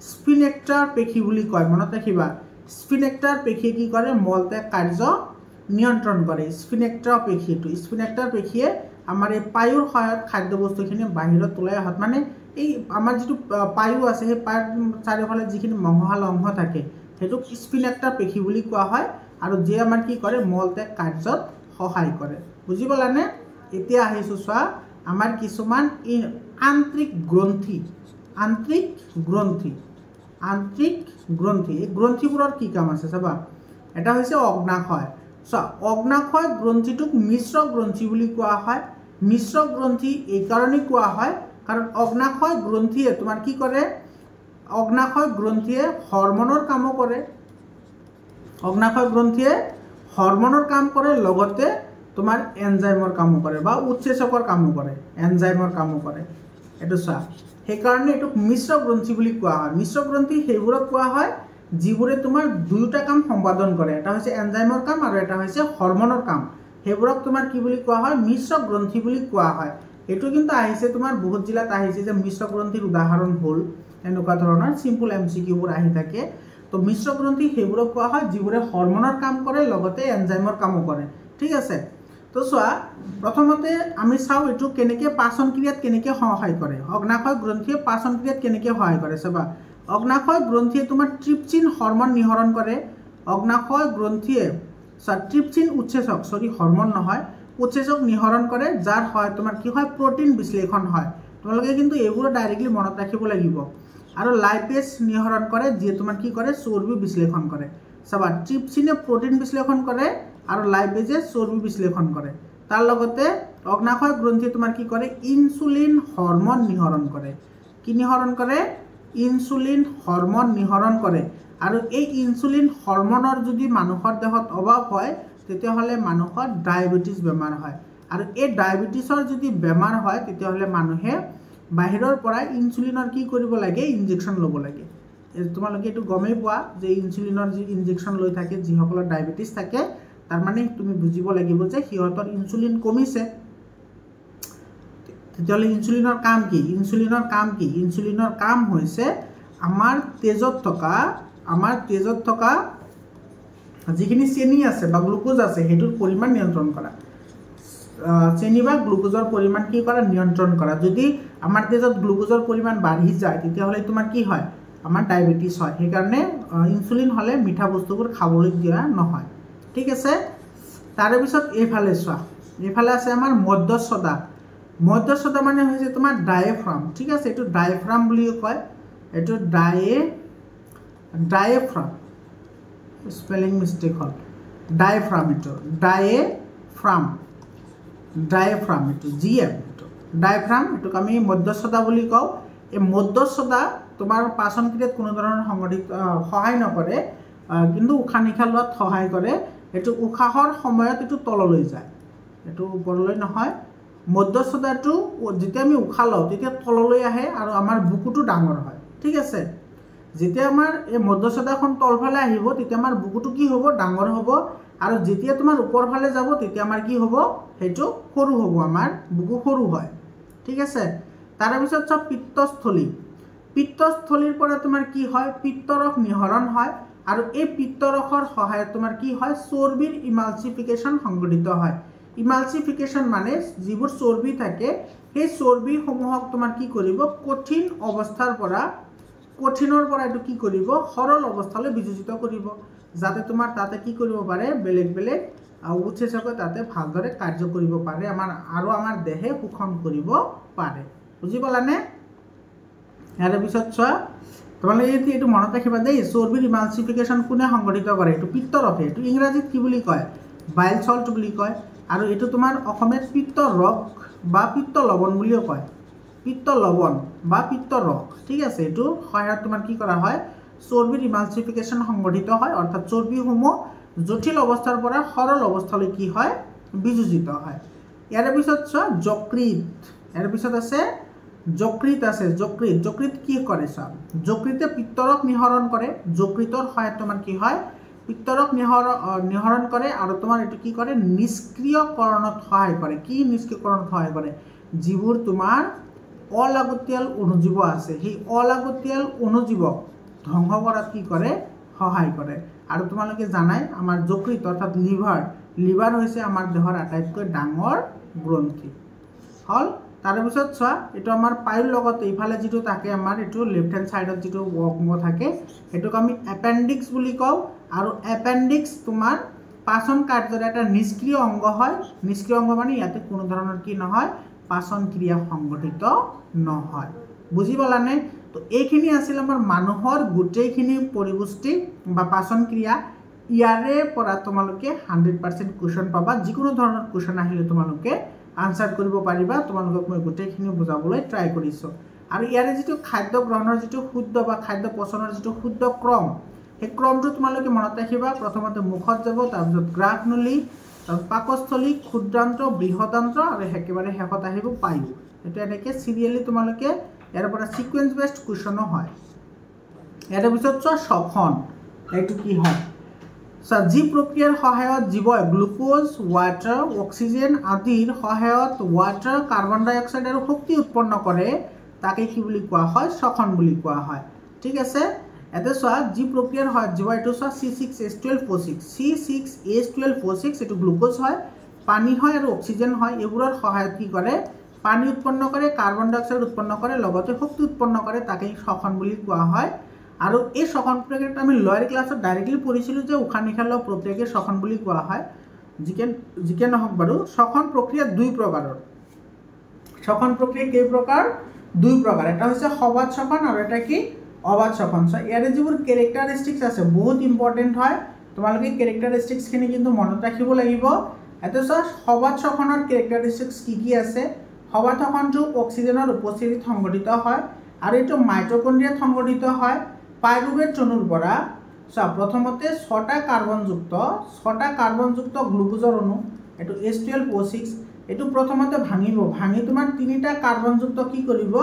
স্ফিনেক্টাৰ পেশী বুলি কয় মনত ৰাখিবা স্ফিনেক্টাৰ পেশীয়ে কি কৰে মলত্যাগ কাৰ্য নিয়ন্ত্ৰণ কৰে স্ফিনেক্টাৰ পেশীয়ে আমাৰ এই পায়ুৰ সহায়ত খাদ্যবস্তুখিনি বাহিৰত ওলাই অহাত মানে এই আমাৰ যেটো পায়ু আছে সেই পায়ুৰ চাৰিওফালে যিখিনি মংহাল অংশ থাকে হেতুক স্ফিনেক্টাৰ পেশী বুলি কোৱা হয় আৰু যে আমাৰ কি কৰে মলত্যাগ কাৰ্যত সহায় কৰে বুজি পালানে এতিয়া আহিছো চোৱা আমাৰ কিছুমান আন্তৰিক গ্ৰন্থি এই গ্ৰন্থিবোৰৰ কি কাম আছে চাবা এটা হৈছে অগ্নাশয় অগ্নাশয় গ্ৰন্থিটোক মিশ্ৰ গ্ৰন্থি বুলি কোৱা হয় মিশ্ৰ গ্ৰন্থি এই কাৰণে কোৱা হয় কাৰণ অগ্নাশয় গ্ৰন্থিয়ে তোমাৰ কি কৰে অগ্নাশয় গ্ৰন্থিয়ে হৰমনৰ কাম কৰে অগ্নাশয় গ্ৰন্থিয়ে হৰমনৰ কাম কৰে, লগতে তোমাৰ এনজাইমৰ কামো কৰে বা উৎসেচকৰ কামো কৰে, এনজাইমৰ কামো কৰে। এইটো চোৱা, সেইকাৰণে এইটোক মিশ্ৰ গ্ৰন্থি বুলি কোৱা হয়। মিশ্ৰ গ্ৰন্থি সেইবোৰক কোৱা হয় যিবোৰে তোমাৰ দুয়োটা কাম সম্পাদন কৰে, এটা হৈছে এনজাইমৰ কাম আৰু এটা হৈছে হৰমনৰ কাম। সেইবোৰক তোমাৰ কি বুলি কোৱা হয়? মিশ্ৰ গ্ৰন্থি বুলি কোৱা হয়। এইটো কিন্তু আহিছে তোমাৰ বহুত জিলাত আহিছে যে মিশ্ৰ গ্ৰন্থিৰ উদাহৰণ হ'ল এনেকুৱা ধৰণৰ চিম্পল MCQবোৰ আহি থাকে। তো মিশ্ৰ গ্ৰন্থি সেইবোৰক কোৱা হয় যিবোৰে হৰমনৰ কাম কৰে, লগতে এনজাইমৰ কামো কৰে। ঠিক আছে, তো চোৱা, প্ৰথমতে আমি চাওঁ এইটো কেনেকৈ পাচন ক্ৰিয়াত কেনেকৈ সহায় কৰে। অগ্নাশয় গ্ৰন্থিয়ে পাচন ক্ৰিয়াত কেনেকৈ সহায় কৰে চাবা। অগ্নাশয় গ্ৰন্থিয়ে তোমাৰ ট্ৰিপচিন হৰমন নিঃসৰণ কৰে। অগ্নাশয় গ্ৰন্থিয়ে ট্ৰিপচিন উৎসেচক, হৰমন নহয়, উৎসেচক নিঃসৰণ কৰে, যাৰ হয় তোমাৰ কি হয়? প্ৰটিন বিশ্লেষণ হয়। তোমালোকে কিন্তু এইবোৰ ডাইৰেক্টলি মনত ৰাখিব লাগিব। আৰু লাইপেজ নিঃসৰণ কৰে, যিয়ে তোমাৰ কি কৰে? চৰ্বি বিশ্লেষণ কৰে। চাবা, ট্ৰিপচিনে প্ৰটিন বিশ্লেষণ কৰে আৰু লাইপেজে চৰ্বি বিশ্লেষণ কৰে। তাৰ লগতে অগ্নাশয় গ্ৰন্থিয়ে তোমাৰ কি কৰে? ইনচুলিন হৰমন নিঃসৰণ কৰে। কি নিঃসৰণ কৰে? ইনচুলিন হৰমন নিঃসৰণ কৰে। আৰু এই ইনচুলিন হৰমনৰ যদি মানুহৰ দেহত অভাৱ হয়, তেতিয়াহ'লে মানুহৰ ডায়েবেটিছ বেমাৰ হয়। আৰু এই ডায়েবেটিছৰ যদি বেমাৰ হয়, তেতিয়াহ'লে মানুহে বাহিৰৰ পৰা ইনচুলিনৰ কি কৰিব লাগে? ইনজেকশ্যন ল'ব লাগে। তোমালোকে এইটো গমেই পোৱা যে ইনচুলিনৰ যি ইনজেকশ্যন লৈ থাকে যিসকলৰ ডায়েবেটিছ থাকে, তাৰমানে তুমি বুজিব লাগিব যে সিহঁতৰ ইনচুলিন কমিছে। তেতিয়াহ'লে ইনচুলিনৰ কাম কি? ইনচুলিনৰ কাম কি? ইনচুলিনৰ কাম হৈছে আমাৰ তেজত থকা যিখিনি চেনি আছে বা গ্লুকোজ আছে সেইটোৰ পৰিমাণ নিয়ন্ত্ৰণ কৰা। চেনি বা গ্লুকোজৰ পৰিমাণ কি কৰা? নিয়ন্ত্ৰণ কৰা। যদি আমাৰ তেজত গ্লুকোজৰ পৰিমাণ বাঢ়ি যায়, তেতিয়াহ'লে তোমাৰ কি হয়? আমাৰ ডায়েবেটিছ হয়। সেইকাৰণে ইনচুলিন হ'লে মিঠা বস্তুবোৰ খাবলৈ দিয়া নহয়। ঠিক আছে, তাৰে পিছত এইফালে চোৱা, এইফালে আছে আমাৰ মধ্যস্থতা। মধ্যস্থতা মানে হৈছে তোমাৰ ডায়েফ্ৰাম। ঠিক আছে, এইটো ডায়েফ্ৰাম বুলিও কয়। এইটো ডায়েফ্ৰাম, স্পেলিং মিষ্টেক হ'ল, ডায়েফ্ৰাম। এইটো ডায়েফ্ৰাম এইটো GM, এইটো ডায়েফ্ৰাম, এইটোক আমি মধ্যস্থতা বুলি কওঁ। এই মধ্যস্থতা তোমাৰ পাচন ক্ৰিয়াত কোনো ধৰণৰ সহায় নকৰে, কিন্তু উশাহ নিশাহ লোৱাত সহায় কৰে। এইটো উশাহৰ সময়ত এইটো তললৈ যায়, এইটো ওপৰলৈ নহয়। মধ্যস্থতাটো যেতিয়া আমি উশাহ লওঁ তেতিয়া তললৈ আহে আৰু আমাৰ বুকুটো ডাঙৰ হয়। ঠিক আছে, যেতিয়া আমাৰ এই মধ্যস্থতাখন তলফালে আহিব, তেতিয়া আমাৰ বুকুটো কি হ'ব? ডাঙৰ হ'ব। আৰু যেতিয়া তোমাৰ ওপৰফালে যাব, তেতিয়া আমাৰ কি হ'ব? সেইটো সৰু হ'ব, আমাৰ বুকু সৰু হয়। ঠিক আছে, তাৰে পিছত চব পিত্তস্থলী। পিত্তস্থলীৰ পৰা তোমাৰ কি হয়? পিত্তৰস নিঃসৰণ হয়। আৰু এই পিত্তৰসৰ সহায়ত তোমাৰ কি হয়? চৰ্বিৰ ইমালচিফিকেশ্যন সংঘটিত হয়। ইমালচিফিকেশ্যন মানে যিবোৰ চৰ্বি থাকে, সেই চৰ্বিসমূহক তোমাৰ কি কৰিব? কঠিনৰ পৰা এইটো কি কৰিব? সৰল অৱস্থালৈ বিযোজিত কৰিব, যাতে তোমাৰ তাতে কি কৰিব পাৰে? বেলেগ বেলেগ উৎসেচকে তাতে ভালদৰে কাৰ্য কৰিব পাৰে, আমাৰ দেহে শোষণ কৰিব পাৰে। বুজি পালানে? ইয়াৰ পিছত চোৱা, তোমালোকে এইটো মনত ৰাখিবা দেই, চৰ্বিৰ ইমালচিফিকেশ্যন কোনে সংঘটিত কৰে? এইটো পিত্তৰসে। এইটো ইংৰাজীত কি বুলি কয়? বাইল চল্ট বুলি কয়। আৰু এইটো তোমাৰ অসমীয়াত পিত্তৰস বা পিত্ত লৱণ বুলিও কয়। পিত্ত লৱণ বা পিত্তৰস। ঠিক আছে, এইটো সহায়ত তোমাৰ কি কৰা হয়? চৰ্বিৰ ইমালচিফিকেশ্যন সংঘটিত হয়, অৰ্থাৎ চৰ্বিসমূহ জটিল অৱস্থাৰ পৰা সৰল অৱস্থালৈ কি হয়? বিযোজিত হয়। ইয়াৰ পিছত চোৱা, যকৃত। ইয়াৰ পিছত আছে যকৃত। যকৃত কি কৰে চোৱা? যকৃতে পিত্তৰস নিঃসৰণ কৰে। যকৃতৰ সহায়ত তোমাৰ কি হয়? পিত্তৰস নিঃসৰণ কৰে। আৰু তোমাৰ এইটো কি কৰে? নিষ্ক্ৰিয়কৰণত সহায় কৰে। কি নিষ্ক্ৰিয়কৰণত সহায় কৰে? যিবোৰ তোমাৰ অলাগতিয়াল অণুজীৱ আছে, সেই অলাগতিয়াল অণুজীৱক ধ্বংস কৰাত কি কৰে? সহায় কৰে। আৰু তোমালোকে জানাই আমাৰ যকৃত অৰ্থাৎ লিভাৰ হৈছে আমাৰ দেহৰ আটাইতকৈ ডাঙৰ গ্ৰন্থি। হ'ল, তাৰপিছত চোৱা, এইটো আমাৰ পায়ুৰ লগত এইফালে যিটো থাকে, আমাৰ এইটো লেফ্ট হেণ্ড ছাইডত যিটো অংগ থাকে, সেইটোক আমি এপেণ্ডিক্স বুলি কওঁ। আৰু এপেণ্ডিক্স তোমাৰ পাচন কাৰ্যৰ এটা নিষ্ক্ৰিয় অংগ হয়। নিষ্ক্ৰিয় অংগ মানে ইয়াতে কোনো ধৰণৰ কি নহয়? পাচন ক্ৰিয়া সংঘটিত নহয়। বুজি পালানে? তো এইখিনি আছিল আমাৰ মানুহৰ গোটেইখিনি পৰিপুষ্টি বা পাচন ক্ৰিয়া। ইয়াৰে পৰা তোমালোকে 100% কুৱেশ্যন পাবা। যিকোনো ধৰণৰ কুৱেশ্যন আহিলে তোমালোকে আনচাৰ কৰিব পাৰিবা। তোমালোকক মই গোটেইখিনি বুজাবলৈ ট্ৰাই কৰিছোঁ। আৰু ইয়াৰে যিটো খাদ্য গ্ৰহণৰ যিটো শুদ্ধ বা খাদ্য পচনৰ যিটো শুদ্ধ ক্ৰম, সেই ক্ৰমটো তোমালোকে মনত ৰাখিবা। প্ৰথমতে মুখত যাব, তাৰপিছত গ্ৰাহনলী, তাৰপিছত পাকস্থলী, ক্ষুদ্ৰান্ত, বৃহদান্ত আৰু একেবাৰে শেষত আহিব পায়ু। এইটো এনেকৈ চিৰিয়েলি তোমালোকে ইয়াৰ পৰা ছিকুৱেঞ্চ বেছড কুৱেশ্যনো হয়। ইয়াৰ পিছত চোৱা শ্বসন, এইটো কি হয় চোৱা, যি প্ৰক্ৰিয়াৰ সহায়ত জীৱই গ্লুক'জ, ৱাটাৰ, অক্সিজেন আদিৰ সহায়ত ৱাটাৰ, কাৰ্বন ডাই অক্সাইড আৰু শক্তি উৎপন্ন কৰে তাকে কি বুলি কোৱা হয়? শ্বসন বুলি কোৱা হয়। ঠিক আছে, ইয়াতে চোৱা যি প্ৰক্ৰিয়াৰ সহায়ত জীৱই, এইটো চোৱা C6H12O6, C6H12O6 এইটো গ্লুক'জ হয়, পানী হয় আৰু অক্সিজেন হয়। এইবোৰৰ সহায়ত কি কৰে? পানী উৎপন্ন কৰে, কাৰ্বন ডাই অক্সাইড উৎপন্ন কৰে, লগতে শক্তি উৎপন্ন কৰে, তাকে শ্বসন বুলি কোৱা হয়। আৰু এই শ্বসন প্ৰক্ৰিয়াটো আমি লয়াৰ ক্লাছত ডাইৰেক্টলি পঢ়িছিলোঁ যে উশাহ নিশাহ লোৱা প্ৰক্ৰিয়াকে শ্বসন বুলি কোৱা হয়। যিকে নহওক বাৰু, শ্বসন প্ৰক্ৰিয়া দুই প্ৰকাৰৰ। শ্বসন প্ৰক্ৰিয়া কেই প্ৰকাৰ? দুই প্ৰকাৰ। এটা হৈছে সবাত শ্বসন আৰু এটা কি? অবাত শ্বসন। ইয়াৰে যিবোৰ কেৰেক্টাৰিষ্টিক্স আছে বহুত ইম্পৰ্টেণ্ট হয়, তোমালোকে কেৰেক্টাৰিষ্টিক্সখিনি কিন্তু মনত ৰাখিব লাগিব। এটা চোৱা সবাত শ্বসনৰ কেৰেক্টাৰিষ্টিক্স কি কি আছে? সবাত শ্বসনটো অক্সিজেনৰ উপস্থিতিত সংঘটিত হয় আৰু এইটো মাইটকণ্ড্ৰিয়াত সংঘটিত হয়। পাইৰুভেট অণুৰ পৰা চোৱা প্ৰথমতে 6টা কাৰ্বনযুক্ত গ্লুকোজৰ অণু, এইটো H12O6, এইটো প্ৰথমতে ভাঙিব, ভাঙি তোমাৰ 3টা কাৰ্বনযুক্ত কি কৰিব?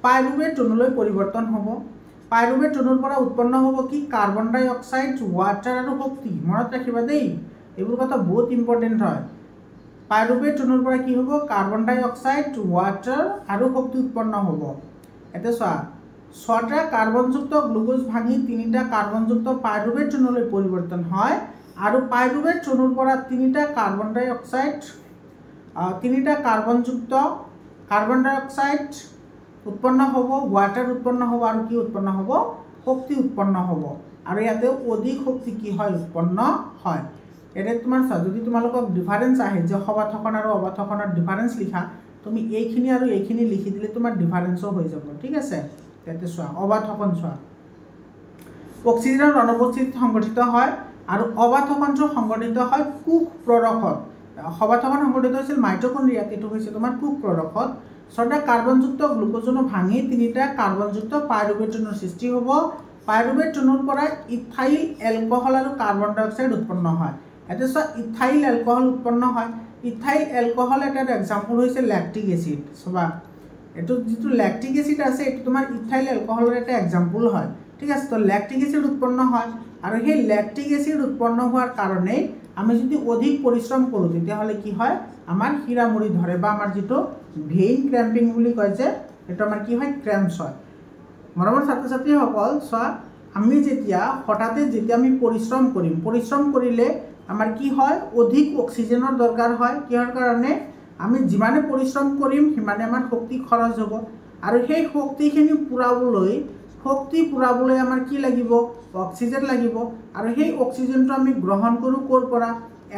পাইৰুভেট অণুলৈ পৰিৱৰ্তন হ'ব। পাইৰুভেট অণুৰ পৰা উৎপন্ন হ'ব কি? কাৰ্বন ডাই অক্সাইড, ৱাটাৰ আৰু শক্তি। মনত ৰাখিবা দেই, এইবোৰ কথা বহুত ইম্পৰ্টেণ্ট হয়। পাইৰুভেট অণুৰ পৰা কি হ'ব? কাৰ্বন ডাই অক্সাইড, ৱাটাৰ আৰু শক্তি উৎপন্ন হ'ব। এতিয়া চোৱা 6টা কাৰ্বনযুক্ত গ্লুকোজ ভাঙি 3টা কাৰ্বনযুক্ত পাইৰুভেট অণুলৈ পৰিৱৰ্তন হয় আৰু পাইৰুভেট অণুৰ পৰা 3টা কাৰ্বন ডাই অক্সাইড, 3টা কাৰ্বন ডাই অক্সাইড উৎপন্ন হ'ব, ৱাটাৰ উৎপন্ন হ'ব আৰু কি উৎপন্ন হ'ব? শক্তি উৎপন্ন হ'ব। আৰু ইয়াতে অধিক শক্তি কি হয়? উৎপন্ন হয়। এতিয়া তোমাৰ চোৱা, যদি তোমালোকক ডিফাৰেঞ্চ আহে যে সবাত শ্বসন আৰু অবাত শ্বসনৰ ডিফাৰেঞ্চ লিখা, তুমি এইখিনি আৰু এইখিনি লিখি দিলে তোমাৰ ডিফাৰেঞ্চো হৈ যাব। ঠিক আছে, ইয়াতে চোৱা অবাত শ্বসন চোৱা অক্সিজেনৰ অনুপস্থিতিত সংঘটিত হয় আৰু অবাত শ্বসনটো সংঘটিত হয় কোষ প্ৰৰসত। সবাত শ্বসন সংঘটিত হৈছিল মাইটকণ্ড্ৰিয়াত, এইটো হৈছে তোমাৰ কোষ প্ৰৰসত। 6টা কাৰ্বনযুক্ত গ্লুকোজ অণু ভাঙি 3টা কাৰ্বনযুক্ত পাইৰুভেট অণুৰ সৃষ্টি হ'ব। পাইৰুভেট অণুৰ পৰা ইথাইল এলকহল আৰু কাৰ্বন ডাই অক্সাইড উৎপন্ন হয়। এতিয়া চোৱা ইথাইল এলকহল উৎপন্ন হয়। ইথাইল এলকহল এটাৰ এক্সাম্পল হৈছে লেক্টিক এচিড। চাবা এইটো যিটো লেক্টিক এচিড আছে, এইটো তোমাৰ ইথাইল এলকহলৰ এটা এক্সাম্পল হয়। ঠিক আছে, তো লেক্টিক এচিড উৎপন্ন হয় আৰু সেই লেক্টিক এচিড উৎপন্ন হোৱাৰ কাৰণেই আমি যদি অধিক পৰিশ্ৰম কৰোঁ তেতিয়াহ'লে কি হয়? আমাৰ শিৰামুৰি ধৰে বা আমাৰ যিটো ভেইন ক্ৰেম্পিং বুলি কয় যে, সেইটো আমাৰ কি হয়? ক্ৰেম্পছ হয়। মৰমৰ ছাত্ৰ ছাত্ৰীসকল চোৱা, আমি হঠাতে যেতিয়া আমি পৰিশ্ৰম কৰিলে আমাৰ কি হয়? অধিক অক্সিজেনৰ দৰকাৰ হয়। কিহৰ কাৰণে? আমি যিমানে পৰিশ্ৰম কৰিম সিমানে আমাৰ শক্তি খৰচ হ'ব আৰু সেই শক্তি পুৰাবলৈ আমাৰ কি লাগিব? অক্সিজেন লাগিব। আৰু সেই অক্সিজেনটো আমি গ্ৰহণ কৰোঁ ক'ৰ পৰা?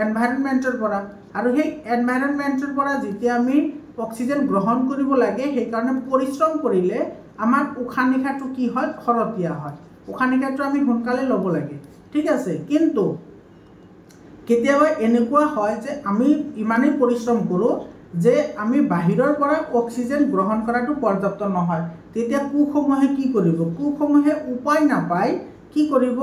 এনভাইৰনমেণ্টৰ পৰা। আৰু সেই এনভাইৰনমেণ্টৰ পৰা যেতিয়া আমি অক্সিজেন গ্ৰহণ কৰিব লাগে, সেইকাৰণে পৰিশ্ৰম কৰিলে আমাৰ উশাহ নিশাহটো কি হয়? খৰতকীয়া হয়। উশাহ নিশাহটো আমি সোনকালে ল'ব লাগে। ঠিক আছে, কিন্তু কেতিয়াবা এনেকুৱা হয় যে আমি ইমানেই পৰিশ্ৰম কৰোঁ যে আমি বাহিৰৰ পৰা অক্সিজেন গ্ৰহণ কৰাটো পৰ্যাপ্ত নহয়। তেতিয়া কোষসমূহে কি কৰিব? কোষসমূহে উপায় নাপায় কি কৰিব?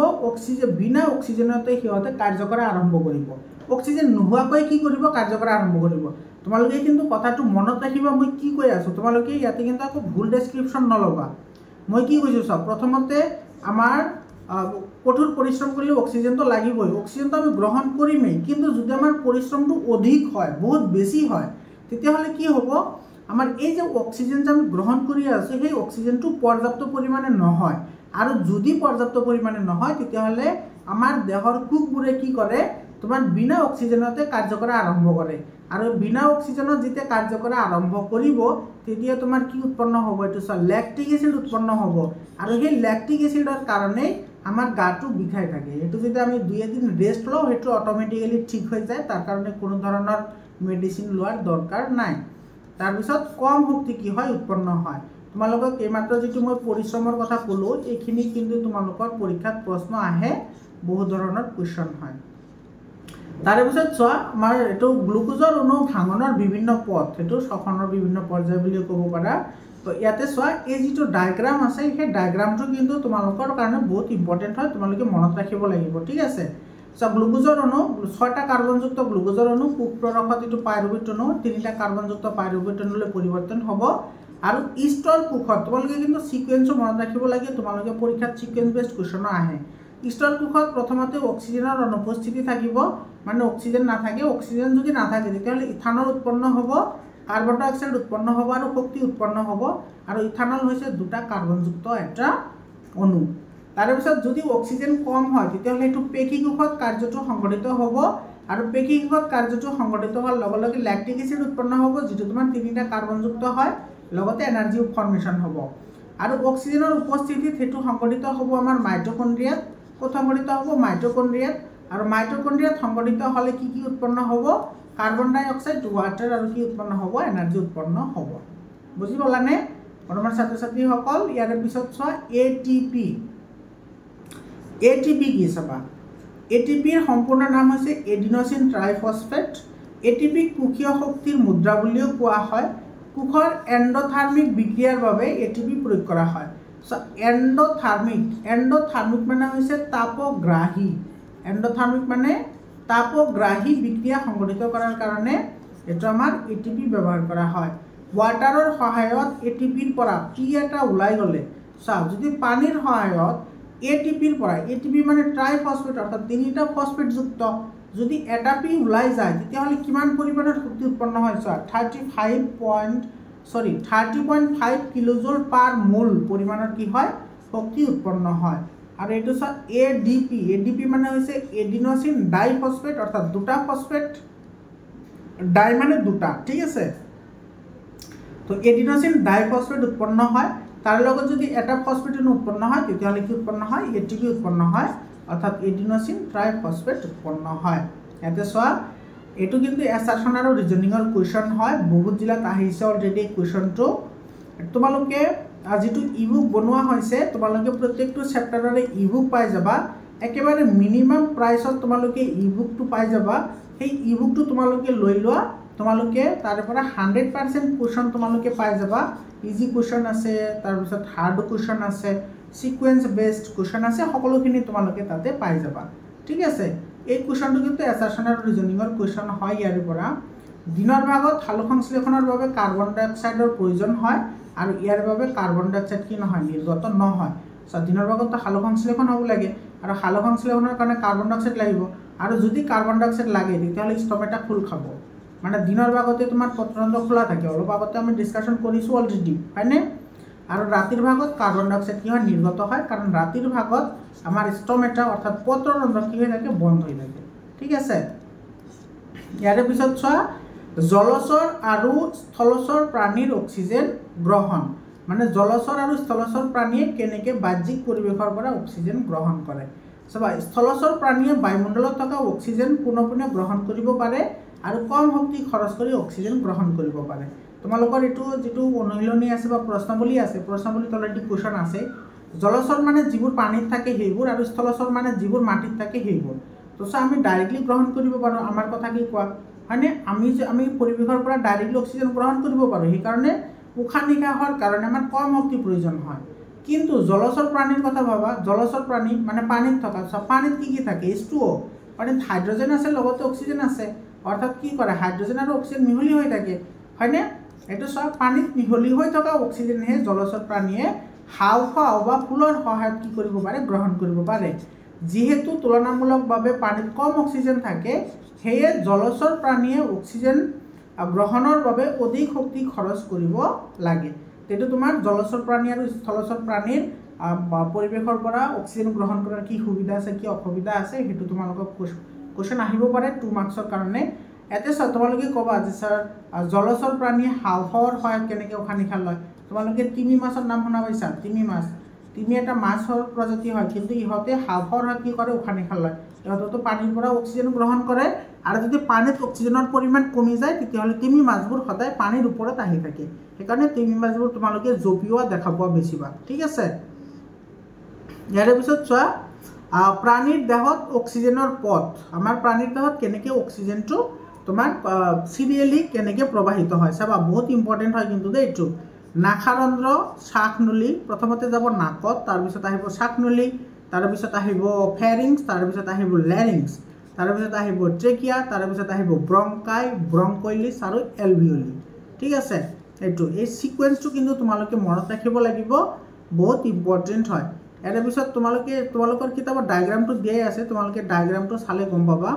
বিনা অক্সিজেনতে সিহঁতে কাৰ্য কৰা আৰম্ভ কৰিব। অক্সিজেন নোহোৱাকৈ কি কৰিব? কাৰ্য কৰা আৰম্ভ কৰিব। তোমালোকে কিন্তু কথাটো মনত ৰাখিবা, মই কি কৈ আছোঁ। তোমালোকে ইয়াতে কিন্তু আকৌ ভুল ডেছক্ৰিপশ্যন নল'বা। মই কি কৈছোঁ চাওক, প্ৰথমতে আমাৰ কঠোৰ পৰিশ্ৰম কৰিলে অক্সিজেনটো লাগিবই, অক্সিজেনটো আমি গ্ৰহণ কৰিমেই। কিন্তু যদি আমাৰ পৰিশ্ৰমটো অধিক হয়, বহুত বেছি হয়, তেতিয়াহ'লে কি হ'ব? আমাৰ এই যে অক্সিজেন যে আমি গ্ৰহণ কৰি আছোঁ, সেই অক্সিজেনটো পৰ্যাপ্ত পৰিমাণে নহয়। আৰু যদি পৰ্যাপ্ত পৰিমাণে নহয়, তেতিয়াহ'লে আমাৰ দেহৰ কোষবোৰে কি কৰে? তোমাৰ বিনা অক্সিজেনতে কাৰ্য কৰা আৰম্ভ কৰে। আৰু বিনা অক্সিজেনত যেতিয়া কাৰ্য কৰা আৰম্ভ কৰিব, তেতিয়া তোমাৰ কি উৎপন্ন হ'ব? এইটো চোৱা, লেক্টিক এচিড উৎপন্ন হ'ব। আৰু সেই লেক্টিক এচিডৰ কাৰণেই আমাৰ গাটো বিষাই থাকে। এইটো যদি আমি 2 এদিন ৰেষ্ট লওঁ, সেইটো অট'মেটিকেলি ঠিক হৈ যায়। তাৰ কাৰণে কোনো ধৰণৰ মেডিচিন লোৱাৰ দৰকাৰ নাই। তাৰপিছত কম শক্তি কি হয়? উৎপন্ন হয়। তোমালোকক এইমাত্ৰ যিটো মই পৰিশ্ৰমৰ কথা ক'লোঁ, এইখিনি কিন্তু তোমালোকৰ পৰীক্ষাত প্ৰশ্ন আহে, বহু ধৰণৰ কুৱেশ্যন হয়। তাৰে পিছত চোৱা, আমাৰ এইটো গ্লুকোজৰ অণু ভাঙনৰ বিভিন্ন পথ, সেইটো শ্বসনৰ বিভিন্ন পৰ্যায় বুলি ক'ব পাৰা। তো ইয়াতে চোৱা এই যিটো ডায়াগ্ৰাম আছে সেই ডায়াগ্ৰামটো কিন্তু তোমালোকৰ কাৰণে বহুত ইম্পৰ্টেণ্ট হয়, তোমালোকে মনত ৰাখিব লাগিব, ঠিক আছে। চোৱা গ্লুকোজৰ অণু 6টা কাৰ্বনযুক্ত গ্লুকোজৰ অণু কুপ্ৰৰসত যিটো পাইৰুভেট অণু 3টা কাৰ্বনযুক্ত পাইৰুভেট অণুলৈ পৰিৱৰ্তন হ'ব। আৰু ইষ্টৰ কোষত তোমালোকে কিন্তু সিকুৱেন্সও মনত ৰাখিব লাগে, তোমালোকে পৰীক্ষাত সিকুৱেন্স বেছড কুৱেশ্যনো আহে। ইষ্টৰ কোষত প্ৰথমতে অক্সিজেনৰ অনুপস্থিতি থাকিব, মানে অক্সিজেন নাথাকে। অক্সিজেন যদি নাথাকে তেতিয়াহ'লে ইথানল উৎপন্ন হ'ব, কাৰ্বন ডাই অক্সাইড উৎপন্ন হ'ব আৰু শক্তি উৎপন্ন হ'ব। আৰু ইথানল হৈছে 2টা কাৰ্বনযুক্ত এটা অণু। তাৰে পিছত যদি অক্সিজেন কম হয় তেতিয়াহ'লে এইটো পেশী কোষত কাৰ্যটো সংঘটিত হ'ব, আৰু পেশী কোষত কাৰ্যটো সংঘটিত হোৱাৰ লগে লগে ল্যাকটিক এচিড উৎপন্ন হ'ব, যিটো তোমাৰ 3টা কাৰ্বনযুক্ত হয়, লগতে এনাৰ্জি ফৰ্মেশ্যন হ'ব। আৰু অক্সিজেনৰ উপস্থিতিত সেইটো সংঘটিত হ'ব আমাৰ মাইটকণ্ড্ৰিয়াত। ক'ত সংঘটিত হ'ব? মাইটকণ্ড্ৰিয়াত। আৰু মাইটকণ্ড্ৰিয়াত সংঘটিত হ'লে কি কি উৎপন্ন হ'ব? কাৰ্বন ডাই অক্সাইড, ৱাটাৰ আৰু কি উৎপন্ন হ'ব? এনাৰ্জি উৎপন্ন হ'ব। বুজি পালানে বৰ্তমান ছাত্ৰ ছাত্ৰীসকল? ইয়াৰ পিছত চোৱা এটিপি। এটিপি কি চাবা? এটিপিৰ সম্পূৰ্ণ নাম হৈছে এডিন'চিন ট্ৰাইফছফেট। এটিপিক কোষীয় শক্তিৰ মুদ্ৰা বুলিও কোৱা হয়। কোষৰ এণ্ডোথাৰ্মিক বিক্ৰিয়াৰ বাবে এটিপি প্ৰয়োগ কৰা হয়। সো এণ্ডোথাৰ্মিক মানে হৈছে তাপগ্ৰাহী। এণ্ডোথাৰ্মিক মানে তাপগ্ৰাহী বিক্ৰিয়া সংঘটিত কৰাৰ কাৰণে এইটো আমাৰ এটিপি ব্যৱহাৰ কৰা হয়। ৱাটাৰৰ সহায়ত এটিপিৰ পৰা পি এটা ওলাই গ'লে, চাওঁ যদি পানীৰ সহায়ত এটিপিৰ পৰা, এটিপি মানে ট্ৰাইফছফেট অৰ্থাৎ 3টা ফছফেটযুক্ত, যদি এটা পি ওলাই যায় তেতিয়াহ'লে কিমান পৰিমাণৰ শক্তি উৎপন্ন হয়? চোৱা 30.5 কিলোজুল পাৰ মোল পৰিমাণৰ কি হয়? শক্তি উৎপন্ন হয়। আৰু এইটো চোৱা এডিপি। এডিপি মানে হৈছে এডিন'চিন ডাইফছফেট অৰ্থাৎ 2টা ফছফেট, ডাই মানে 2টা, ঠিক আছে। তো এডিন'চিন ডাইফছফেট উৎপন্ন হয়, তাৰ লগত যদি এটা ফছফেট উৎপন্ন হয় তেতিয়াহ'লে কি উৎপন্ন হয়? এটিপি উৎপন্ন হয়, অৰ্থাৎ এডিন'চিন ট্ৰাইফছফেট উৎপন্ন হয়। ইয়াতে চোৱা এইটো কিন্তু এছাৰশ্যন আৰু ৰিজনিঙৰ কুৱেশ্যন হয়, বহুত জিলাত আহিছে অলৰেডি কুৱেশ্যনটো। তোমালোকে যিটো ইবুক বনোৱা হৈছে, তোমালোকে প্ৰত্যেকটো চেপ্টাৰৰে ইবুক পাই যাবা। একেবাৰে মিনিমাম প্ৰাইচত তোমালোকে ইবুকটো পাই যাবা। সেই ইবুকটো তোমালোকে লৈ লোৱা, তোমালোকে তাৰে পৰা 100% কুৱেশ্যন তোমালোকে পাই যাবা। ইজি কুৱেশ্যন আছে, তাৰপিছত হাৰ্ড কুৱেশ্যন আছে, সিকুৱেন্স বেছড কুৱেশ্যন আছে, সকলোখিনি তোমালোকে তাতে পাই যাবা, ঠিক আছে। এই কুৱেশ্যনটো কিন্তু এছাৰশ্যন আৰু ৰিজনিঙৰ কুৱেশ্যন হয়। ইয়াৰ পৰা দিনৰ ভাগত সালোকসংশ্লেষণৰ বাবে কাৰ্বন ডাই অক্সাইডৰ প্ৰয়োজন হয়, আৰু ইয়াৰ বাবে কাৰ্বন ডাই অক্সাইড কি নহয়? নিৰ্গত নহয়। দিনৰ ভাগততো সালোকসংশ্লেষণ হ'ব লাগে, আৰু সালোকসংশ্লেষণৰ কাৰণে কাৰ্বন ডাই অক্সাইড লাগিব। আৰু যদি কাৰ্বন ডাই অক্সাইড লাগে তেতিয়াহ'লে ষ্টমেটা খোল খাব। মানে দিনৰ ভাগতে তোমাৰ পত্ৰৰন্ধ্ৰ খোলা থাকে, অলপ আগতে আমি ডিছকাশ্যন কৰিছোঁ অলৰেডি, হয়নে? আৰু ৰাতিৰ ভাগত কাৰ্বন ডাই অক্সাইড কি হয়? নিৰ্গত হয়, কাৰণ ৰাতিৰ ভাগত আমাৰ ষ্টমেটা অৰ্থাৎ পত্ৰৰন্ধ্ৰ কি হৈ থাকে? বন্ধ হৈ থাকে, ঠিক আছে। ইয়াৰ পিছত চোৱা জলচৰ আৰু স্থলচৰ প্ৰাণীৰ অক্সিজেন গ্ৰহণ, মানে জলচৰ আৰু স্থলচৰ প্ৰাণীয়ে কেনেকৈ বাহ্যিক পৰিৱেশৰ পৰা অক্সিজেন গ্ৰহণ কৰে। চাবা স্থলচৰ প্ৰাণীয়ে বায়ুমণ্ডলত থকা অক্সিজেন পোনপটীয়াকৈ গ্ৰহণ কৰিব পাৰে আৰু কম শক্তি খৰচ কৰি অক্সিজেন গ্ৰহণ কৰিব পাৰে। তোমালোকৰ এইটো যিটো অনুশীলনী আছে বা প্ৰশ্নাৱলী আছে, প্ৰশ্নাৱলীত অলৰেডি কুৱেশ্যন আছে। জলচৰ মানে যিবোৰ পানীত থাকে সেইবোৰ, আৰু স্থলচৰ মানে যিবোৰ মাটিত থাকে সেইবোৰ। তো আমি ডাইৰেক্টলি গ্ৰহণ কৰিব পাৰোঁ, আমাৰ কথা কি কোৱা, হয়নে? আমি পৰিৱেশৰ পৰা ডাইৰেক্টলি অক্সিজেন গ্ৰহণ কৰিব পাৰোঁ, সেইকাৰণে উশাহ নিশাহৰ কাৰণে আমাৰ কম শক্তিৰ প্ৰয়োজন হয়। কিন্তু জলচৰ প্ৰাণীৰ কথা ভাবা, জলচৰ প্ৰাণী মানে পানীত থকা, পানীত কি কি থাকে? H2O, পানীত হাইড্ৰজেন আছে, লগতে অক্সিজেন আছে, অৰ্থাৎ কি কৰে? হাইড্ৰজেন আৰু অক্সিজেন মিহলি হৈ থাকে, হয়নে? এইটো চোৱা পানীত মিহলি হৈ থকা অক্সিজেনহে জলচৰ প্ৰাণীয়ে হাওঁফাওঁ বা ফুলৰ সহায়ত কি কৰিব পাৰে? গ্ৰহণ কৰিব পাৰে। যিহেতু তুলনামূলকভাৱে পানীত কম অক্সিজেন থাকে, সেয়ে জলচৰ প্ৰাণীয়ে অক্সিজেন গ্ৰহণৰ বাবে অধিক শক্তি খৰচ কৰিব লাগে। সেইটো তোমাৰ জলচৰ প্ৰাণী আৰু স্থলচৰ প্ৰাণীৰ পৰিৱেশৰ পৰা অক্সিজেন গ্ৰহণ কৰাৰ কি সুবিধা আছে, কি অসুবিধা আছে, সেইটো তোমালোকক কুৱেশ্যন আহিব পাৰে 2 মাৰ্কছৰ কাৰণে। ইয়াতে চোৱা তোমালোকে ক'বা যে ছাৰ জলচৰ প্ৰাণীয়ে হাওঁফাওঁৰ সহায়ত কেনেকৈ উশাহ নিশাহ লয়। তোমালোকে তিমি মাছৰ নাম শুনা পাইছা? তিমি মাছ, তিমি এটা মাছৰ প্ৰজাতি হয়, কিন্তু ইহঁতে হাওঁফাওঁৰ সহায়ত কি কৰে? উশাহ নিশাহ লয়। ইহঁতেতো পানীৰ পৰা অক্সিজেন গ্ৰহণ কৰে, আৰু যদি পানীত অক্সিজেনৰ পৰিমাণ কমি যায় তেতিয়াহ'লে তিমি মাছবোৰ সদায় পানীৰ ওপৰত আহি থাকে। সেইকাৰণে তিমি মাছবোৰ তোমালোকে জঁপিওৱা দেখা পোৱা বেছিভাগ, ঠিক আছে। ইয়াৰ পিছত চোৱা প্ৰাণীৰ দেহত অক্সিজেনৰ পথ, আমাৰ প্ৰাণীৰ দেহত কেনেকৈ অক্সিজেনটো তোমাৰ চিৰিয়েলি কেনেকৈ প্ৰবাহিত হয়। চাবা বহুত ইম্পৰ্টেণ্ট হয় কিন্তু দেই এইটো। নাসাৰন্ধ্ৰ শ্বাসনলী প্ৰথমতে যাব নাকত, তাৰপিছত আহিব শ্বাসনলী, তাৰপিছত আহিব ফেৰিংছ, তাৰপিছত আহিব লেৰিংছ, তাৰপিছত আহিব ট্ৰেকিয়া, তাৰপিছত আহিব ব্ৰংকাই, ব্ৰংকইলিছ আৰু এলভিঅলি। ঠিক আছে, এইটো এই সিকুৱেন্সটো কিন্তু তোমালোকে মনত ৰাখিব লাগিব, বহুত ইম্পৰ্টেণ্ট হয়। ইয়াৰ পিছত তোমালোকৰ কিতাপত ডায়েগ্ৰামটো দিয়াই আছে, তোমালোকে ডায়েগ্ৰামটো চালে গম পাবা।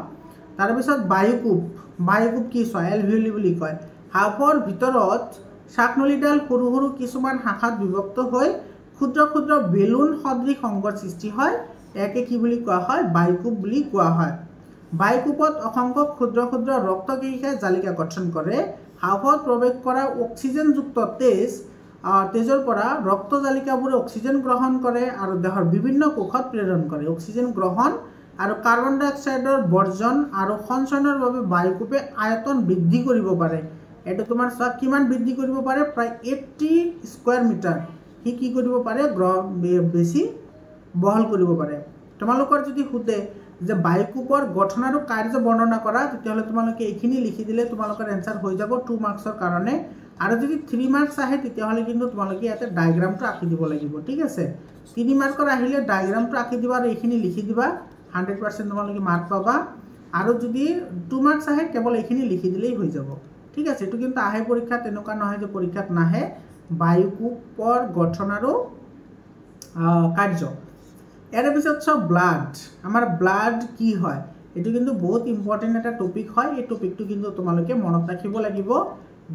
তাৰপিছত বায়ুকূপ কি চোৱা, এলভিঅলি বুলি কয়। হাঁওফাঁওৰ ভিতৰত শ্বাসনলীডাল সৰু সৰু কিছুমান শাখাত বিভক্ত হৈ ক্ষুদ্ৰ ক্ষুদ্ৰ বেলুন সদৃশ অংগৰ সৃষ্টি হয়, ইয়াকে কি বুলি কোৱা হয়, বায়ুকূপ বুলি কোৱা হয়। বায়ুকূপত অসংখ্য ক্ষুদ্ৰ ক্ষুদ্ৰ ৰক্তকেশিকাই জালিকা গঠন কৰে। হাঁওফাঁওত প্ৰৱেশ কৰা অক্সিজেনযুক্ত তেজৰ পৰা ৰক্তজালিকাবোৰে অক্সিজেন গ্ৰহণ কৰে আৰু দেহৰ বিভিন্ন কোষত প্ৰেৰণ কৰে। অক্সিজেন গ্ৰহণ আৰু কাৰ্বন ডাই অক্সাইডৰ বৰ্জন আৰু সঞ্চয়নৰ বাবে বায়ুকূপে আয়তন বৃদ্ধি কৰিব পাৰে। এইটো তোমাৰ চোৱা কিমান বৃদ্ধি কৰিব পাৰে, প্ৰায় 80 স্কুৱাৰ মিটাৰ সি কি কৰিব পাৰে, বেছি বহল কৰিব পাৰে। তোমালোকৰ যদি সোধে যে বায়ুকূপৰ গঠন আৰু কাৰ্য বৰ্ণনা কৰা, তেতিয়াহ'লে তোমালোকে এইখিনি লিখি দিলে তোমালোকৰ এনচাৰ হৈ যাব 2 মাৰ্কছৰ কাৰণে। আৰু যদি 3 মাৰ্কছ আহে তেতিয়াহ'লে কিন্তু তোমালোকে ইয়াতে ডায়েগ্ৰামটো আঁকি দিব লাগিব। ঠিক আছে, 3 মাৰ্কৰ আহিলে ডায়েগ্ৰামটো আঁকি দিবা আৰু এইখিনি লিখি দিবা, 100% তোমালোকে মাৰ্ক পাবা। আৰু যদি 2 মাৰ্কছ আহে কেৱল এইখিনি লিখি দিলেই হৈ যাব। ঠিক আছে, এইটো কিন্তু আহে পৰীক্ষাত, তেনেকুৱা নহয় যে পৰীক্ষাত নাহে। বায়ুকূপৰ গঠন আৰু কাৰ্য। ইয়াৰ পিছত চব ব্লাড, আমাৰ ব্লাড কি হয়, এইটো কিন্তু বহুত ইম্পৰ্টেণ্ট এটা টপিক হয়। এই টপিকটো কিন্তু তোমালোকে মনত ৰাখিব লাগিব।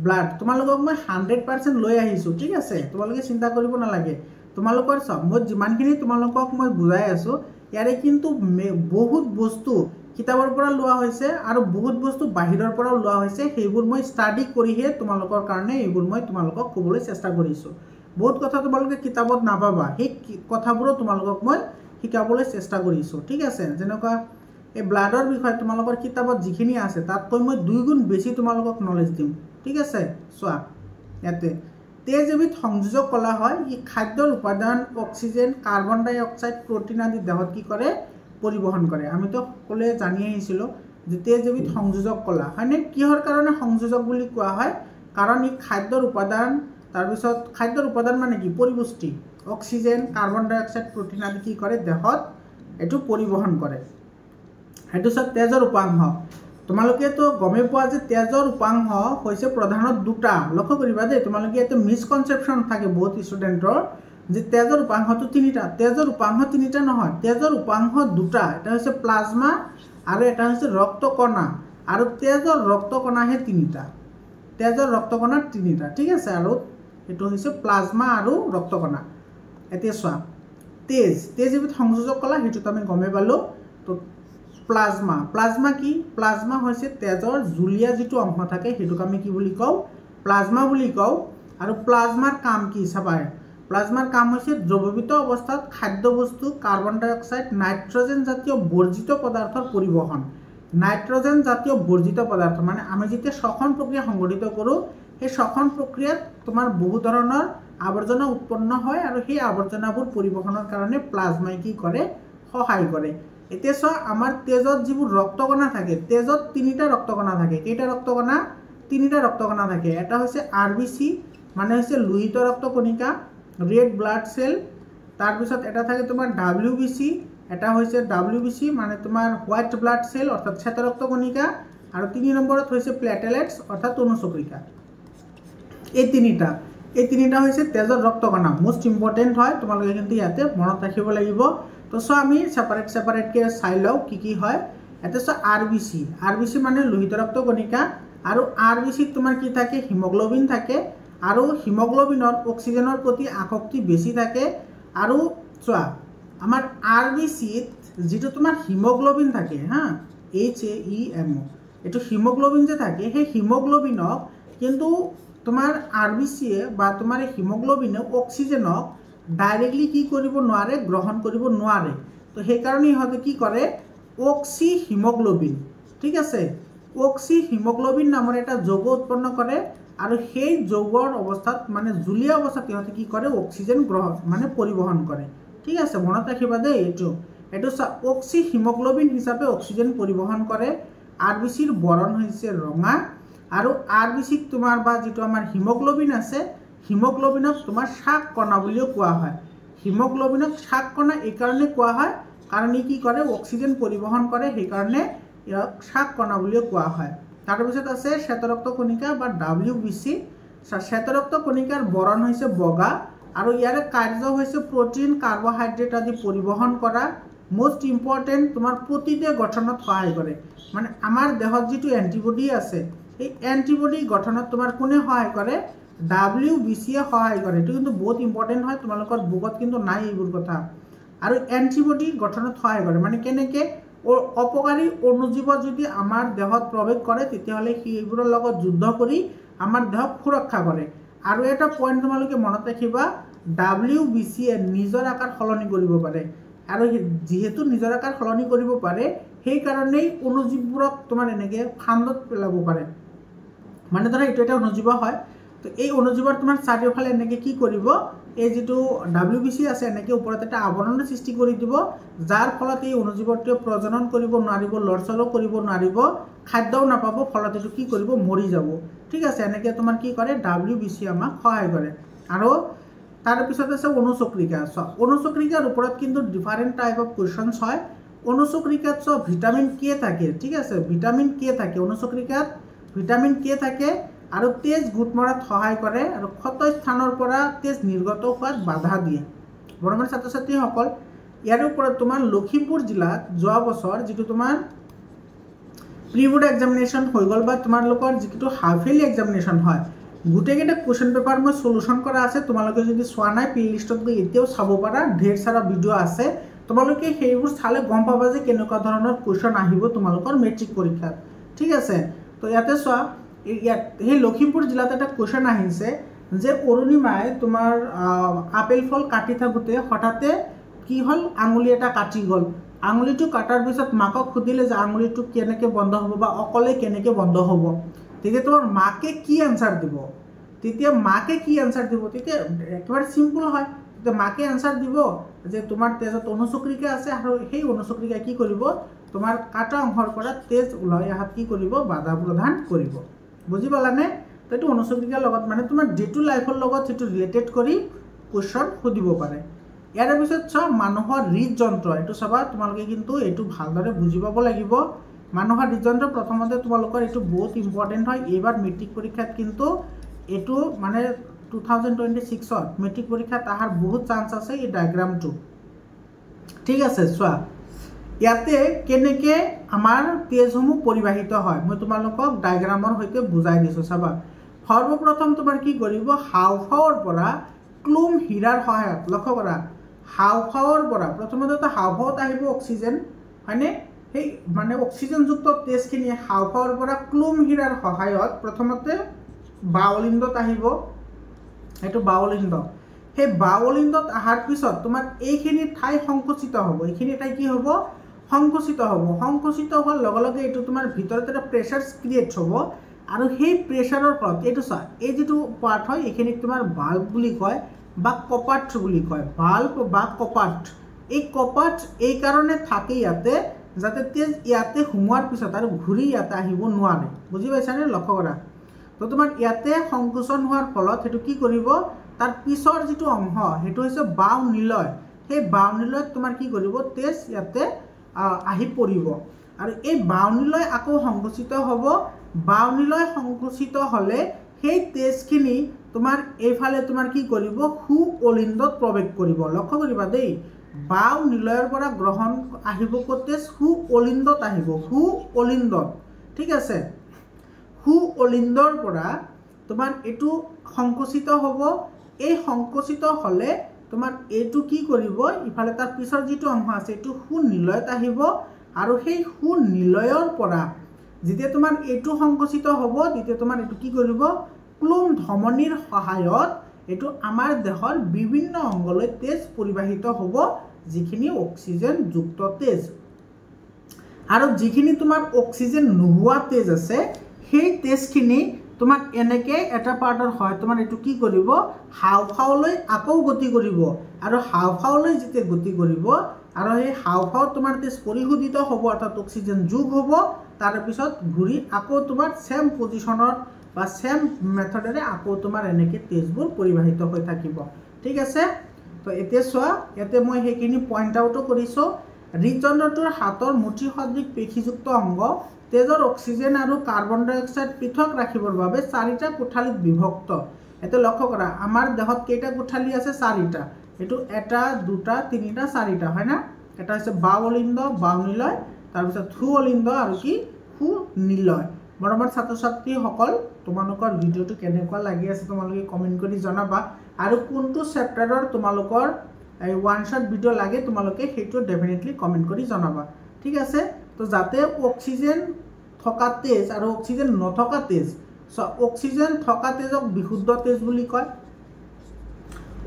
ব্লাড তোমালোকক মই 100% লৈ আহিছোঁ। ঠিক আছে, তোমালোকে চিন্তা কৰিব নালাগে। তোমালোকৰ চব মই যিমানখিনি তোমালোকক মই বুজাই আছোঁ, ইয়াৰে কিন্তু বহুত বস্তু কিতাপৰ পৰা লোৱা হৈছে আৰু বহুত বস্তু বাহিৰৰ পৰাও লোৱা হৈছে। সেইবোৰ মই ষ্টাডি কৰিহে তোমালোকৰ কাৰণে এইবোৰ মই তোমালোকক ক'বলৈ চেষ্টা কৰিছোঁ। বহুত কথা তোমালোকে কিতাপত নাপাবা, সেই কথাবোৰো তোমালোকক মই শিকাবলৈ চেষ্টা কৰিছোঁ। ঠিক আছে, যেনেকুৱা এই ব্লাডৰ বিষয়ে তোমালোকৰ কিতাপত যিখিনি আছে তাতকৈ মই 2 গুণ বেছি তোমালোকক নলেজ দিম। ঠিক আছে, চোৱা ইয়াতে তেজ এবিধ সংযোজক কলা হয়। ই খাদ্যৰ উপাদান অক্সিজেন, কাৰ্বন ডাই অক্সাইড, প্ৰটিন আদি দেহত কি কৰে, পৰিবহন কৰে। আমিতো সকলোৱে জানি আহিছিলোঁ যে তেজ এবিধ সংযোজক কলা হয়নে। কিহৰ কাৰণে সংযোজক বুলি কোৱা হয়, কাৰণ ই খাদ্যৰ উপাদান, তাৰপিছত খাদ্যৰ উপাদান মানে কি, পৰিপুষ্টি, অক্সিজেন, কাৰ্বন ডাই অক্সাইড, প্ৰটিন আদি কি কৰে, দেহত এইটো পৰিবহন কৰে। সেইটো চব তেজৰ উপাংশ। তোমালোকেতো গমেই পোৱা যে তেজৰ উপাংশ হৈছে প্ৰধানত 2টা। লক্ষ্য কৰিবা দেই, তোমালোকে ইয়াতে মিসকনচেপশ্যন থাকে বহুত ষ্টুডেণ্টৰ যে তেজৰ উপাংশটো 3টা। তেজৰ উপাংশ 3টা নহয়, তেজৰ উপাংশ 2টা। এটা হৈছে প্লাজমা আৰু এটা হৈছে ৰক্তকণা। আৰু তেজৰ ৰক্তকণাহে 3টা, তেজৰ ৰক্তকণা 3টা। ঠিক আছে, আৰু এইটো হৈছে প্লাজমা আৰু ৰক্তকণা। এতিয়া চোৱা তেজ এবিধ সংযোজক কলা, সেইটোতো আমি গমেই পালোঁ। তো প্লাজমা কি, প্লাজমা হৈছে তেজৰ জুলীয়া যিটো অংশ থাকে সেইটোক আমি কি বুলি কওঁ, প্লাজমা বুলি কওঁ। আৰু প্লাজমাৰ কাম কি চাবা, প্লাজমাৰ কাম হৈছে দ্ৰৱীভূত অৱস্থাত খাদ্যবস্তু, কাৰ্বন ডাই অক্সাইড, নাইট্ৰজেন জাতীয় বৰ্জিত পদাৰ্থৰ পৰিবহন। নাইট্ৰজেন জাতীয় বৰ্জিত পদাৰ্থ মানে আমি যেতিয়া শ্বসন প্ৰক্ৰিয়া সংঘটিত কৰোঁ, সেই শ্বসন প্ৰক্ৰিয়াত তোমাৰ বহু ধৰণৰ আৱৰ্জনা উৎপন্ন হয় আৰু সেই আৱৰ্জনাবোৰ পৰিবহনৰ কাৰণে প্লাজমাই কি কৰে, সহায় কৰে। এতিয়া চোৱা আমাৰ তেজত যিবোৰ ৰক্তকণা থাকে, তেজত 3টা ৰক্তকণা থাকে। কেইটা ৰক্তকণা, 3টা ৰক্তকণা থাকে। এটা হৈছে RBC মানে হৈছে লোহিত ৰক্তকণিকা, ৰেড ব্লাড চেল। তাৰপিছত এটা থাকে তোমাৰ WBC, এটা হৈছে WBC মানে তোমাৰ হোৱাইট ব্লাড চেল অৰ্থাৎ শ্বেত ৰক্তকণিকা। আৰু 3 নম্বৰত হৈছে প্লেটেলেটছ অৰ্থাৎ অনুচক্ৰিকা। এই 3টা হৈছে তেজৰ ৰক্তকণা, মোষ্ট ইম্পৰ্টেণ্ট হয়। তোমালোকে কিন্তু ইয়াতে মনত ৰাখিব লাগিব। তো চোৱা আমি ছেপাৰেটকৈ চাই লওঁ কি হয়। ইয়াতে চোৱা RBC মানে লোহিত ৰক্তকণিকা। আৰু RBCত তোমাৰ কি থাকে, হিমগ্ল'বিন থাকে। আৰু হিমগ্ল'বিনত অক্সিজেনৰ প্ৰতি আসক্তি বেছি থাকে। আৰু চোৱা আমাৰ RBCত যিটো তোমাৰ হিমগ্ল'বিন থাকে HAEMO, এইটো হিমগ্ল'বিন যে থাকে, সেই হিমগ্ল'বিনক কিন্তু তোমাৰ RBCয়ে বা তোমাৰ এই হিমগ্ল'বিনে অক্সিজেনক ডাইৰেক্টলি কি কৰিব নোৱাৰে, গ্ৰহণ কৰিব নোৱাৰে। তো সেইকাৰণে ইহঁতে কি কৰে, অক্সি হিমগ্ল'বিন, ঠিক আছে, অক্সি হিমগ্ল'বিন নামৰ এটা যৌগ উৎপন্ন কৰে। আৰু সেই যৌগৰ অৱস্থাত মানে জুলীয়া অৱস্থাত ইহঁতে কি কৰে, অক্সিজেন গ্ৰহণ মানে পৰিবহন কৰে। ঠিক আছে, মনত ৰাখিবা দেই। এইটো অক্সি হিমগ্ল'বিন হিচাপে অক্সিজেন পৰিবহন কৰে। RBCৰ বৰণ হৈছে ৰঙা। আৰু RBCত তোমাৰ বা যিটো আমাৰ হিমগ্ল'বিন আছে, হিমোগ্লোবিনক তোমাৰ শাক কণা বুলিও কোৱা হয়। হিমোগ্লোবিনক শাক কণা এই কাৰণে কোৱা হয় কাৰণ ই কি কৰে অক্সিজেন পৰিবহন কৰে, সেইকাৰণে ইয়াক শাক কণা বুলিও কোৱা হয়। তাৰপিছত আছে শ্বেতৰক্ত কণিকা বা WBC। শ্বেতৰক্ত কণিকাৰ বৰণ হৈছে বগা আৰু ইয়াৰে কাৰ্য হৈছে প্ৰটিন কাৰ্বহাইড্ৰেট আদি পৰিবহন কৰা। মোষ্ট ইম্পৰ্টেণ্ট তোমাৰ প্ৰতিদেহ গঠনত সহায় কৰে, মানে আমাৰ দেহত যিটো এণ্টিবডি আছে এই এণ্টিবডি গঠনত তোমাৰ কোনে সহায় কৰে? WBCয়ে সহায় কৰে। এইটো কিন্তু বহুত ইম্পৰ্টেণ্ট হয়, তোমালোকৰ বুকত কিন্তু নাই এইবোৰ কথা। আৰু এণ্টিবডি গঠনত সহায় কৰে মানে কেনেকৈ? অপকাৰী অণুজীৱ যদি আমাৰ দেহত প্ৰৱেশ কৰে তেতিয়াহ'লে সেইবোৰৰ লগত যুদ্ধ কৰি আমাৰ দেহক সুৰক্ষা কৰে। আৰু এটা পইণ্ট তোমালোকে মনত ৰাখিবা, WBCয়ে নিজৰ আকাৰ সলনি কৰিব পাৰে আৰু যিহেতু নিজৰ আকাৰ সলনি কৰিব পাৰে সেইকাৰণেই অণুজীৱবোৰক তোমাৰ এনেকৈ ফান্দত পেলাব পাৰে। মানে ধৰা এইটো এটা অণুজীৱ হয়, তো এই অণুজীৱৰ তোমাৰ চাৰিওফালে এনেকৈ কি কৰিব, এই যিটো WBC আছে এনেকৈ ওপৰত এটা আৱৰণৰ সৃষ্টি কৰি দিব, যাৰ ফলত এই অণুজীৱটোৱে প্ৰজনন কৰিব নোৱাৰিব, লৰচৰো কৰিব নোৱাৰিব, খাদ্যও নাপাব, ফলত এইটো কি কৰিব মৰি যাব। ঠিক আছে, এনেকৈ তোমাৰ কি কৰে WBC আমাক সহায় কৰে। আৰু তাৰপিছত আছে অনুচক্ৰিকা। অনুচক্ৰিকাৰ ওপৰত কিন্তু ডিফাৰেণ্ট টাইপ অফ কুৱেশ্যনছ হয়। অনুচক্ৰিকাত ভিটামিন কে থাকে, ঠিক আছে, ভিটামিন কে থাকে অনুচক্ৰিকাত, ভিটামিন কে থাকে আৰু তেজ গোট মৰাত সহায় কৰে আৰু ক্ষত স্থানৰ পৰা তেজ নিৰ্গত হোৱাত বাধা দিয়ে। বৰ্তমান ছাত্ৰ ছাত্ৰীসকল ইয়াৰ ওপৰত তোমাৰ লখিমপুৰ জিলাত যোৱা বছৰ যিটো তোমাৰ প্ৰি বোৰ্ড এক্সামিনেশ্যন হৈ গ'ল বা তোমালোকৰ যিটো হাফ ইয়াৰলি এক্সামিনেশ্যন হয়, গোটেইকেইটা কুৱেশ্যন পেপাৰ মই সলিউশ্যন কৰা আছে। তোমালোকে যদি চোৱা নাই প্লে লিষ্টত গৈ এতিয়াও চাব পাৰা, ঢেৰ সাৰা ভিডিঅ' আছে। তোমালোকে সেইবোৰ চালে গম পাবা যে কেনেকুৱা ধৰণৰ কুৱেশ্যন আহিব তোমালোকৰ মেট্ৰিক পৰীক্ষাত। ঠিক আছে, তো ইয়াতে চোৱা, ইয়াত সেই লখিমপুৰ জিলাত এটা কুৱেশ্যন আহিছে যে অৰুণিমাই তোমাৰ আপেল ফল কাটি থাকোঁতে হঠাতে কি হ'ল, আঙুলি এটা কাটি গ'ল। আঙুলিটো কাটাৰ পিছত মাকক সুধিলে যে আঙুলিটো কেনেকৈ বন্ধ হ'ব বা অকলে কেনেকৈ বন্ধ হ'ব। তেতিয়া তোমাৰ মাকে কি এনচাৰ দিব? তেতিয়া মাকে কি এনচাৰ দিব? তেতিয়া একেবাৰে চিম্পল হয়। তেতিয়া মাকে এনচাৰ দিব যে তোমাৰ তেজত অনুচক্ৰিকা আছে আৰু সেই অনুচক্ৰিকাই কি কৰিব, তোমাৰ কাটা অংশৰ পৰা তেজ ওলাই অহাত কি কৰিব, বাধা প্ৰদান কৰিব। বুজি পালানে? তো এইটো অনুচক্ৰিকাৰ লগত মানে তোমাৰ ডে টু লাইফৰ লগত সেইটো ৰিলেটেড কৰি কুৱেশ্যন সুধিব পাৰে। ইয়াৰ পিছত চোৱা মানুহৰ হৃদযন্ত্ৰ, এইটো চাবা তোমালোকে কিন্তু এইটো ভালদৰে বুজি পাব লাগিব। মানুহৰ হৃদযন্ত্ৰ প্ৰথমতে তোমালোকৰ এইটো বহুত ইম্পৰ্টেণ্ট হয়। এইবাৰ মেট্ৰিক পৰীক্ষাত কিন্তু এইটো মানে 2026ত মেট্ৰিক পৰীক্ষাত অহাৰ বহুত চান্স আছে এই ডায়েগ্ৰামটো। ঠিক আছে, চোৱা ইয়াতে কেনেকৈ আমাৰ তেজসমূহ পৰিবাহিত হয় মই তোমালোকক ডায়েগ্ৰামৰ সৈতে বুজাই দিছোঁ। চাবা, সৰ্বপ্ৰথম তোমাৰ কি কৰিব, হাওঁফাওঁৰ পৰা ক্লুম হীৰাৰ সহায়ত, লক্ষ্য কৰা, হাওঁফাওঁৰ পৰা প্ৰথমতে হাওঁফাওঁত আহিব অক্সিজেন, হয়নে? সেই মানে অক্সিজেনযুক্ত তেজখিনি হাওঁফাওঁৰ পৰা ক্লুম হীৰাৰ সহায়ত প্ৰথমতে বাউলিন্দত আহিব, সেইটো বাউলিন্দ। সেই বাউলিন্দত অহাৰ পিছত তোমাৰ এইখিনি ঠাই সংকুচিত হ'ব, এইখিনি ঠাই কি হ'ব, সংকুচিত হ'ব। সংকুচিত হোৱাৰ লগে লগে এইটো তোমাৰ ভিতৰত এটা প্ৰেছাৰ ক্ৰিয়েট হ'ব আৰু সেই প্ৰেছাৰৰ ফলত এইটো চোৱা, এই যিটো পাৰ্ট হয় এইখিনিক তোমাৰ ভাল্ভ বুলি কয় বা কপাট বুলি কয়, ভাল্ভ বা কপাট। এই কপাট এই কাৰণে থাকে ইয়াতে যাতে তেজ ইয়াতে সোমোৱাৰ পিছত আৰু ঘূৰি ইয়াতে আহিব নোৱাৰে। বুজি পাইছানে? লক্ষ্য কৰা। তো তোমাৰ ইয়াতে সংকোচন হোৱাৰ ফলত সেইটো কি কৰিব, তাৰ পিছৰ যিটো অংশ সেইটো হৈছে বাওঁ নিলয়। সেই বাওঁ নিলয়ত তোমাৰ কি কৰিব, তেজ ইয়াতে আহি পৰিব আৰু এই বাওঁ নিলয় আকৌ সংকুচিত হ'ব। বাওঁ নিলয় সংকুচিত হ'লে সেই তেজখিনি তোমাৰ এইফালে তোমাৰ কি কৰিব, সু অলিন্দত প্ৰৱেশ কৰিব। লক্ষ্য কৰিবা দেই, বাওঁ নিলয়ৰ পৰা গ্ৰহণ আহিব ক'ত, তেজ সু অলিন্দত আহিব, সু অলিন্দত। ঠিক আছে, সু অলিন্দৰ পৰা তোমাৰ এইটো সংকুচিত হ'ব। এই সংকুচিত হ'লে তোমাৰ এইটো কি কৰিব, ইফালে তাৰ পিছৰ যিটো অংশ আছে এইটো সু নিলয়ত আহিব আৰু সেই সু নিলয়ৰ পৰা যেতিয়া তোমাৰ এইটো সংকুচিত হ'ব তেতিয়া তোমাৰ এইটো কি কৰিব, ক্লুম ধমনীৰ সহায়ত এইটো আমাৰ দেহৰ বিভিন্ন অংগলৈ তেজ পৰিবাহিত হ'ব, যিখিনি অক্সিজেনযুক্ত তেজ। আৰু যিখিনি তোমাৰ অক্সিজেন নোহোৱা তেজ আছে সেই তেজখিনি তোমাক এনেকৈ এটা পাৰ্টৰ হয় তোমাৰ এইটো কি কৰিব, হাওঁফাওঁলৈ আকৌ গতি কৰিব আৰু হাওঁফাওঁলৈ যেতিয়া গতি কৰিব আৰু সেই হাওঁফাওঁত তোমাৰ তেজ পৰিশোধিত হ'ব অৰ্থাৎ অক্সিজেন যোগ হ'ব, তাৰপিছত ঘূৰি আকৌ তোমাৰ ছেম পজিশ্যনত বা সেম মেথডেৰে আকৌ তোমাৰ এনেকৈ তেজবোৰ পৰিবাহিত হৈ থাকিব ঠিক আছে তো এতিয়া চোৱা ইয়াতে মই সেইখিনি পইণ্ট আউটো কৰিছোঁ হৃদযন্ত্ৰটোৰ হাতৰ মুঠি সদৃশ পেশীযুক্ত অংগ তেজৰ অক্সিজেন আৰু কাৰ্বন ডাই অক্সাইড পৃথক ৰাখিবৰ বাবে 4টা কোঠালিত বিভক্ত এটা লক্ষ্য কৰা আমাৰ দেহত কেইটা কোঠালি আছে 4টা এটো 1 2 3 4টা হয় না এটা হৈছে বাওলিন্দ বাওনিলয় তাৰপিছত সুঅলিন্দ আৰু কি সুনিলয় মৰমৰ ছাত্ৰ ছাত্ৰীসকল তোমালোকৰ ভিডিওটো কেনেকুৱা লাগি আছে তোমালোকে কমেন্ট কৰি জনাবা আৰু কোনটো চেপ্টাৰৰ তোমালোকৰ এই ওয়ান শট ভিডিও লাগে তোমালোকে সেইটো ডেফিনেটলি কমেন্ট কৰি জনাবা ঠিক আছে তো যাতে অক্সিজেন থকা তেজ আৰু অক্সিজেন নথকা তেজ অক্সিজেন থকা তেজক বিশুদ্ধ তেজ বুলি কয়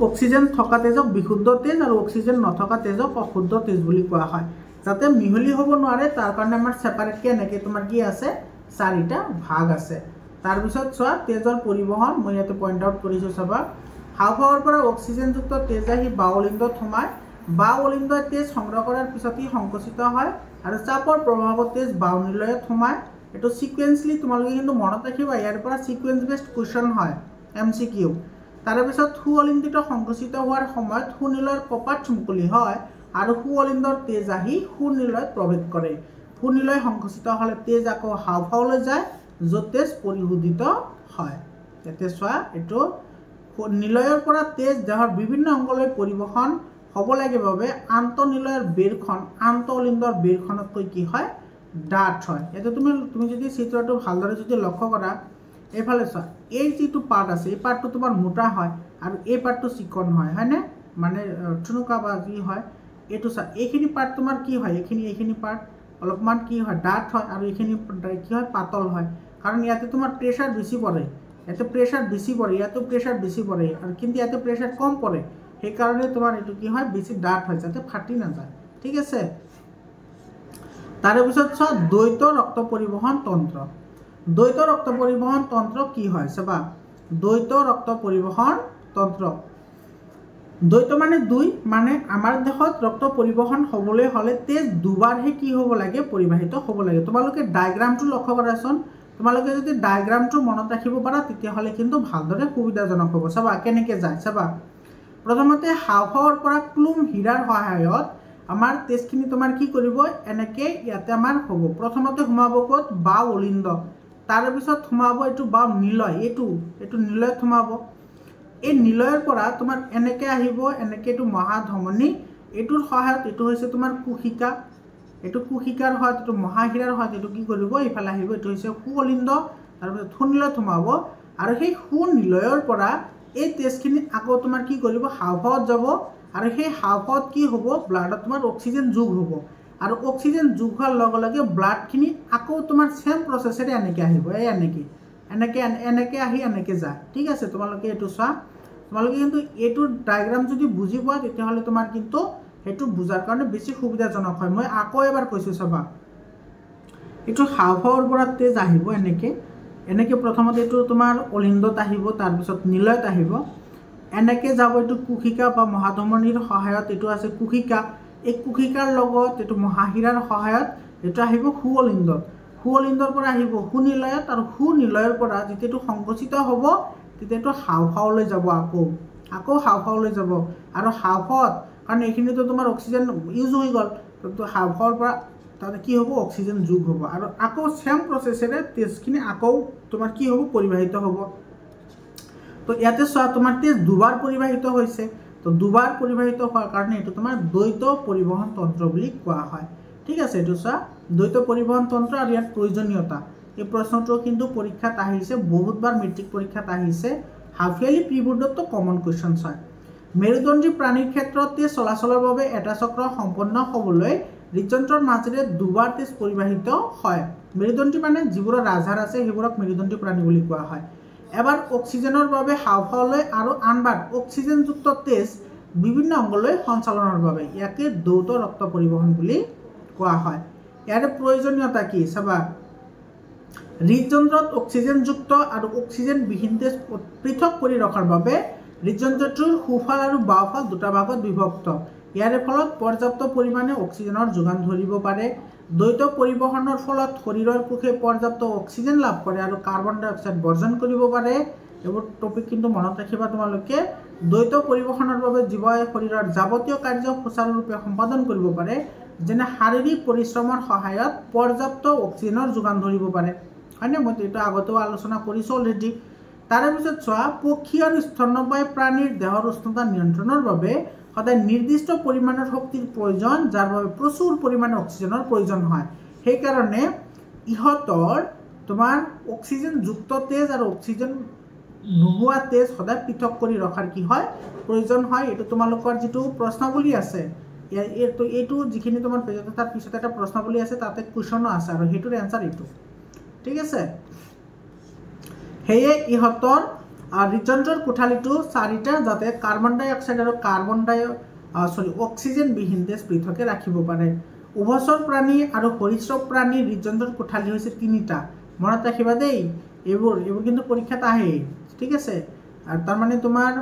অক্সিজেন থকা তেজক বিশুদ্ধ তেজ আৰু অক্সিজেন নথকা তেজক অশুদ্ধ তেজ বুলি কোৱা হয় যাতে মিহলি হ'ব নোৱাৰে তাৰ কাৰণে আমাৰ সেপাৰেট কে এনেকৈ তোমাৰ কি আছে 4টা ভাগ আছে তাৰ পিছত চোৱা তেজৰ পৰিবহন মই ইয়াতে পইণ্ট আউট কৰিছো চাবা হাওঁফাওঁৰ পৰা অক্সিজেনযুক্ত তেজ আহি বাওলিন্দত সোমায় বাওলিন্দত তেজ সংগ্ৰহ কৰাৰ পিছত ই সংকুচিত হয় আৰু চাপৰ প্ৰভাৱত তেজ বাওনিলয়ত সোমায় এটো সিকুৱেন্সলি তোমালোকে কিন্তু মনত ৰাখিবা ইয়াৰ পৰা সিকুৱেন্স বেসড কোৱেশ্চন হয় এমসিকিউ তাৰ পিছত সুঅলিন্দিত সংকুচিত হোৱাৰ সময়ত সুনিলয়ৰ কপাট মুকলি হয় আৰু সুঅলিন্দৰ তেজ আহি সুনিলয়ত প্ৰৱেশ কৰে সুনিলয় সংকুচিত হলে তেজ আকৌ হাওঁফাওঁলৈ যায় য'ত তেজ পৰিশোধিত হয় এতে চোৱা এটো নিলয়ৰ পৰা তেজ দেহৰ বিভিন্ন অংগলৈ পৰিবহন হ'ব লাগে বাবে আন্তঃনিলয়ৰ বেৰখন আন্তঃলিন্দৰ বেৰখনতকৈ কি হয় ডাঠ হয় এতে তুমি যদি চিত্ৰটো ভালদৰে যদি লক্ষ্য কৰা এইফালে চোৱা এই যেটো পাৰ্ট আছে এই পাৰ্টটো তোমাৰ মোটা হয় আৰু এই পাৰ্টটো চিকন হয় হয়নে মানে ঠুনুকা বা কি হয় এটো চা এইখিনি পাৰ্ট তোমাৰ কি হয় এইখিনি পাৰ্ট অলপমান কি হয় ডাঠ হয় আৰু এইখিনি কি হয় পাতল হয় কাৰণ ইয়াতে তোমাৰ প্ৰেসাৰ বেছি পৰে ইয়াতে প্ৰেসাৰ বেছি পৰে ইয়াতে প্ৰেসাৰ বেছি পৰে আৰু কিন্তু ইয়াতে প্ৰেসাৰ কম পৰে সেই কাৰণে তোমাৰ এটো কি হয় বেছি ডাঠ হয় যাতে ফাটি না যায় ঠিক আছে তার পিছত চোৱা দ্বৈত ৰক্ত পৰিবহন তন্ত্ৰ দ্বৈত ৰক্ত পৰিবহন তন্ত্ৰ কি হয় চাবা দ্বৈত ৰক্ত পৰিবহন তন্ত্ৰ দ্বৈত মানে দুই মানে আমাৰ দেহত ৰক্ত পৰিবহন হ'বলৈ হলে তেজ দুবাৰহে কি হ'ব লাগে পৰিবাহিত হ'ব লাগে তোমালোকে ডায়াগ্ৰামটো লক্ষ্য কৰাচোন তোমালোকে যদি ডায়াগ্ৰামটো মনত ৰাখিব পাৰা তেতিয়া হলে কিন্তু ভালদৰে সুবিধাজনক হ'ব চাবা কেনেকৈ যায় চাবা প্ৰথমতে হাওঁফাওঁৰ পৰা ক্লুম হীৰাৰ সহায়ত আমাৰ তেজখিনি তোমাৰ কি কৰিব এনেকৈ ইয়াতে আমাৰ হ'ব প্ৰথমতে সোমাব ক'ত বাওলিন্দ তাৰ পিছত সোমাব এটো বাওনিলয় এটো নিলয়ত সোমাব এই নিলয়ৰ পৰা তোমাৰ এনেকৈ আহিব এনেকৈ এটো মহাধমনী এটোৰ সহায়ত এটো হৈছে তোমাৰ কুশিকা এটো কুশিকাৰ সহায়ত এটো মহাহীৰাৰ সহায়ত এটো কি কৰিব ইফালে আহিব এটো হৈছে সুঅলিন্দ তাৰ পিছত সুনিলয়ত সোমাব আৰু সেই সুনিলয়ৰ পৰা এই তেজখিনি আকৌ তোমাৰ কি কৰিব হাওঁফাওঁত যাব আৰু সেই হাওঁফাওঁত কি হ'ব ব্লাডত তোমাৰ অক্সিজেন যোগ হ'ব আৰু অক্সিজেন যোগ হোৱাৰ লগে লগে ব্লাডখিনি আকৌ তোমাৰ সেম প্ৰসেসৰে এনেকৈ আহিব এই এনেকৈ আহি এনেকৈ যায় ঠিক আছে তোমালোকে এটো চোৱা তোমালোকে কিন্তু এটো ডায়াগ্ৰাম যদি বুজি পোৱা তেতিয়া হলে তোমাৰ কিন্তু হেতু বুজাৰ কাৰণে বেছি সুবিধাজনক হয় মই আকৌ এবাৰ কৈছো চাবা এটো হাওঁফাওঁৰ পৰা তেজ আহিব এনেকৈ প্ৰথমতে এটো তোমাৰ অলিন্দত আহিব তাৰ পিছত নিলয়ত আহিব এনেকৈ যাব এটো কুশিকা বা মহাধমনীৰ সহায়ত এটো আছে কুশিকা এই কুশিকাৰ লগত এটো মহাহীৰাৰ সহায়ত এটো আহিব সুঅলিন্দৰ পৰা আহিব সুনিলয়ত আৰু সুনিলয়ৰ পৰা যেতিয়াটো সংকুচিত হ'ব তেতিয়াটো হাওঁফাওঁলৈ যাব আকৌ হাওঁফাওঁলৈ যাব আৰু হাওঁফাওঁত কাৰণ এইখিনিতো তোমাৰ অক্সিজেন ইউজ হৈ গ'ল তো হাওঁফাওঁৰ পৰা তাতে কি হ'ব অক্সিজেন যোগ হ'ব আৰু আকৌ সেম প্ৰসেসৰে তেজখিনি আকৌ তোমাৰ কি হ'ব পৰিবাহিত হ'ব তো ইয়াতে চোৱা তোমাৰ তেজ দুবাৰ পৰিবাহিত হৈছে তো দুবাৰ পৰিবাহিত হোৱাৰ কাৰণে এটো তোমাৰ দ্বৈত পৰিবহন তন্ত্ৰ বুলি কোৱা হয় ঠিক আছে এটো চোৱা দ্বৈত পৰিবহন তন্ত্ৰ আৰু ইয়াৰ প্ৰয়োজনীয়তা এই প্ৰশ্নটো কিন্তু পৰীক্ষাত আহিছে বহুতবাৰ মেট্ৰিক পৰীক্ষাত আহিছে হাফ ইয়াৰলি প্ৰি বোৰ্ডতো কমন কোৱেশ্চনছ হয় মেৰুদণ্ডী প্ৰাণীৰ ক্ষেত্ৰত তেজ চলাচলৰ বাবে এটা চক্ৰ সম্পন্ন হ'বলৈ হৃদযন্ত্ৰৰ মাজেৰে দুবাৰ তেজ পৰিবাহিত হয় মেৰুদণ্ডী মানে যিবোৰৰ ৰাজহাড় আছে সেইবোৰক মেৰুদণ্ডী প্ৰাণী বুলি কোৱা হয় এবাৰ অক্সিজেনৰ বাবে হাওঁফাওঁলৈ আৰু আনবাৰ অক্সিজেনযুক্ত তেজ বিভিন্ন অংগলৈ সঞ্চালনৰ বাবে ইয়াকে দ্বৈত ৰক্ত পৰিবহন বুলি কোৱা হয় ইয়াৰ প্ৰয়োজনীয়তা কি চাবা হৃদযন্ত্ৰত অক্সিজেনযুক্ত আৰু অক্সিজেনবিহীন তেজ পৃথক কৰি ৰখাৰ বাবে হৃদযন্ত্ৰটোৰ সোঁফাল আৰু বাওঁফাল দুটা ভাগত বিভক্ত ইয়াৰ ফলত পৰ্যাপ্ত পৰিমাণে অক্সিজেনৰ যোগান ধৰিব পাৰে দ্বৈত পৰিবহনৰ ফলত শৰীৰৰ কোষে পৰ্যাপ্ত অক্সিজেন লাভ কৰে আৰু কাৰ্বন ডাই অক্সাইড বৰ্জন কৰিব পাৰে। এইবোৰ টপিক কিন্তু মনত ৰাখিবা তোমালোকে। দ্বৈত পৰিবহনৰ বাবে জীৱই শৰীৰৰ যাৱতীয় কাৰ্য সুচাৰুৰূপে সম্পাদন কৰিব পাৰে, যেনে শাৰীৰিক পৰিশ্ৰমৰ সহায়ত পৰ্যাপ্ত অক্সিজেনৰ যোগান ধৰিব পাৰে, হয়নে? মই এইটো আগতেও আলোচনা কৰিছোঁ অলৰেডি। তাৰে পিছত চোৱা, পক্ষী আৰু স্তন্যপায়ী প্ৰাণীৰ দেহৰ উষ্ণতা নিয়ন্ত্ৰণৰ বাবে সদায় নিৰ্দিষ্ট পৰিমাণৰ শক্তিৰ প্ৰয়োজন, যাৰ বাবে প্ৰচুৰ পৰিমাণে অক্সিজেনৰ প্ৰয়োজন হয়। সেইকাৰণে ইহঁতৰ তোমাৰ অক্সিজেনযুক্ত তেজ আৰু অক্সিজেন নোহোৱা তেজ সদায় পৃথক কৰি ৰখাৰ কি হয় প্ৰয়োজন হয়। এইটো তোমালোকৰ যিটো প্ৰশ্নাৱলী আছে, এইটো যিখিনি তোমাৰ পেজত তাৰ পিছত এটা প্ৰশ্নাৱলী আছে, তাতে কুৱেশ্যনো আছে আৰু সেইটোৰ এনচাৰ এইটো, ঠিক আছে। সেয়ে ইহঁতৰ হৃদযন্ত্ৰৰ কোঠালিটো 4টা, যাতে কাৰ্বন ডাই অক্সাইড আৰু অক্সিজেনবিহীন তেজ পৃথকে ৰাখিব পাৰে। উভচৰ প্ৰাণী আৰু সৰীসৃপ প্ৰাণীৰ হৃদযন্ত্ৰৰ কোঠালি হৈছে 3টা। মনত ৰাখিবা দেই, এইবোৰ কিন্তু পৰীক্ষাত আহে, ঠিক আছে। আৰু তাৰমানে তোমাৰ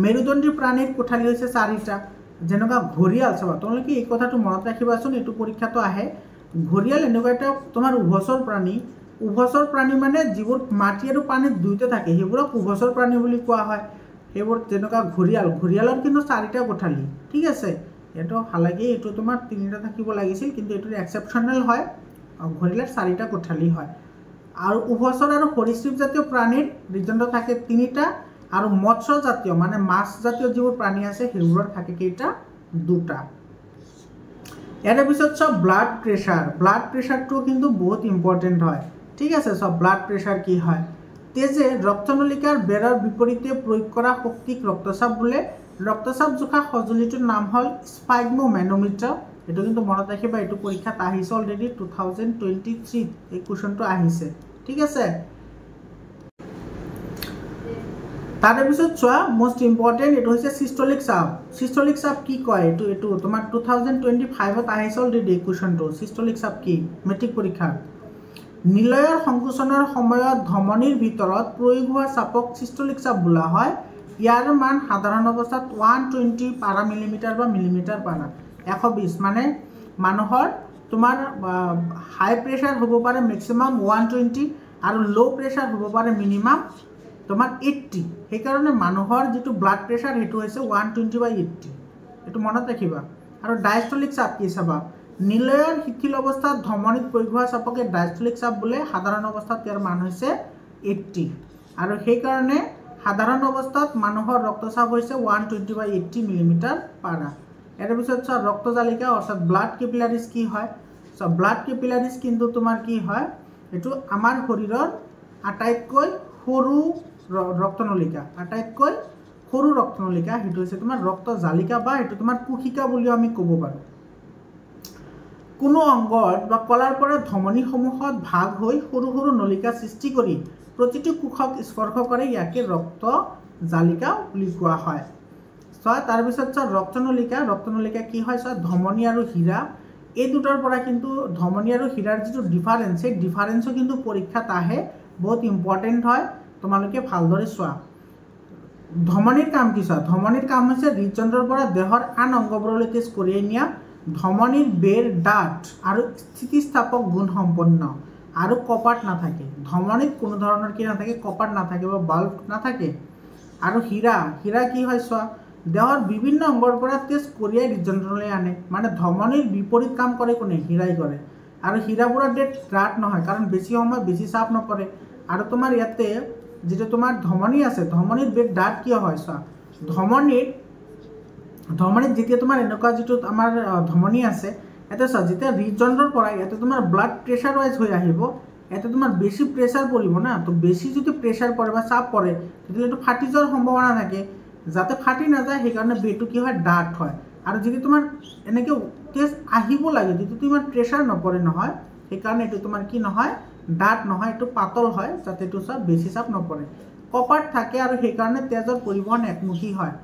মেৰুদণ্ডী প্ৰাণীৰ কোঠালি হৈছে 4টা, যেনেকুৱা ঘঁৰিয়াল। চাবা তোমালোকে এই কথাটো মনত ৰাখিবাচোন, এইটো পৰীক্ষাটো আহে। ঘঁৰিয়াল এনেকুৱা এটা তোমাৰ উভচৰ প্ৰাণী। উভচৰ প্ৰাণী মানে যিবোৰ মাটি আৰু পানীত দুয়োটা থাকে, সেইবোৰক উভচৰ প্ৰাণী বুলি কোৱা হয়। সেইবোৰ যেনেকুৱা ঘঁৰিয়ালৰ কিন্তু 4টা কোঠালি, ঠিক আছে। এইটো হালাকি এইটো তোমাৰ 3টা থাকিব লাগিছিল, কিন্তু এইটো এক্সেপশ্যনেল হয়। ঘঁৰিয়ালৰ 4টা কোঠালি হয়। আৰু উভচৰ আৰু সৰীসৃপ জাতীয় প্ৰাণীৰ হৃদযন্ত্ৰ থাকে 3টা, আৰু মৎস্য জাতীয় মানে মাছ জাতীয় যিবোৰ প্ৰাণী আছে সেইবোৰৰ থাকে কেইটা? 2টা। ইয়াৰ পিছত চব ব্লাড প্ৰেছাৰটো কিন্তু বহুত ইম্পৰ্টেণ্ট হয়, ঠিক আছে। চব ব্লাড প্ৰেছাৰ কি হয়? তেজে ৰক্তনলিকাৰ বেৰৰ বিপৰীতে প্ৰয়োগ কৰা শক্তিক ৰক্তচাপ বোলে। ৰক্তচাপ জোখা সঁজুলিটোৰ নাম হ'ল স্পাইগমোমেনোমিটাৰ। এইটো কিন্তু মনত ৰাখিবা, এইটো পৰীক্ষাত আহিছে অলৰেডি 2023 এই কুৱেশ্যনটো আহিছে, ঠিক আছে। তাৰে পিছত চোৱা, মষ্ট ইম্পৰ্টেণ্ট এইটো হৈছে চিষ্টলিক চাপ। চিষ্টলিক চাপ কি কয়? এইটো তোমাৰ 2025ত আহিছে অলৰেডি এই কুৱেশ্যনটো। চিষ্টলিক চাপ কি? মেট্ৰিক পৰীক্ষাত নিলয়ৰ সংকোচনৰ সময়ত ধমনীৰ ভিতৰত প্ৰয়োগ হোৱা চাপক চিষ্টলিক চাপ বোলা হয়। ইয়াৰ মান সাধাৰণ অৱস্থাত 120 পাৰা মিলিমিটাৰ বা মিলিমিটাৰ পাৰা। 120 মানে মানুহৰ তোমাৰ হাই প্ৰেছাৰ হ'ব পাৰে মেক্সিমাম 120, আৰু ল' প্ৰেছাৰ হ'ব পাৰে মিনিমাম তোমাৰ 80। সেইকাৰণে মানুহৰ যিটো ব্লাড প্ৰেছাৰ সেইটো হৈছে 120/80, এইটো মনত ৰাখিবা। আৰু ডায়ষ্টলিক চাপ কি? চাবা, নিলয়ৰ শিথিল অৱস্থাত ধমনীত প্ৰয়োগ হোৱা চাপকে ডায়ষ্টলিক চাপ বোলে। সাধাৰণ অৱস্থাত ইয়াৰ মান হৈছে 80, আৰু সেইকাৰণে সাধাৰণ অৱস্থাত মানুহৰ ৰক্তচাপ হৈছে 120/80 মিলিমিটাৰ পাৰা। ইয়াৰ পিছত চোৱা, ৰক্তজালিকা অৰ্থাৎ ব্লাড কেপিলাৰিজ কি হয়? চোৱা, ব্লাড কেপিলাৰিজ কিন্তু তোমাৰ কি হয়? এইটো আমাৰ শৰীৰৰ আটাইতকৈ সৰু ৰক্তনলিকা, সেইটো হৈছে তোমাৰ ৰক্তজালিকা, বা এইটো তোমাৰ কোশিকা বুলিও আমি ক'ব পাৰোঁ। কোনো অংগত বা কলাৰ পৰা ধমনীসমূহত ভাগ হৈ সৰু সৰু নলিকা সৃষ্টি কৰি প্ৰতিটো কোষক স্পৰ্শ কৰে, ইয়াকে ৰক্তজালিকা বুলি কোৱা হয়। চোৱা, তাৰপিছত চোৱা, ৰক্তনলিকা কি হয়? চোৱা, ধমনী আৰু হীৰা এই দুটাৰ পৰা কিন্তু ধমনী আৰু হীৰাৰ যিটো ডিফাৰেঞ্চ, সেই ডিফাৰেঞ্চো কিন্তু পৰীক্ষাত আহে, বহুত ইম্পৰ্টেণ্ট হয়। তোমালোকে ভালদৰে চোৱা। ধমনীৰ কাম কি? চোৱা, ধমনীৰ কাম হৈছে হৃদযন্ত্ৰৰ পৰা দেহৰ আন অংগবোৰলৈ তেজ কঢ়িয়াই নিয়া। ধমনীৰ বেৰ ডাঠ আৰু স্থিতিস্থাপক গুণ সম্পন্ন, আৰু কপাট নাথাকে। ধমনীত কোনো ধৰণৰ কি নাথাকে? কপাট নাথাকে বা বাল্ব নাথাকে। আৰু হীৰা কি হয়? চোৱা, দেহৰ বিভিন্ন অংগৰ পৰা তেজ কঢ়িয়াই হৃদযন্ত্ৰলৈ আনে। মানে ধমনীৰ বিপৰীত কাম কৰে কোনে? হীৰাই কৰে। আৰু হীৰাবোৰৰ ডাঠ নহয়, কাৰণ বেছি সময় বেছি চাপ নপৰে। আৰু তোমাৰ ইয়াতে যিটো তোমাৰ ধমনী আছে, ধমনীৰ বেদ ডাঠ কিয় হয়? চোৱা, ধমনীত যেতিয়া তোমাৰ এনেকুৱা যিটো আমাৰ ধমনী আছে, ইয়াতে চোৱা, যেতিয়া হৃদযন্ত্ৰৰ পৰা ইয়াতে তোমাৰ ব্লাড প্ৰেছাৰ ৱাইজ হৈ আহিব, ইয়াতে তোমাৰ বেছি প্ৰেছাৰ পৰিব না। তো বেছি যদি প্ৰেছাৰ পৰে বা চাপ পৰে, তেতিয়াহ'লে এইটো ফাটি যোৱাৰ সম্ভাৱনা থাকে। যাতে ফাটি নাযায় সেইকাৰণে বেডটো কি হয়? ডাঠ হয়। আৰু যদি তোমাৰ এনেকৈ তেজ আহিব লাগে, তেতিয়াতো ইমান প্ৰেছাৰ নপৰে নহয়, সেইকাৰণে এইটো তোমাৰ কি নহয়? ডাঠ নহয়, এইটো পাতল হয়, যাতে এইটো চোৱা বেছি চাপ নপৰে। কপাট থাকে, আৰু সেইকাৰণে তেজৰ পৰিবহণ একমুখী হয়,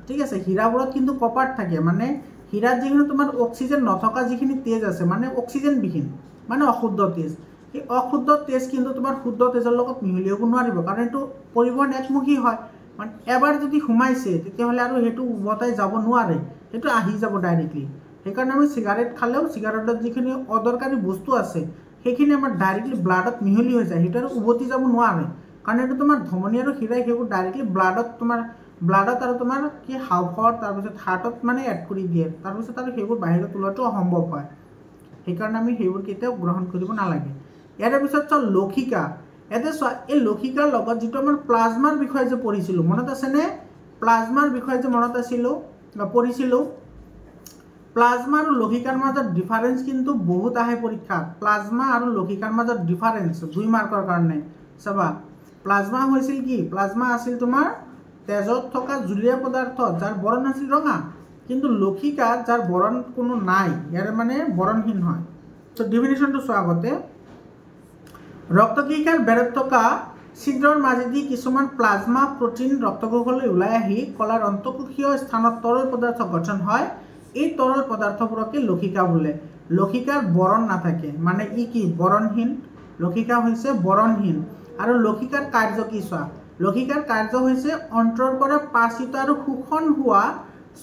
ঠিক আছে। হীৰাবোৰত কিন্তু কপাট থাকে, মানে হীৰাত যিখিনি তোমাৰ অক্সিজেন নথকা যিখিনি তেজ আছে, মানে অক্সিজেনবিহীন, মানে অশুদ্ধ তেজ, সেই অশুদ্ধ তেজ কিন্তু তোমাৰ শুদ্ধ তেজৰ লগত মিহলি হ'ব নোৱাৰিব, কাৰণ এইটো পৰিবহণ একমুখী হয়। মানে এবাৰ যদি সোমাইছে, তেতিয়াহ'লে আৰু সেইটো উভতাই যাব নোৱাৰে, সেইটো আহি যাব ডাইৰেক্টলি। সেইকাৰণে আমি চিগাৰেট খালেও চিগাৰেটত যিখিনি অদৰকাৰী বস্তু আছে সেইখিনি আমাৰ ডাইৰেক্টলি ব্লাডত মিহলি হৈ যায়, সেইটো আৰু উভতি যাব নোৱাৰে, কাৰণ এইটো তোমাৰ ধমনী আৰু হৃদয় সেইবোৰ ডাইৰেক্টলি ব্লাডত আৰু তোমাৰ কি হাওঁফাওঁত তাৰপিছত হাৰ্টত মানে এড কৰি দিয়ে, তাৰপিছত আৰু সেইবোৰ বাহিৰত ওলোৱাটো অসম্ভৱ হয়। সেইকাৰণে আমি সেইবোৰ কেতিয়াও গ্ৰহণ কৰিব নালাগে। ইয়াৰ পিছত চোৱা লৌকিকা। ইয়াতে চোৱা এই লৌকিকাৰ লগত যিটো আমাৰ প্লাজমাৰ বিষয়ে যে পঢ়িছিলোঁ, মনত আছেনে? প্লাজমাৰ বিষয়ে যে মনত পঢ়িছিলোঁ, প্লাজমা আৰু লৌকিকাৰ মাজত ডিফাৰেঞ্চ কিন্তু বহুত আহে পৰীক্ষাত। প্লাজমা আৰু লৌকিকাৰ মাজত ডিফাৰেঞ্চ 2 মাৰ্কৰ কাৰণে চাবা। প্লাজমা হৈছিল কি? প্লাজমা আছিল তোমাৰ তেজত থকা জুলীয়া পদাৰ্থ যাৰ বৰণ আছিল ৰঙা, কিন্তু লৌকিকা যাৰ বৰণ কোনো নাই, ইয়াৰ মানে বৰণহীন হয়। তো ডেফিনেশ্যনটো চোৱা আগতে। ৰক্তকণিকাৰ বেৰত থকা ছিদ্ৰৰ মাজেদি কিছুমান প্লাজমা প্ৰটিন ৰক্তকোষলৈ ওলাই আহি কলাৰ অন্তঃকোষীয় স্থানত তৰল পদাৰ্থ গঠন হয়। এই তৰল পদাৰ্থবোৰকে লৌকিকা বোলে। লৌকিকাৰ বৰণ নাথাকে, মানে ই কি? বৰণহীন। লৌকিকা হৈছে বৰণহীন। আৰু লৌকিকাৰ কাৰ্য কি চোৱা? লৌকিকাৰ কাৰ্য হৈছে অন্ত্ৰৰ পৰা পাচিত আৰু শোষণ হোৱা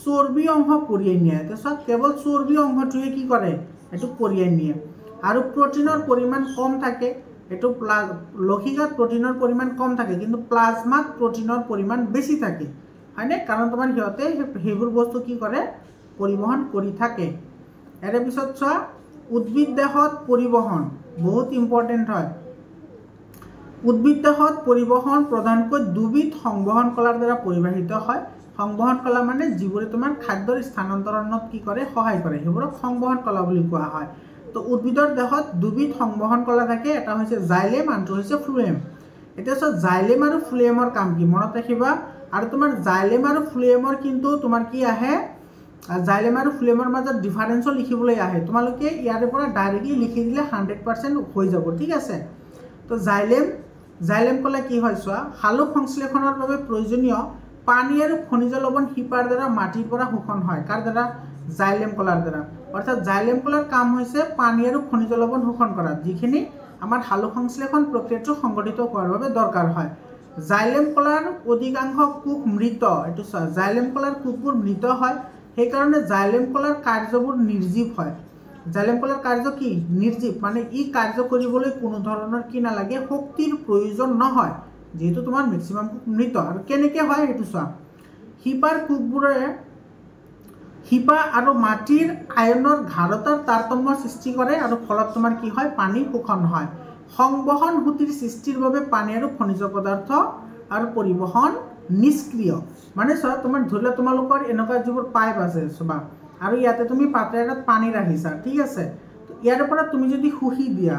চৰ্বি অংশ কঢ়িয়াই নিয়ে। তাৰপিছত কেৱল চৰ্বি অংশটোৱে কি কৰে? এইটো কঢ়িয়াই নিয়ে। আৰু প্ৰটিনৰ পৰিমাণ কম থাকে। এইটো লৌকিকাত প্ৰটিনৰ পৰিমাণ কম থাকে, কিন্তু প্লাজমাত প্ৰটিনৰ পৰিমাণ বেছি থাকে, হয়নে? কাৰণ তোমাৰ সিহঁতে সেইবোৰ বস্তু কি কৰে? পৰিবহণ কৰি থাকে। ইয়াৰ পিছত চোৱা উদ্ভিদ দেহত পৰিবহণ বহুত ইম্পৰ্টেণ্ট হয়। উদ্ভিদ দেহত পৰিবহণ প্ৰধানকৈ দুবিধ সংবহন কলাৰ দ্বাৰা পৰিবাহিত হয়। সংবহন কলা মানে যিবোৰে তোমাৰ খাদ্যৰ স্থানান্তৰণত কি কৰে? সহায় কৰে, সেইবোৰক সংবহন কলা বুলি কোৱা হয়। তো উদ্ভিদৰ দেহত দুবিধ সংবহন কলা থাকে, এটা হৈছে জাইলেম, আনটো হৈছে ফ্লোয়েম। এতিয়া চোৱা জাইলেম আৰু ফ্লোয়েমৰ কাম কি মনত ৰাখিবা। আৰু তোমাৰ জাইলেম আৰু ফ্লোয়েমৰ কিন্তু তোমাৰ কি আহে? জাইলেম আৰু ফ্লোয়েমৰ মাজত ডিফাৰেঞ্চো লিখিবলৈ আহে। তোমালোকে ইয়াৰে পৰা ডাইৰেক্টলি লিখি দিলে 100% হৈ যাব, ঠিক আছে? তো জাইলেম ক'লে কি হয় চোৱা, সালোক সংশ্লেষণৰ বাবে প্ৰয়োজনীয় পানী আৰু খনিজ লৱণ শিপাৰ দ্বাৰা মাটিৰ পৰা শোষণ হয়। কাৰ দ্বাৰা? জাইলেম কলাৰ দ্বাৰা। অৰ্থাৎ জাইলেম কলাৰ কাম হৈছে পানী আৰু খনিজ লৱণ শোষণ কৰা, যিখিনি আমাৰ সালোক সংশ্লেষণ প্ৰক্ৰিয়াটো সংঘটিত হোৱাৰ বাবে দৰকাৰ হয়। জাইলেম কলাৰ অধিকাংশ কোষ মৃত। এইটো চোৱা, জাইলেম কলাৰ কোষবোৰ মৃত হয়, সেইকাৰণে জাইলেম কলাৰ কাৰ্যবোৰ নিৰ্জীৱ হয়। জাইলেম কলাৰ কাৰ্য কি? নিৰ্জীৱ, মানে ই কাৰ্য কৰিবলৈ কোনো ধৰণৰ কি নালাগে? শক্তিৰ প্ৰয়োজন নহয়, যিহেতু তোমাৰ মেক্সিমাম কোষ মৃত। আৰু কেনেকৈ হয় সেইটো চোৱা। শিপাৰ কোষবোৰে শিপা আৰু মাটিৰ আয়নৰ ঘাৰতাৰ তাৰতম্য সৃষ্টি কৰে, আৰু ফলত তোমাৰ কি হয়? পানী শোষণ হয়। সংবহন সুতিৰ সৃষ্টিৰ বাবে পানী আৰু খনিজ পদাৰ্থ আৰু পৰিবহণ নিষ্ক্ৰিয়। মানে চোৱা, তোমাৰ ধৰি লোৱা তোমালোকৰ এনেকুৱা যিবোৰ পাইপ আছে চোৱা, আৰু ইয়াতে তুমি পাত্ৰ এটাত পানী ৰাখিছা, ঠিক আছে? ইয়াৰ পৰা তুমি যদি শুহি দিয়া,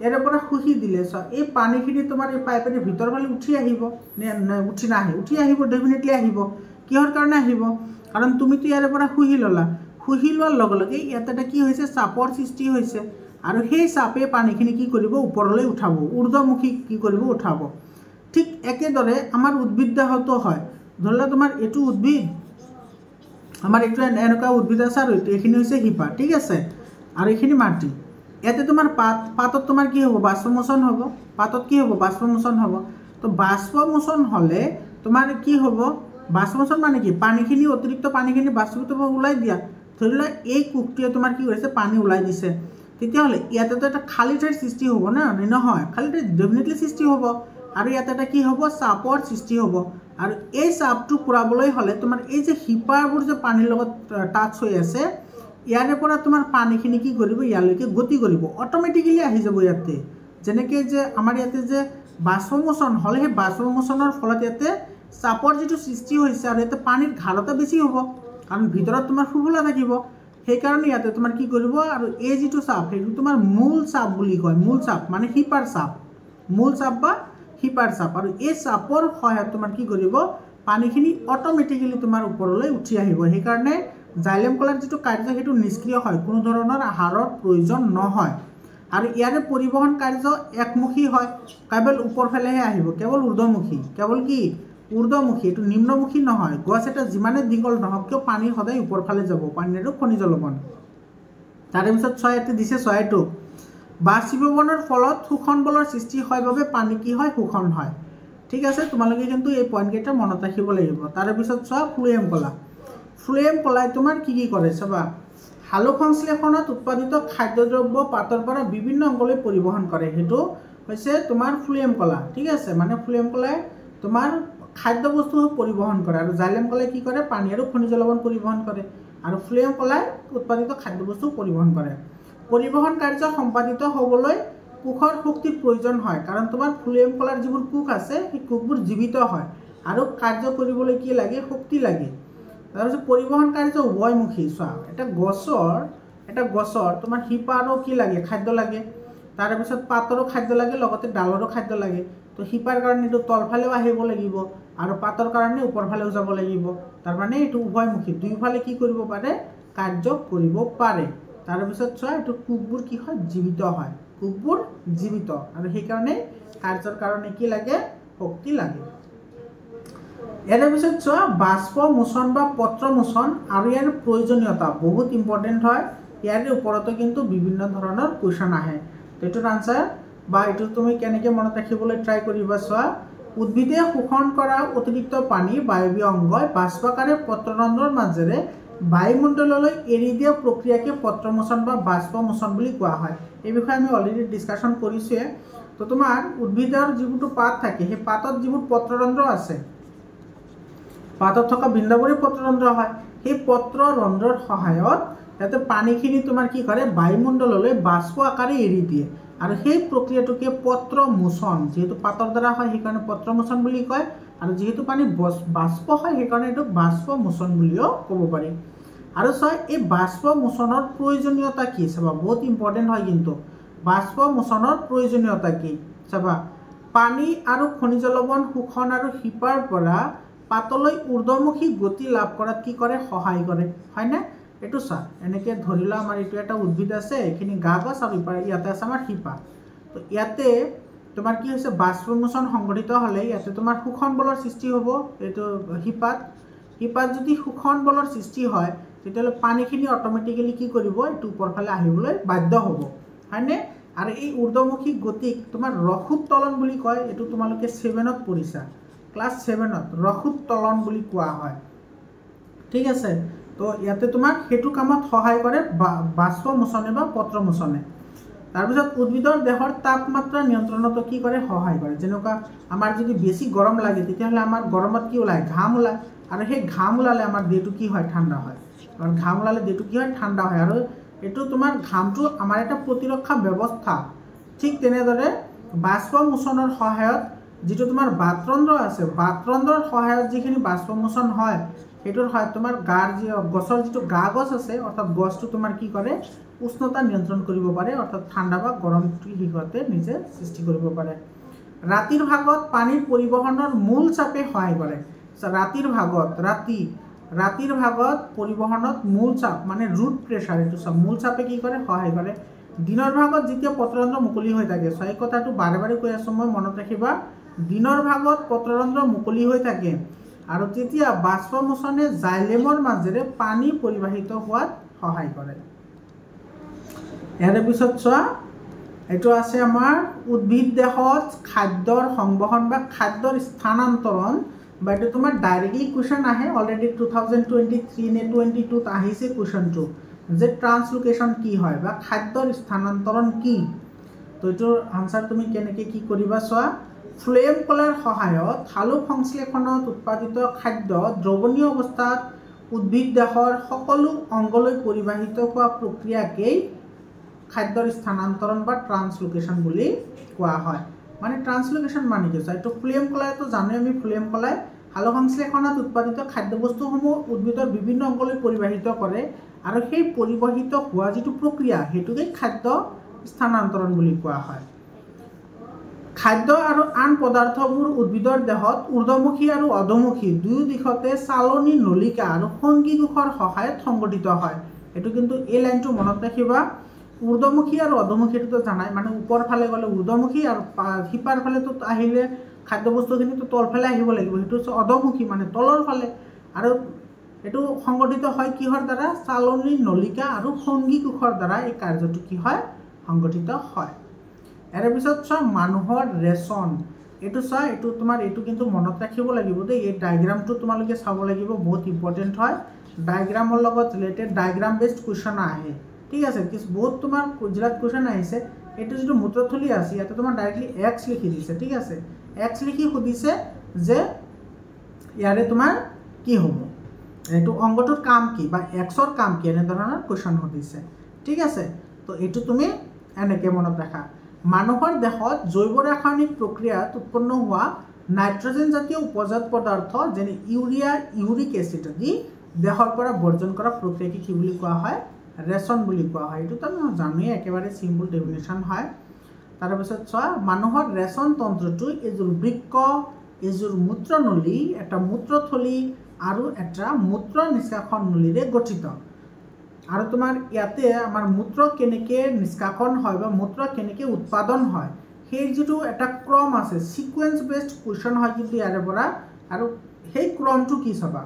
ইয়াৰ পৰা শুহি দিলে চোৱা, এই পানীখিনি তোমাৰ এই পাইপেৰে ভিতৰ ফালে উঠি আহিব নে উঠি নাহে? উঠি আহিব, ডেফিনেটলি আহিব। কিহৰ কাৰণে আহিব? কাৰণ তুমিতো ইয়াৰে পৰা শুহি ল'লা, শুহি লোৱাৰ লগে লগে ইয়াতে এটা কি হৈছে? চাপৰ সৃষ্টি হৈছে, আৰু সেই চাপে পানীখিনি কি কৰিব? ওপৰলৈ উঠাব, ঊৰ্ধ্বমুখী কি কৰিব? উঠাব। ঠিক একেদৰে আমাৰ উদ্ভিদ দেহতো হয়। ধৰি লোৱা তোমাৰ এইটো উদ্ভিদ, আমাৰ এইটো এনেকুৱা উদ্ভিদ আছে, আৰু এইখিনি হৈছে শিপা, ঠিক আছে? আৰু এইখিনি মাটি। ইয়াতে তোমাৰ পাতত তোমাৰ কি হ'ব? বাষ্পমোচন হ'ব। পাতত কি হ'ব? বাষ্পমোচন হ'ব। তো বাষ্পমোচন হ'লে তোমাৰ কি হ'ব? বাষ্পমোচন মানে কি? পানীখিনি, অতিৰিক্ত পানীখিনি বাষ্পীভূত ওলাই দিয়া। ধৰি লোৱা এই কোষটোৱে তোমাৰ কি কৰিছে? পানী ওলাই দিছে। তেতিয়াহ'লে ইয়াতেতো এটা খালী ঠাইৰ সৃষ্টি হ'ব না? নহয়, খালী ঠাই ডেফিনেটলি সৃষ্টি হ'ব। আৰু ইয়াতে এটা কি হ'ব? চাপৰ সৃষ্টি হ'ব। আৰু এই চাপটো পুৰাবলৈ হ'লে তোমাৰ এই যে শিপাবোৰ যে পানীৰ লগত টাচ হৈ আছে, ইয়াৰে পৰা তোমাৰ পানীখিনি কি কৰিব? ইয়ালৈকে গতি কৰিব, অট'মেটিকেলি আহি যাব ইয়াতে। যেনেকৈ যে আমাৰ ইয়াতে যে বাষ্পমোচন হ'লে, সেই বাষ্পমোচনৰ ফলত ইয়াতে চাপৰ যিটো সৃষ্টি হৈছে, আৰু ইয়াতে পানীৰ ঘাৰতা বেছি হ'ব, কাৰণ ভিতৰত তোমাৰ ফুফুলা থাকিব। সেইকাৰণে ইয়াতে তোমাৰ কি কৰিব? আৰু এই যিটো চাপ, সেইটো তোমাৰ মূল চাপ বুলি কয়। মূল চাপ মানে শিপাৰ চাপ, মূল চাপ বা শিপাৰ চাপ। আৰু এই চাপৰ সহায়ত তোমাৰ কি কৰিব? পানীখিনি অট'মেটিকেলি তোমাৰ ওপৰলৈ উঠি আহিব। সেইকাৰণে জাইলেম কলাৰ যিটো কাৰ্য, সেইটো নিষ্ক্ৰিয় হয়, কোনো ধৰণৰ আহাৰৰ প্ৰয়োজন নহয়। আৰু ইয়াৰে পৰিবহণ কাৰ্য একমুখী হয়, কেৱল ওপৰ ফালেহে আহিব, কেৱল ঊৰ্ধ্বমুখী। কেৱল কি? ঊৰ্ধ্বমুখী, এইটো নিম্নমুখী নহয়। গছ এটা যিমানে দীঘল নহওক কিয়, পানী সদায় ওপৰ ফালে যাব, পানী আৰু খনিজ লৱণ। তাৰে পিছত ইয়াতে দিছে এইটো বাষ্পীভৱনৰ ফলত শোষণ বলৰ সৃষ্টি হয় বাবে পানী কি হয়? শোষণ হয়। ঠিক আছে, তোমালোকে কিন্তু এই পইণ্টকেইটা মনত ৰাখিব লাগিব। তাৰে পিছত চোৱা ফ্লোয়েম কলা। ফ্লোয়েম কলাই তোমাৰ কি কি কৰে চাবা। সালোক সংশ্লেষণত উৎপাদিত খাদ্যদ্ৰব্য পাতৰ পৰা বিভিন্ন অংগলৈ পৰিবহন কৰে সেইটো হৈছে তোমাৰ ফ্লুয়েম কলা ঠিক আছে মানে ফ্লুয়েম কলাই তোমাৰ খাদ্য বস্তু পৰিবহন কৰে আৰু জাইলেম কলাই কি কৰে পানী আৰু খনিজ লৱণ পৰিবহন কৰে আৰু ফ্লুয়েম কলাই উৎপাদিত খাদ্য বস্তু পৰিবহন কৰে পৰিবহন কাৰ্য সম্পাদিত হ'বলৈ কোষৰ শক্তিৰ প্ৰয়োজন হয় কাৰণ তোমাৰ ফ্লুয়েম কলাৰ যিবোৰ কোষ আছে সেই কোষবোৰ জীৱিত হয় আৰু কাৰ্য কৰিবলৈ কি লাগে শক্তি লাগে তাৰপিছত পৰিবহন কাৰ্য উভয়মুখী চোৱা এটা গছৰ তোমাৰ শিপাৰো কি লাগে খাদ্য লাগে তাৰপিছত পাতৰো খাদ্য লাগে লগতে ডালৰো খাদ্য লাগে তো শিপাৰ কাৰণে এইটো তলফালেও আহিব লাগিব আৰু পাতৰ কাৰণে ওপৰফালেও যাব লাগিব তাৰ মানে এইটো উভয়মুখী দুইফালে কি কৰিব পাৰে কাৰ্য কৰিব পাৰে তাৰপিছত চোৱা এইটো কোষবোৰ কি হয় জীৱিত হয় কোষবোৰ জীৱিত আৰু সেইকাৰণে কাৰ্যৰ কাৰণে কি লাগে শক্তি লাগে ইয়াৰ পিছত চোৱা বাষ্প মোচন বা পত্ৰ মোচন আৰু ইয়াৰ প্ৰয়োজনীয়তা বহুত ইম্পৰ্টেণ্ট হয় ইয়াৰ ওপৰতো কিন্তু বিভিন্ন ধৰণৰ কোৱেশ্চন আহে তো এইটোৰ আনসাৰ বা এইটো তুমি কেনেকৈ মনত ৰাখিবলৈ ট্ৰাই কৰিবা চোৱা উদ্ভিদে শোষণ কৰা অতিৰিক্ত পানী বায়বীয় অংগই বাষ্পাকাৰে পত্ৰৰন্ধ্ৰৰ মাজেৰে বায়ুমণ্ডললৈ এৰি দিয়া প্ৰক্ৰিয়াকে পত্ৰমোচন বা বাষ্পমোচন বুলি কোৱা হয় এই বিষয়ে আমি অলৰেডি ডিছকাশ্যন কৰিছোৱে তো তোমাৰ উদ্ভিদৰ যিবোৰ পাত থাকে সেই পাতত যিবোৰ পত্ৰৰন্ধ্ৰ আছে পাতত থকা বিন্দুবোৰে পত্ৰৰন্ধ্ৰ হয় সেই পত্ৰৰন্ধ্ৰৰ সহায়ত যাতে পানীখিনি তোমাৰ কি কৰে বায়ুমণ্ডললৈ বাষ্প আকাৰে এৰি দিয়ে আৰু সেই প্ৰক্ৰিয়াটোকে পত্ৰমোচন যেহেতু পাতৰ দ্বাৰা হয় সেইকাৰণে পত্ৰমোচন বুলি কয় আৰু যেহেতু পানী বাষ্প হয় সেইকাৰণে এইটো বাষ্পমোচন বুলিও ক'ব পাৰি আৰু চোৱা এই বাষ্পমোচনৰ প্ৰয়োজনীয়তা কি চাবা বহুত ইম্পৰ্টেণ্ট হয় কিন্তু বাষ্পমোচনৰ প্ৰয়োজনীয়তা কি চাবা পানী আৰু খনিজ লৱণ শোষণ আৰু শিপাৰ পৰা পাতলৈ ঊৰ্ধ্বমুখী গতি লাভ কৰাত কি কৰে সহায় কৰে হয়নে এইটো চা এনেকৈ ধৰি লোৱা আমাৰ এইটো এটা উদ্ভিদ আছে এইখিনি গা গছ আৰু ইয়াতে আছে আমাৰ শিপা তো ইয়াতে তোমাৰ কি হৈছে বাষ্পমোচন সংঘটিত হ'লে ইয়াতে তোমাৰ শোষণ বলৰ সৃষ্টি হ'ব এইটো শিপাত যদি শোষণ বলৰ সৃষ্টি হয় তেতিয়াহ'লে পানীখিনি অট'মেটিকেলি কি কৰিব এইটো ওপৰফালে আহিবলৈ বাধ্য হ'ব হয়নে আৰু এই ঊৰ্ধ্বমুখী গতিক তোমাৰ ৰসোত্তোলন বুলি কয় এইটো তোমালোকে 7ত পঢ়িছা ক্লাছ 7ত ৰসোত্তোলন বুলি কোৱা হয় ঠিক আছে তো ইয়াতে তোমাক সেইটো কামত সহায় কৰে বাষ্পমোচনে বা পত্ৰমোচনে তাৰপিছত উদ্ভিদৰ দেহৰ তাপমাত্ৰা নিয়ন্ত্ৰণতো কি কৰে সহায় কৰে যেনেকুৱা আমাৰ যদি বেছি গৰম লাগে তেতিয়াহ'লে আমাৰ গৰমত কি ওলায় ঘাম ওলায় আৰু সেই ঘাম ওলালে আমাৰ দেহটো কি হয় ঠাণ্ডা হয় আৰু ঘাম ওলালে দেহটো কি হয় ঠাণ্ডা হয় আৰু এইটো তোমাৰ ঘামটো আমাৰ এটা প্ৰতিৰক্ষা ব্যৱস্থা ঠিক তেনেদৰে বাষ্পমোচনৰ সহায়ত যিটো তোমাৰ বাতৰন্ধ্ৰ আছে বাতৰন্ধ্ৰৰ সহায়ত যিখিনি বাষ্পমোচন হয় সেইটোৰ সহায়ত তোমাৰ গাৰ যি গছৰ যিটো গা গছ আছে অৰ্থাৎ গছটো তোমাৰ কি কৰে উষ্ণতা নিয়ন্ত্ৰণ কৰিব পাৰে অৰ্থাৎ ঠাণ্ডা বা গৰমটো সিহঁতে নিজে সৃষ্টি কৰিব পাৰে ৰাতিৰ ভাগত পানীৰ পৰিবহণৰ মূল চাপে সহায় কৰে ৰাতিৰ ভাগত পৰিবহণত মূল চাপ মানে ৰুট প্ৰেছাৰ এইটো চাপ মূল চাপে কি কৰে সহায় কৰে দিনৰ ভাগত যেতিয়া পত্ৰৰন্ধ্ৰ মুকলি হৈ থাকে সেই কথাটো বাৰে বাৰে কৈ আছোঁ মই মনত ৰাখিবা দিনৰ ভাগত পত্ৰৰন্ধ্ৰ মুকলি হৈ থাকে আৰু তেতিয়া বাষ্পমোচনে জাইলেমৰ মাজেৰে পানী পৰিবাহিত হোৱাত সহায় কৰে ইয়াৰ পিছত চোৱা এইটো আছে আমাৰ উদ্ভিদ দেহত খাদ্যৰ সংবহন বা খাদ্যৰ স্থানান্তৰণ বা এইটো তোমাৰ ডাইৰেক্টলি কুৱেশ্যন আহে অলৰেডি 2023 নে 22ত আহিছে কুৱেশ্যনটো যে ট্ৰান্সলোকেশ্যন কি হয় বা খাদ্যৰ স্থানান্তৰণ কি তো এইটোৰ আনসাৰ তুমি কেনেকৈ কি কৰিবা চোৱা ফ্লুয়েম কলাৰ সহায়ত সালোক সংশ্লেষণত উৎপাদিত খাদ্য দ্ৰৱণীয় অৱস্থাত উদ্ভিদ দেহৰ সকলো অংগলৈ পৰিবাহিত হোৱা প্ৰক্ৰিয়াকেই খাদ্যৰ স্থানান্তৰণ বা ট্ৰান্সলোকেশ্যন বুলি কোৱা হয় মানে ট্ৰান্সলোকেশ্যন মানে কি এইটো ফ্লুয়েম কলাইতো জানোঁ আমি ফ্লুয়েম কলাই সালোক সংশ্লেষণত উৎপাদিত খাদ্যবস্তুসমূহ উদ্ভিদৰ বিভিন্ন অংগলৈ পৰিবাহিত কৰে আৰু সেই পৰিবাহিত হোৱা যিটো প্ৰক্ৰিয়া সেইটোকে খাদ্য স্থানান্তৰণ বুলি কোৱা হয় খাদ্য আৰু আন পদাৰ্থবোৰ উদ্ভিদৰ দেহত ঊৰ্ধ্বমুখী আৰু অধোমুখী দুয়ো দিশতে চালনী নলিকা আৰু সংগী কোষৰ সহায়ত সংগঠিত হয় এইটো কিন্তু এই লাইনটো মনত ৰাখিবা ঊৰ্ধ্বমুখী আৰু অধোমুখীটো জানাই মানে ওপৰ ফালে গ'লে ঊৰ্ধ্বমুখী আৰু শিপাৰ ফালেতো আহিলে খাদ্যবস্তুখিনিতো তলফালে আহিব লাগিব সেইটো অধোমুখী মানে তলৰ ফালে আৰু এইটো সংগঠিত হয় কিহৰ দ্বাৰা চালনী নলিকা আৰু সংগী কোষৰ দ্বাৰা এই কাৰ্যটো কি হয় সংগঠিত হয় ইয়াৰ পিছত চোৱা মানুহৰ ৰেচন এইটো চোৱা এইটো তোমাৰ এইটো কিন্তু মনত ৰাখিব লাগিব দেই এই ডায়েগ্ৰামটো তোমালোকে চাব লাগিব বহুত ইম্পৰ্টেণ্ট হয় ডায়াগ্ৰামৰ লগত ৰিলেটেড ডায়াগ্ৰাম বেসড কুৱেশ্যন আহে ঠিক আছে বহুত তোমাৰ জিলাত কুৱেশ্যন আহিছে এইটো যেটো মূত্ৰথলি আছে ইয়াতে তোমাৰ ডাইৰেক্টলি x লিখি দিছে ঠিক আছে x লিখি সুধিছে যে ইয়াৰে তোমাৰ কি হ'ব এইটো অংগটোৰ কাম কি বা x ৰ কাম কি এনে ধৰণৰ কুৱেশ্যন সুধিছে ঠিক আছে তো এইটো তুমি এনেকে মনত ৰাখা মানুহৰ দেহত জৈৱ ৰাসায়নিক প্ৰক্ৰিয়াত উৎপন্ন হোৱা নাইট্ৰজেন জাতীয় উপজাত পদাৰ্থ যেনে ইউৰিয়া ইউৰিক এসিড আদি দেহৰ পৰা বৰ্জন কৰা প্ৰক্ৰিয়াকে কি বুলি কোৱা হয় ৰেচন বুলি কোৱা হয় এইটো আমি জানোৱে একেবাৰে সিম্পল ডেফিনেশ্যন হয় তাৰ পিছত চোৱা মানুহৰ ৰেচন তন্ত্ৰটো এজোৰ বৃক্ক এজোৰ মূত্ৰনলী এটা মূত্ৰথলি আৰু এটা মূত্ৰ নিষ্কাশন নলীৰে গঠিত আৰু তোমাৰ ইয়াতে আমাৰ মূত্ৰ কেনেকে নিষ্কাশন হয় বা মূত্ৰ কেনেকে উৎপাদন হয় সেই যেটো এটা ক্ৰম আছে সিকোয়েন্স বেসড কোৱেশ্চন হয় কিন্তু ইয়াৰে পৰা আৰু সেই ক্ৰমটো কি চাবা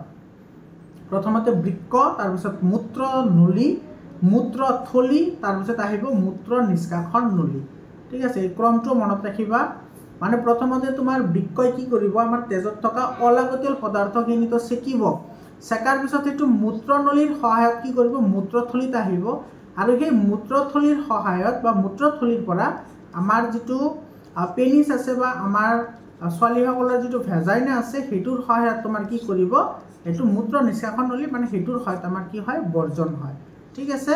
প্ৰথমতে বৃক্ক তাৰ পিছত মূত্ৰ নলী মূত্ৰথলি তাৰ পিছত আহিব মূত্ৰ নিষ্কাশন নলী ঠিক আছে এই ক্ৰমটো মনত ৰাখিবা মানে প্ৰথমতে তোমাৰ বৃক্কই কি কৰিব আমাৰ তেজত থকা অলাগতিয়াল পদাৰ্থখিনি তো সেকিব সেকাৰ পিছত এটো মূত্ৰনলীৰ সহায়ত কি কৰিব মূত্ৰথলিত আহিব আৰু সেই মূত্ৰথলিৰ সহায়ত বা মূত্ৰথলিৰ পৰা আমাৰ যেটো পেনিস আছে বা আমাৰ ছোৱালীসকলৰ যেটো ভেজাইনা আছে হেতুৰ সহায়ত তোমাৰ কি কৰিব এটো মূত্ৰ নিষ্কাশন নলী মানে হেতুৰ সহায়ত আমাৰ কি হয় বৰ্জন হয় ঠিক আছে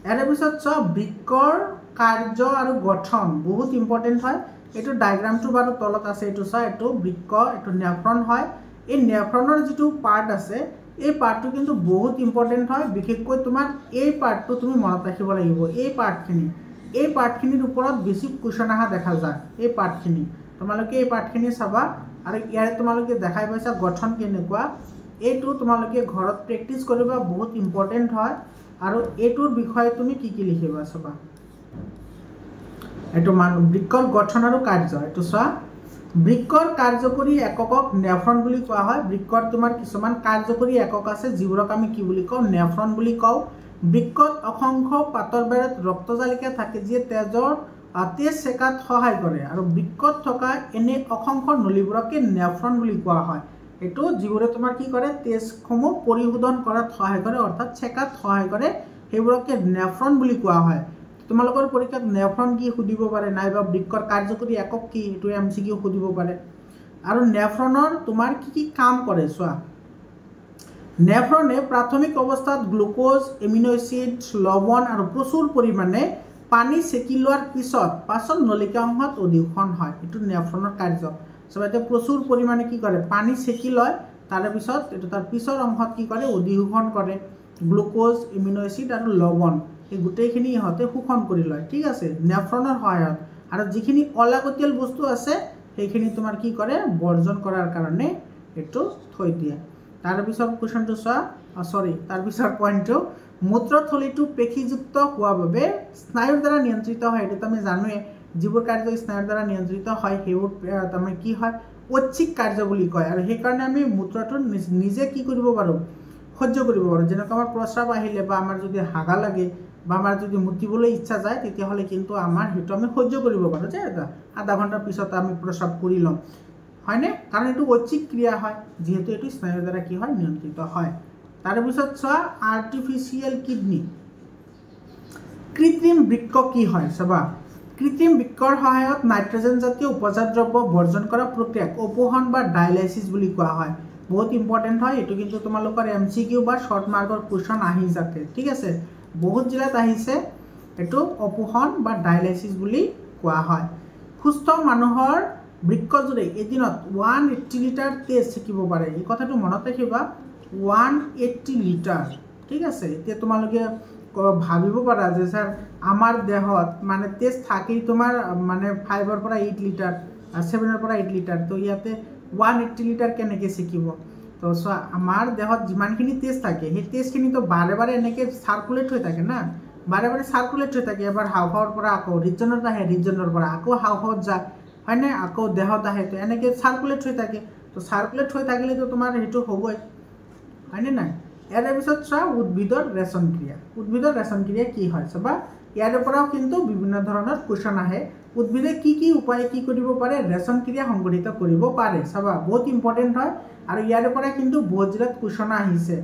এৰ পিছত সব বৃক্কৰ কাৰ্য আৰু গঠন বহুত ইম্পৰ্টেন্ট হয় এটো ডায়াগ্ৰামটো বাৰু তলত আছে এটো চা এটো বৃক্ক এটো নেফ্ৰন হয় এই নেফ্ৰনৰ যেটো পাৰ্ট আছে এই পাৰ্টটো কিন্তু বহুত ইম্পৰ্টেন্ট হয় বিশেষকৈ তোমাৰ এই পাৰ্টটো তুমি মনত ৰাখিব লাগিব এই পাৰ্টখিনিৰ ওপৰত বেছি কুৱেশ্যন আহা দেখা যায় এই পাৰ্টখিনি তোমালোকে এই পাৰ্টখিনি চাবা আৰু ইয়াৰে তোমালোকে দেখাই পাইছা গঠন কেনেকুৱা এইটো তোমালোকে ঘৰত প্ৰেক্টিস কৰিবা বহুত ইম্পৰ্টেন্ট হয় আৰু এইটোৰ বিষয়ে তুমি কি লিখিবা চাবা এটো বৃক্কৰ গঠন আৰু কাৰ্য এটো চোৱা বৃক্কৰ কাৰ্যকৰী এককক নেফ্ৰন বুলি কোৱা হয় বৃক্কৰ তোমাৰ কিছুমান কাৰ্যকৰী একক আছে যিবোৰক আমি কি বুলি কওঁ নেফ্ৰন বুলি কওঁ বৃক্কত অসংখ্য পাতৰ বেৰত ৰক্তজালিকা থাকে যিয়ে তেজৰ তেজ সেকাত সহায় কৰে আৰু বৃক্কত থকা এনে অসংখ্য নলীবোৰকে নেফ্ৰন বুলি কোৱা হয় এটো যিবোৰে তোমাৰ কি কৰে তেজসমূহ পৰিশোধন কৰাত সহায় কৰে অৰ্থাৎ সেকাত সহায় কৰে সেইবোৰকে নেফ্ৰন বুলি কোৱা হয় তোমালোকৰ পৰীক্ষাত নেফ্ৰন কি সুধিব পাৰে নাইবা বৃক্কৰ কাৰ্যকৰী একক কি এটো এমসিকিউ সুধিব পাৰে আৰু নেফ্ৰনৰ তোমাৰ কি কাম কৰে চোৱা নেফ্ৰনে প্ৰাথমিক অৱস্থাত গ্লুকোজ এমিনো এসিড লৱণ আৰু প্ৰচুৰ পৰিমাণে পানী সেকি লোৱাৰ পিছত পাছত নলিকা অংশত অধিশন হয় এটো নেফ্ৰনৰ কাৰ্য সবাইতে প্ৰচুৰ পৰিমাণে কি কৰে পানী সেকি লয় তাৰ পিছত এটো তাৰ পিছৰ অংশত কি কৰে অধিশন কৰে গ্লুকোজ এমিনো এসিড আৰু লৱণ এই গুটেইখিনি হতে শোষণ কৰি লয় ঠিক আছে নেফ্ৰনৰ সহায়ত আৰু যিখিনি অলাগতিয়াল বস্তু আছে সেইখিনি তোমাৰ কি কৰে বৰ্জন কৰাৰ কাৰণে এটো থৈ দিয়ে তাৰ পিছত কোৱেশ্চনটো চোৱা তাৰ পিছৰ পইণ্টটো মূত্ৰথলিটো পেশীযুক্ত হোৱা বাবে স্নায়ুৰ দ্বাৰা নিয়ন্ত্ৰিত হয় এটো আমি জানোৱে যিবোৰ কাৰ্য স্নায়ুৰ দ্বাৰা নিয়ন্ত্ৰিত হয় সেইবোৰ তাৰমানে কি হয় ঐচ্ছিক কাৰ্য বুলি কয় আৰু সেই কাৰণে আমি মূত্ৰটো নিজে কি কৰিব পাৰো সহ্য কৰিব পাৰো যেনেকৈ আমাৰ প্ৰস্ৰাৱ আহিলে বা আমাৰ যদি হাগা লাগে বা আমাৰ যদি মুতিবলৈ ইচ্ছা যায় তেতিয়া হলে কিন্তু আমাৰ হেতু আমি সহ্য কৰিব পাৰো যে আধা ঘণ্টাৰ পিছত আমি প্ৰস্ৰাৱ কৰি লম হয়নে কাৰণ এটো ঐচ্ছিক ক্ৰিয়া হয় যেহেতু এটো স্নায়ুৰ দ্বাৰা কি হয় নিয়ন্ত্ৰিত হয় তাৰ পিছত চোৱা আৰ্টিফিশিয়াল কিডনি কৃত্ৰিম বৃক্ক কি হয় চাবা কৃত্ৰিম বৃক্কৰ সহায়ত নাইট্ৰজেন জাতীয় উপজাত দ্ৰব্য বৰ্জন কৰা প্ৰক্ৰিয়াক অপোহন বা ডায়ালাইসিস বুলি কোৱা হয় বহুত ইম্পৰ্টেন্ট হয় এটো কিন্তু তোমালোকৰ এমসিকিউ বা শৰ্ট মাৰ্কৰ কোৱেশ্চন আহি যাতে ঠিক আছে বহুত জিলাত আহিছে এটো অপোহন বা ডায়ালাইসিস বুলি কোৱা হয় সুস্থ মানুহৰ বৃক্কজুৰে এদিনত 180 লিটাৰ তেজ সেকিব পাৰে এই কথাটো মনত ৰাখিবা 180 লিটাৰ ঠিক আছে এতিয়া তোমালোকে ভাবিব পাৰা যে স্যাৰ আমাৰ দেহত মানে তেজ থাকি তোমাৰ মানে 5 ৰ পৰা 8 লিটাৰ 7 ৰ পৰা 8 লিটাৰ তো ইয়াতে 180 লিটাৰ কেনেকৈ সেকিব তো সো আমাৰ দেহত যিমানখিনি তেজ থাকে সেই তেজখিনি তো বাৰে বাৰে এনেকৈ সাৰ্কুলেট হৈ থাকে না বাৰে বাৰে সাৰ্কুলেট হৈ থাকে এবাৰ হাওঁফাওঁৰ পৰা আকৌ হৃদযন্ত্ৰত আহে হৃদযন্ত্ৰৰ পৰা আকৌ হাওঁফাওঁত যায় হয় না আকৌ দেহত আহে তো এনেকৈ সার্কুলেট হৈ থাকে তো সার্কুলেট হৈ থাকিলে তো তোমাৰ হেতু হ'বই হয়নে নাই ইয়াৰ পিছত চোৱা উদ্ভিদৰ ৰেচন ক্ৰিয়া কি হয় চাবা ইয়াৰ পৰাও কিন্তু বিভিন্ন ধৰণৰ কোৱেশ্চন আহে উদ্ভিদে কি উপায়ে কি কৰিব পাৰে ৰেচন ক্ৰিয়া সংগঠিত কৰিব পাৰে চাবা বহুত ইম্পৰ্টেন্ট হয় আৰু ইয়াৰ পৰা কিন্তু বহুত জিলাত কোৱেশ্চন আহিছে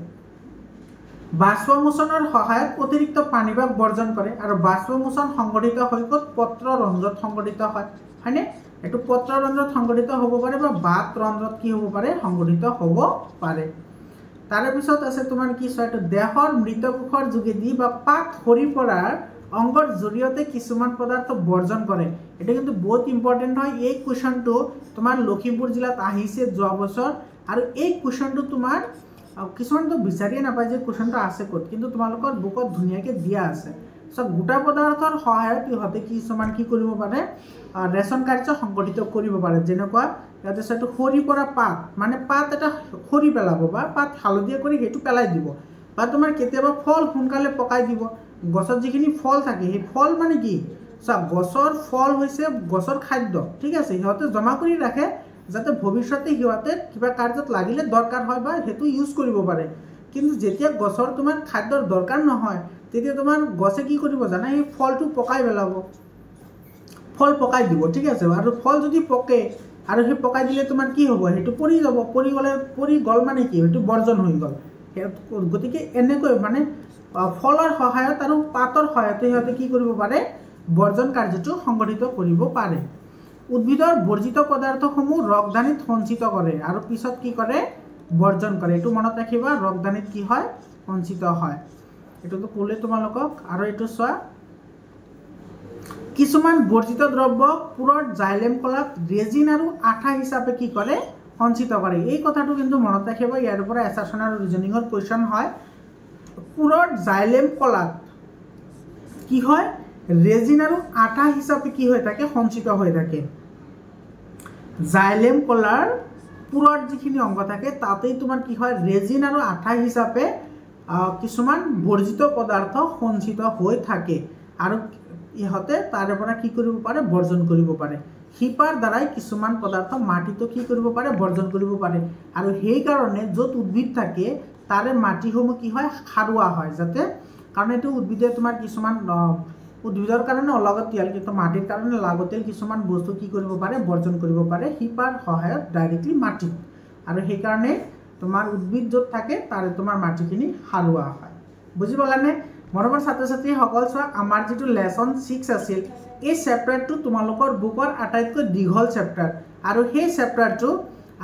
বাষ্পমোচনৰ সহায়ত অতিৰিক্ত পানীভাগ বৰ্জন কৰে আৰু বাষ্পমোচন সংঘটিত হৈ পত্ৰ ৰন্ধ্ৰত সংঘটিত হয় হয়নে এটো পত্ৰ ৰন্ধ্ৰত সংঘটিত হ'ব পাৰে বা বাত ৰন্ধ্ৰত কি হ'ব পাৰে সংঘটিত হ'ব পাৰে তাৰে পিছত আছে তোমাৰ কি ছয়টো দেহৰ মৃতকোষৰ যোগেদি বা পাত সৰি পৰাৰ অংগৰ জৰিয়তে কিছুমান পদাৰ্থ বৰ্জন কৰে এটা কিন্তু বহুত ইম্পৰ্টেন্ট হয় এই কোৱেশ্চনটো তোমাৰ লখিমপুৰ জিলাত আহিছে যোৱা বছৰ আৰু এই কোৱেশ্চনটো তোমাৰ কিছুমানটো বিচাৰিয়ে নাপায় যে কোৱেশ্চনটো আছে ক'ত কিন্তু তোমালোকৰ বুকত ধুনীয়াকৈ দিয়া আছে সব গোটা পদাৰ্থৰ সহায়ত ইহঁতে কিছুমান কি কৰিব পাৰে ৰেচন কাৰ্য সংগঠিত কৰিব পাৰে যেনেকুৱা ইয়াতে সেটো খৰি পৰা পাত মানে পাত এটা খৰি পেলাব বা পাত হালধীয়া কৰি হেতু পেলাই দিব বা তোমাৰ কেতিয়াবা ফল সোনকালে পকাই দিব গছৰ যিখিনি ফল থাকে সেই ফল মানে কি সব গছৰ ফল হৈছে গছৰ খাদ্য ঠিক আছে ইহঁতে জমা কৰি ৰাখে যাতে ভৱিষ্যতে হিৱাতে কিবা কাৰ্যত লাগিলে দৰকাৰ হয় বা হেতু ইউজ কৰিব পাৰে কিন্তু যেতিয়া গছৰ তোমাৰ খাদ্যৰ দৰকাৰ নহয় তেতিয়া তোমাৰ গছে কি কৰিব জানা এই ফলটো পকাই পেলাব ফল পকাই দিব ঠিক আছে আৰু ফল যদি পকে আৰু হে পকাই দিলে তোমাৰ কি হ'ব হেতু পৰি যাব পৰি গলে পৰি গল মানে কি হেতু বৰ্জন হৈ গল গতিকে এনেকৈ মানে ফলৰ সহায়ত আৰু পাতৰ সহায়ত হেতু কি কৰিব পাৰে বৰ্জন কাৰ্যটো সংগঠিত কৰিব পাৰে উদ্ভিদৰ বৰ্জিত পদাৰ্থসমূহ ৰক্তদানিত সঞ্চিত কৰে আৰু পিছত কি কৰে বৰ্জন কৰে এটো মনত ৰাখিবা ৰক্তদানিত কি হয় সঞ্চিত হয় এটোটো ক'লে তোমালোকক আৰু এটো চোৱা কিছুমান বৰ্জিত দ্ৰব্য পুৰত জাইলেম কলাত ৰেজিন আৰু আঠা হিচাপে কি কৰে সঞ্চিত কৰে এই কথাটো কিন্তু মনত ৰাখিবা ইয়াৰ পৰা এছাছন আৰু ৰিজনিংৰ কোৱেশ্চন হয় পুৰত জাইলেম কলাত কি হয় ৰেজিন আৰু আঠা হিচাপে কি হৈ থাকে সঞ্চিত হৈ থাকে জাইলেম কলাৰ পুৰত যিখিনি অংগ থাকে তাতেই তোমাৰ কি হয় ৰেজিন আৰু আঠা হিচাপে কিছুমান বৰ্জিত পদাৰ্থ সঞ্চিত হৈ থাকে আৰু ইহতে তাৰে পৰা কি কৰিব পাৰে বৰ্জন কৰিব পাৰে হিপাৰ দ্বাৰাই কিছুমান পদাৰ্থ মাটিটো কি কৰিব পাৰে বৰ্জন কৰিব পাৰে আৰু সেই কাৰণে যত উদ্ভিদ থাকে তাৰে মাটিসমূহ কি হয় খাৰুৱা হয় যাতে কাৰণ এটো উদ্ভিদে তোমাৰ কিছুমান উদ্ভিদৰ কাৰণে অলাগতিয়াল কিন্তু মাটিৰ কাৰণে লাগতিয়াল কিছুমান বস্তু কি কৰিব পাৰে বৰ্জন কৰিব পাৰে হিপাৰ সহায়ত ডাইৰেক্টলি মাটি আৰু সেই কাৰণে তোমাৰ উদ্ভিদ যত থাকে তাৰে তোমাৰ মাটিখিনি খাৰুৱা হয় বুজি পালানে মৰমৰ ছাত্ৰ ছাত্ৰী সকল চোৱা আমাৰ যেটো লেসন 6 আছিল এই চেপ্টাৰটো তোমালোকৰ বুকৰ আটাইতকৈ দীঘল চেপ্টাৰ আৰু সেই চেপ্টাৰটো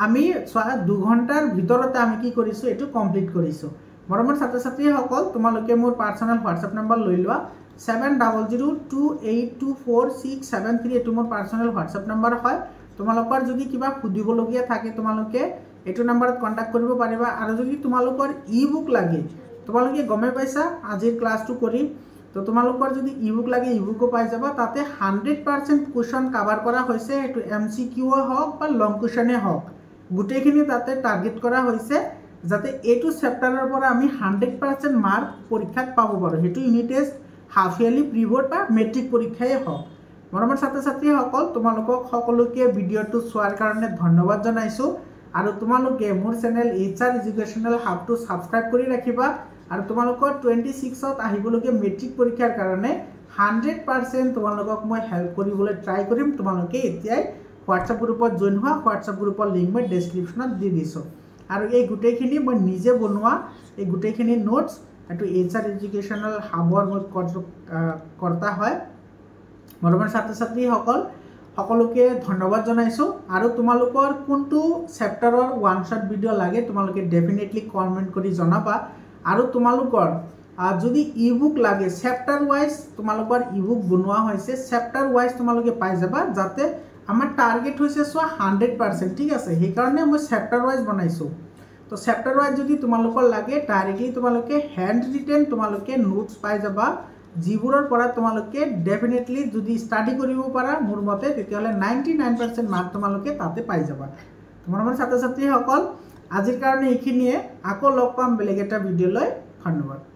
আমি 2 ঘণ্টাৰ ভিতৰতে আমি কি কৰিছো এটো কমপ্লিট কৰিছো মৰমৰ ছাত্ৰ ছাত্ৰী সকল তোমালোকে মোৰ পাৰ্সোনাল WhatsApp নম্বৰ লৈ লোৱা 7002824673 এটো মোৰ পাৰ্সোনাল WhatsApp নম্বৰ হয় তোমালোকৰ যদি কিবা খুদিবলগীয়া থাকে তোমালোকে এটো নম্বৰত কন্টাক্ট কৰিব পাৰিবা আৰু যদি তোমালোকৰ ই-বুক লাগে তোমালোকে গমে পাইছা আজিৰ ক্লাসটো কৰি তো তোমালোকৰ যদি ই-বুক লাগে ই-বুকও পাই যাবা তাতে 100% কোৱেশ্চন কভাৰ কৰা হৈছে এটো এমসিকিউ হওক বা লং কোৱেশ্চনে হওক গুটেখিনি তাতে টাৰ্গেট কৰা হৈছে যাতে এটো চেপ্টাৰৰ পৰা আমি 100% মাৰ্ক পৰীক্ষাত পাব পাৰো হেতু ইউনিট টেষ্ট হাফ ইয়াৰলি প্ৰিবোৰ্ড বা মেট্ৰিক পৰীক্ষাই হওক মৰমৰ ছাত্ৰ ছাত্ৰী সকল তোমালোকক সকলোকে ভিডিওটো চোৱাৰ কাৰণে ধন্যবাদ জনাইছো আৰু তোমালোকে মোৰ চেনেল HR এডুকেশনাল হাবটো সাবস্ক্ৰাইব কৰি ৰাখিবা আৰু তোমালোকৰ 26ত আহিবলগীয়া মেট্ৰিক পৰীক্ষাৰ কাৰণে 100% তোমালোকক মই হেল্প কৰিবলৈ ট্ৰাই কৰিম তোমালোকে এতিয়াই WhatsApp গ্ৰুপত জয়েন হোৱা WhatsApp গ্ৰুপৰ লিংক মই ডেসক্ৰিপচনত দি দিছো আৰু এই গুটেখিনি মই নিজে বনোৱা এই গুটেখিনি নোটস এটো HR এডুকেশনাল হাবৰ মই কৰ্তা হয় মৰমৰ ছাত্ৰ ছাত্ৰী সকলোকে ধন্যবাদ জনাইছো আৰু তোমালোকৰ কোনটো চেপ্টাৰৰ ওয়ান শট ভিডিও লাগে তোমালোকে ডেফিনেটলি কমেন্ট কৰি জনাবা আৰু তোমালোকৰ যদি ই-বুক লাগে চেপ্টাৰ ওয়াইজ তোমালোকৰ ই-বুক বনোৱা হৈছে চেপ্টাৰ ওয়াইজ তোমালোকে পাই যাবা যাতে আমাৰ টাৰ্গেট হৈছে 100% ঠিক আছে সেই কাৰণে মই চেপ্টাৰ ওয়াইজ বনাইছো তো চেপ্টাৰ ওয়াইজ যদি তোমালোকৰ লাগে ডাইৰেক্টলি তোমালোকে হ্যান্ড ৰিটেন তোমালোকে নোটস পাই যাবা জিবোৰৰ পৰা তোমালোকে ডেফিনেটলি যদি স্টাডি কৰিব পাৰা মোৰ মতে তেতিয়ালে 99% মাৰ্ক তোমালোকে তাতে পাই যাবা তোমালোকৰ ছাত্ৰ ছাত্ৰী সকল আজিৰ কাৰণে এইখিনিয়ে আকৌ লগ পাম বেলেগ এটা ভিডিও লৈ ধন্যবাদ।